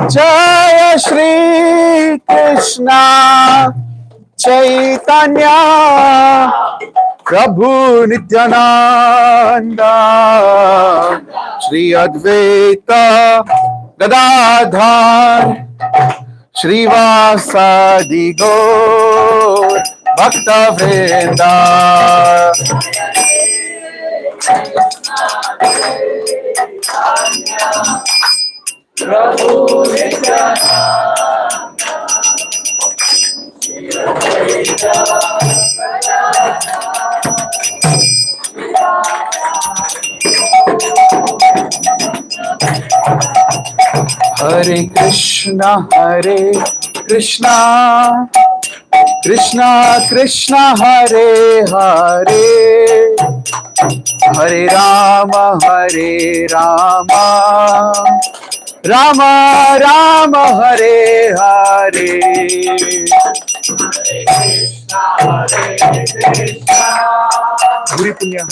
Jaya Shri Krishna Chaitanya Prabhu Nityananda Shri Advaita Gadadhar Shrivasadi Gaur Bhakta Vrinda. Hare Krishna Krishna Krishna Hare Hare, Hare Rama Hare Rama, Rama Rama Hare Hare. Guri Punya.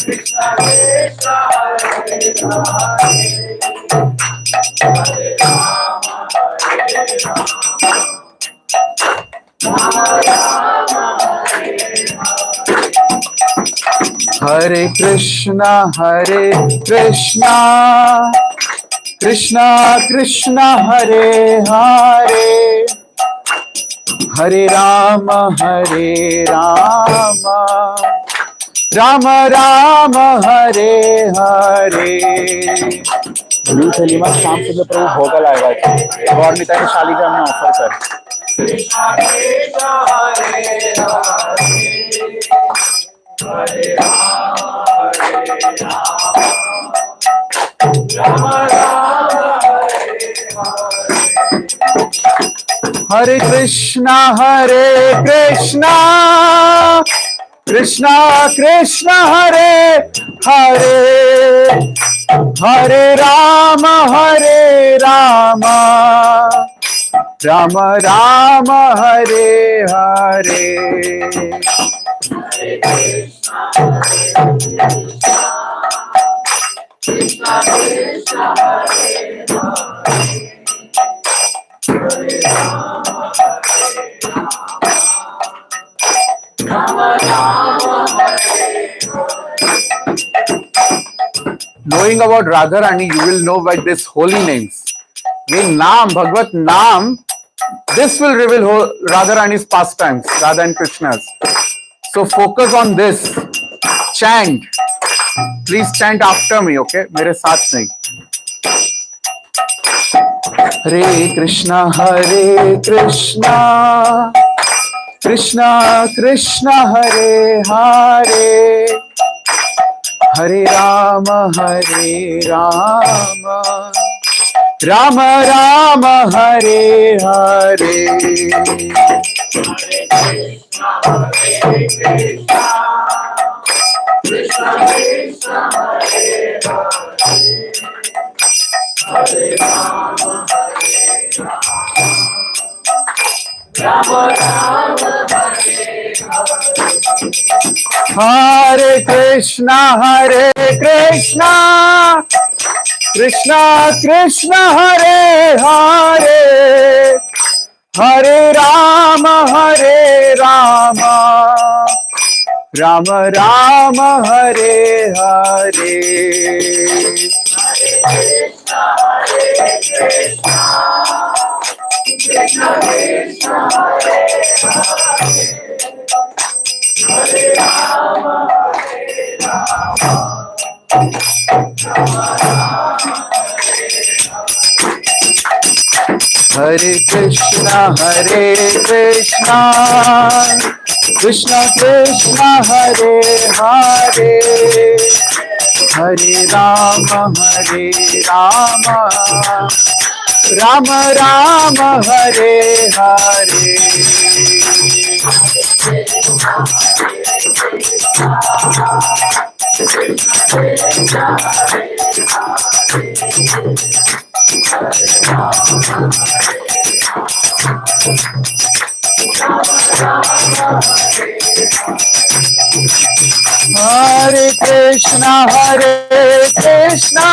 Hare Krishna Krishna Krishna Hare Hare, Hare Rama Rama Rama Hare Hare. Blue थैली में शाम से प्रभु भोगा लाएगा और निताई ने शालिग्राम में offer कर। Hare Krishna Krishna Krishna Hare Hare, Hare Rama Rama Rama Hare Hare. Knowing about Radharani, you will know by these holy names. ये नाम, भगवत नाम, this will reveal Radharani's pastimes, Radha and Krishna's. So focus on this. Chant. Please chant after me, okay? मेरे साथ नहीं. Hare Krishna, Krishna Krishna Hare Hare, Hare Rama Rama Rama Hare Hare. Krishna Krishna Hare Hare, Hare Rama Rama Rama Hare Hare. Hare Krishna Krishna Krishna Hare Hare, Hare Rama Rama Rama Hare Hare. Krishna Krishna Hare Hare, Hare Rama Hare Krishna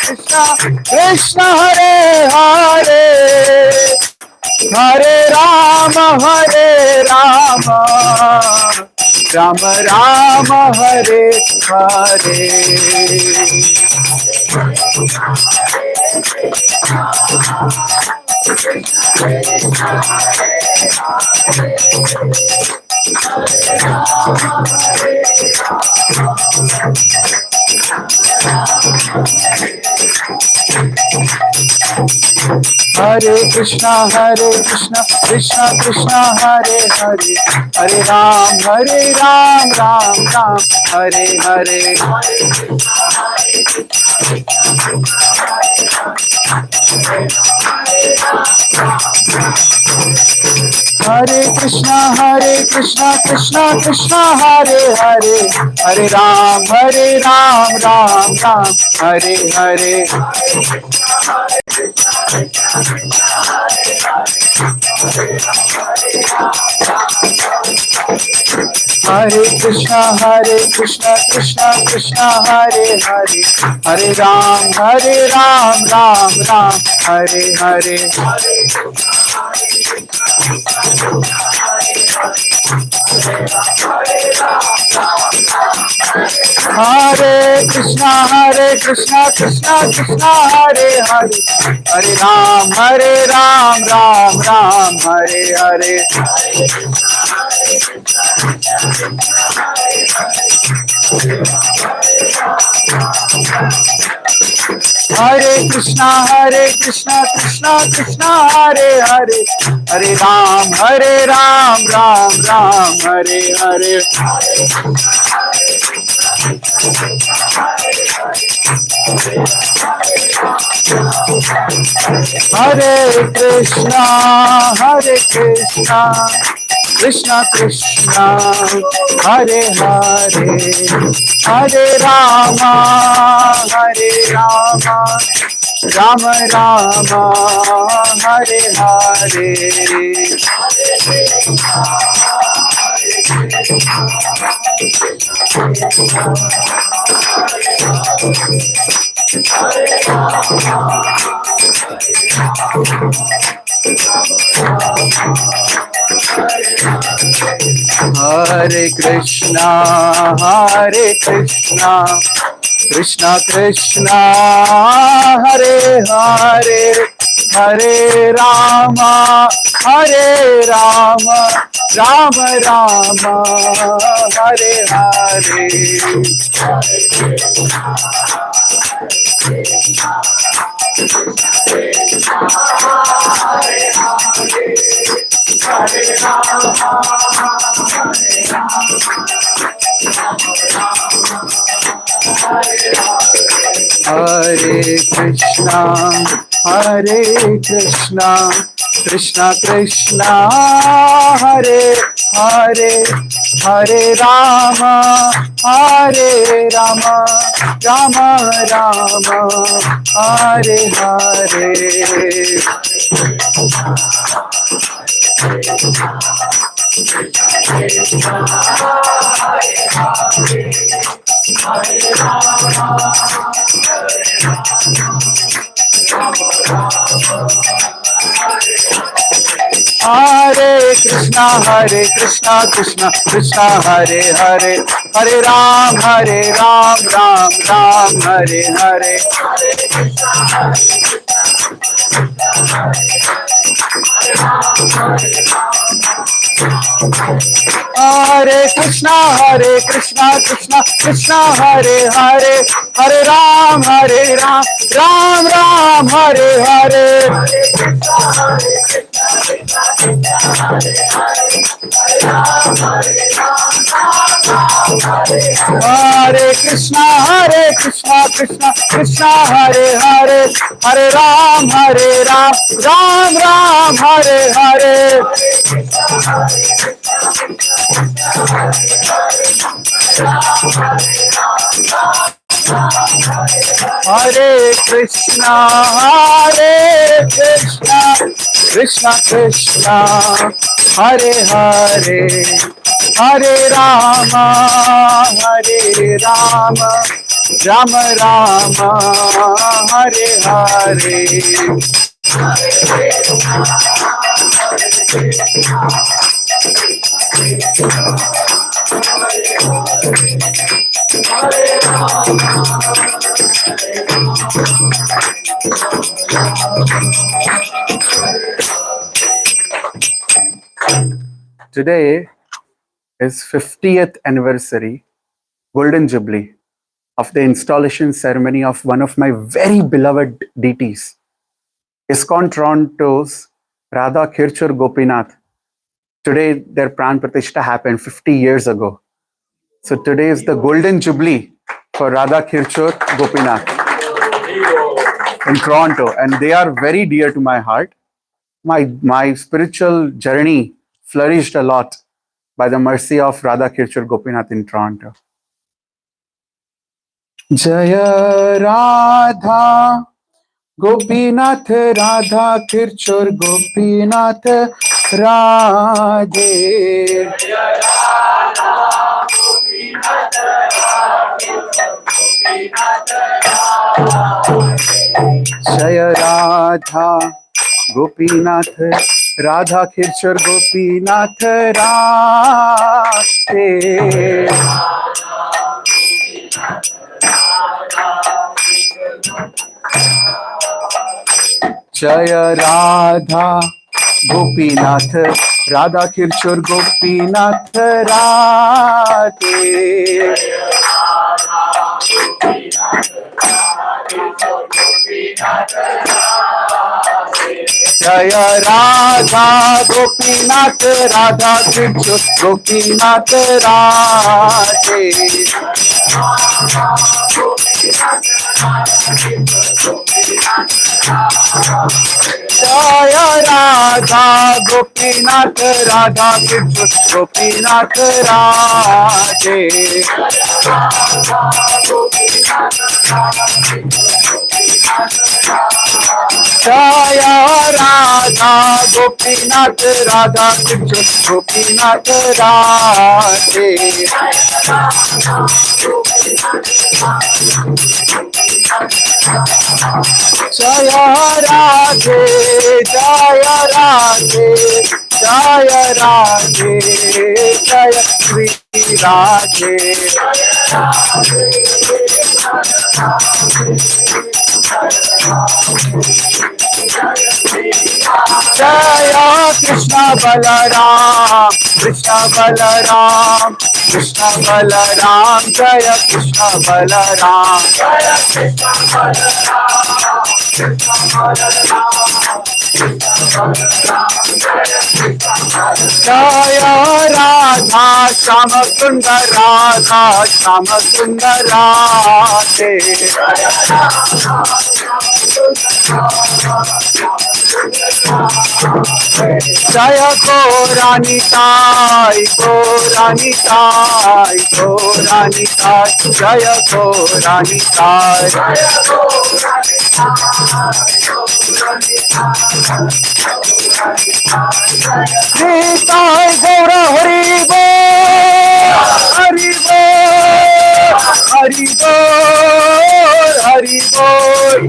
Krishna Krishna Hare Hare, Hare Rama Rama Rama Hare Hare. Hare Krishna Krishna Krishna Hare Hare, Hare Rama Rama Rama Hare Hare. Hare Krishna Krishna Krishna Hare Hare, Hare Ram Ram Hare Hare. Hare Hare Krishna, Krishna Krishna, Hare Hare, Hare Ram, Ram Ram, Hare Hare. Hare Krishna, Krishna Krishna, Hare Hare, Hare Ram, Ram Ram, Hare Hare. Hare Krishna, Krishna Krishna, Hare Hare, Hare Ram, Ram Ram, Hare Hare. Hare Krishna, Krishna Krishna, Hare Hare, Hare Ram, Ram Ram, Hare Hare. Hare Krishna, Krishna Krishna, Hare Hare, Hare Rama, Rama Rama, Hare Hare. Hare Krishna, Krishna Krishna, Hare Hare, Hare Rama, Rama Rama, Hare Hare. Hare Krishna, Krishna Krishna, Hare Hare, Hare Rama, Rama Rama, Hare Hare. Hare Krishna, Krishna Krishna, Hare Hare, Hare Ram, Ram Ram, Hare Hare. Hare Krishna, Krishna Krishna, Hare Hare, Hare Ram, Ram Ram, Hare Hare. Hare Krishna, Krishna Krishna, Hare Hare, Hare Ram, Ram Ram, Hare Hare. Hare Krishna, Krishna Krishna, Hare Hare, Hare Rama, Rama Rama, Hare Hare. Today is 50th anniversary, Golden Jubilee, of the installation ceremony of one of my very beloved deities, ISKCON Toronto's Radha Kirchur Gopinath. Today, their Pran Pratishtha happened 50 years ago. So today is the Golden Jubilee for Radha Kirchur Gopinath. in Toronto, and they are very dear to my heart. My spiritual journey flourished a lot by the mercy of Radha Kirchur Gopinath in Toronto. Jaya Radha Gopinath Radha Kirchur Gopinath Radhe. Jaya Radha Gopinath Radha Kirchur Gopinath Radhe. Jaya Radha Gopinath Radha Kirchur Gopinath Radhe. Jaya Radha Gopinath Radha Kirchur Gopinath Radhe. Jaya Radha Gopinath Radha Kirchur Gopinath Radhe. Jaya Radha Gopinath Radha Kirchur Gopinath Radhe. Jaya Radhe, Jaya Radhe, Jaya Radhe, Jaya Shri Radhe. Jaya Krishna Balaram, Krishna Balaram, Krishna Balaram, Jaya Krishna Balaram. Jaya Krishna Jaya Radha Shama Kunda Radha Shama Kunda Radhe. Jaya Gorani Tai, Gorani Tai, Gorani Tai, Jaya Gorani Tai. Nitai Gaura Hari Bol, Hari Bol, Hari Bol, Hari Bol.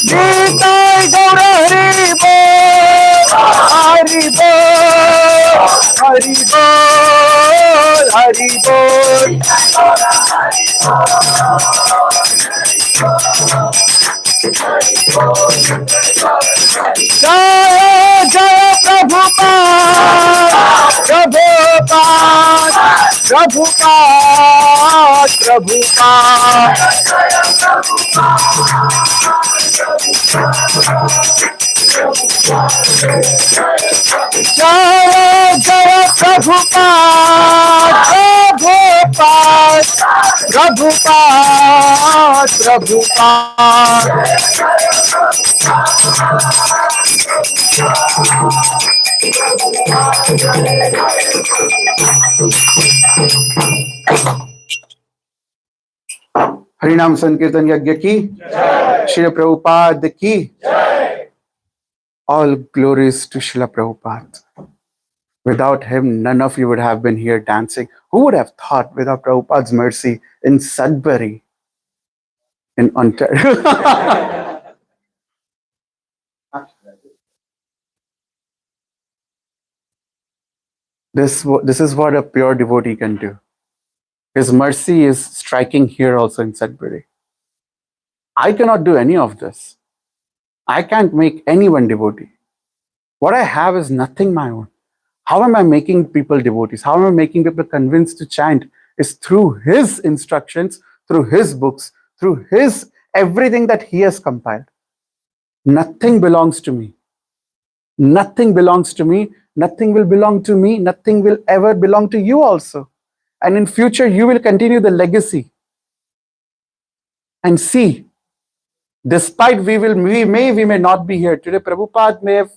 Nitai Gaura Hari Bol, Hari Bol, Hari Bol, Hari Bol. Jaya Jaya Prabhupada, Prabhupada, Prabhupada, Jaya Jaya Prabhupada, Prabhupada, Prabhupada, Harinam Sankirtan Yagya ki, Srila Prabhupada ki. All glories to Srila Prabhupada. Without him, none of you would have been here dancing. Who would have thought without Prabhupada's mercy in Sudbury, in Ontario? This is what a pure devotee can do. His mercy is striking here also in Sudbury. I cannot do any of this. I can't make anyone devotee. What I have is nothing my own. How am I making people devotees? How am I making people convinced to chant? Is through his instructions, through his books, through his everything that he has compiled. Nothing belongs to me. Nothing belongs to me. Nothing will belong to me. Nothing will ever belong to you also. And in future, you will continue the legacy. And see, despite we may not be here today, Prabhupada may have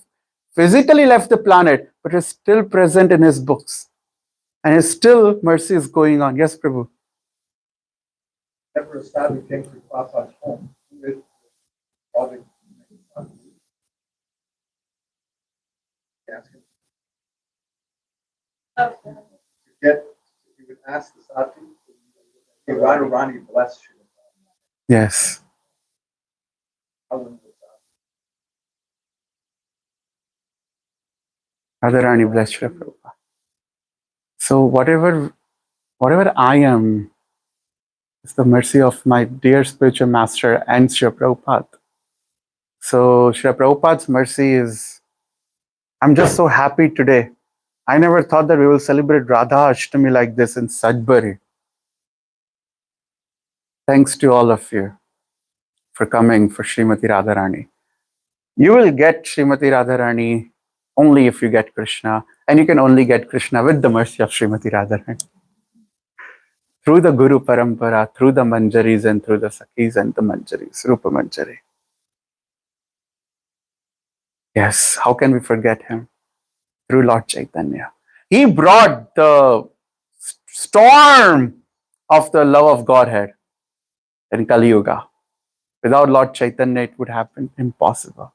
physically left the planet, but is still present in his books. And his still mercy is going on. Yes, Prabhu. Never a sadhu came to Prabhupada's home with all the ask him Okay. to get, he would ask the sadhu, hey, Radharani bless you. Yes. Radharani bless Srila Prabhupada. So whatever I am is the mercy of my dear spiritual master and Srila Prabhupada. So Srila Prabhupada's mercy is, I'm just so happy today. I never thought that we will celebrate Radhashtami like this in Sudbury. Thanks to all of you for coming for Srimati Radharani. You will get Srimati Radharani only if you get Krishna, and you can only get Krishna with the mercy of Srimati Radharani. Through the Guru Parampara, through the Manjaris and through the Sakhis and the Manjaris, Rupa Manjari. Yes, how can we forget him? Through Lord Chaitanya. He brought the storm of the love of Godhead in Kali Yuga. Without Lord Chaitanya, it would have been impossible.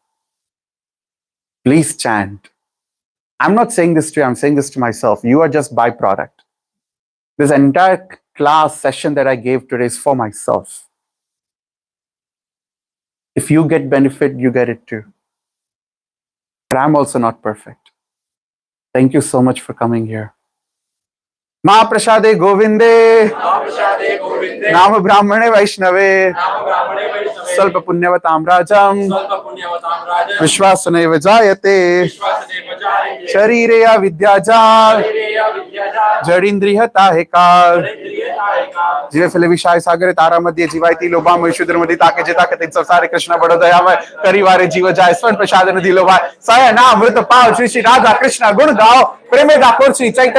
Please chant. I'm not saying this to you, I'm saying this to myself. You are just byproduct. This entire class session that I gave today is for myself. If you get benefit, you get it too. But I'm also not perfect. Thank you so much for coming here. Mahaprasade Govinde, Nama Brahmane Vaishnave, Salpa Punyavatam Rajam, Vishwasaneva Jayate, Sharireya Vidyajal, Jadindriya Tahekal, Jive Phile Vishai Sagare Tara Madhye Jivaiti Lobam Shudra Madhi Take Jeta Katin Sare Krishna Badodayama, Karivare Jiva Jai, Swan Prashadana Diloba, Saya Na Mrita Pao, Shri Radha Krishna Gun Gao, Preme Dakur Sri Chaitanya.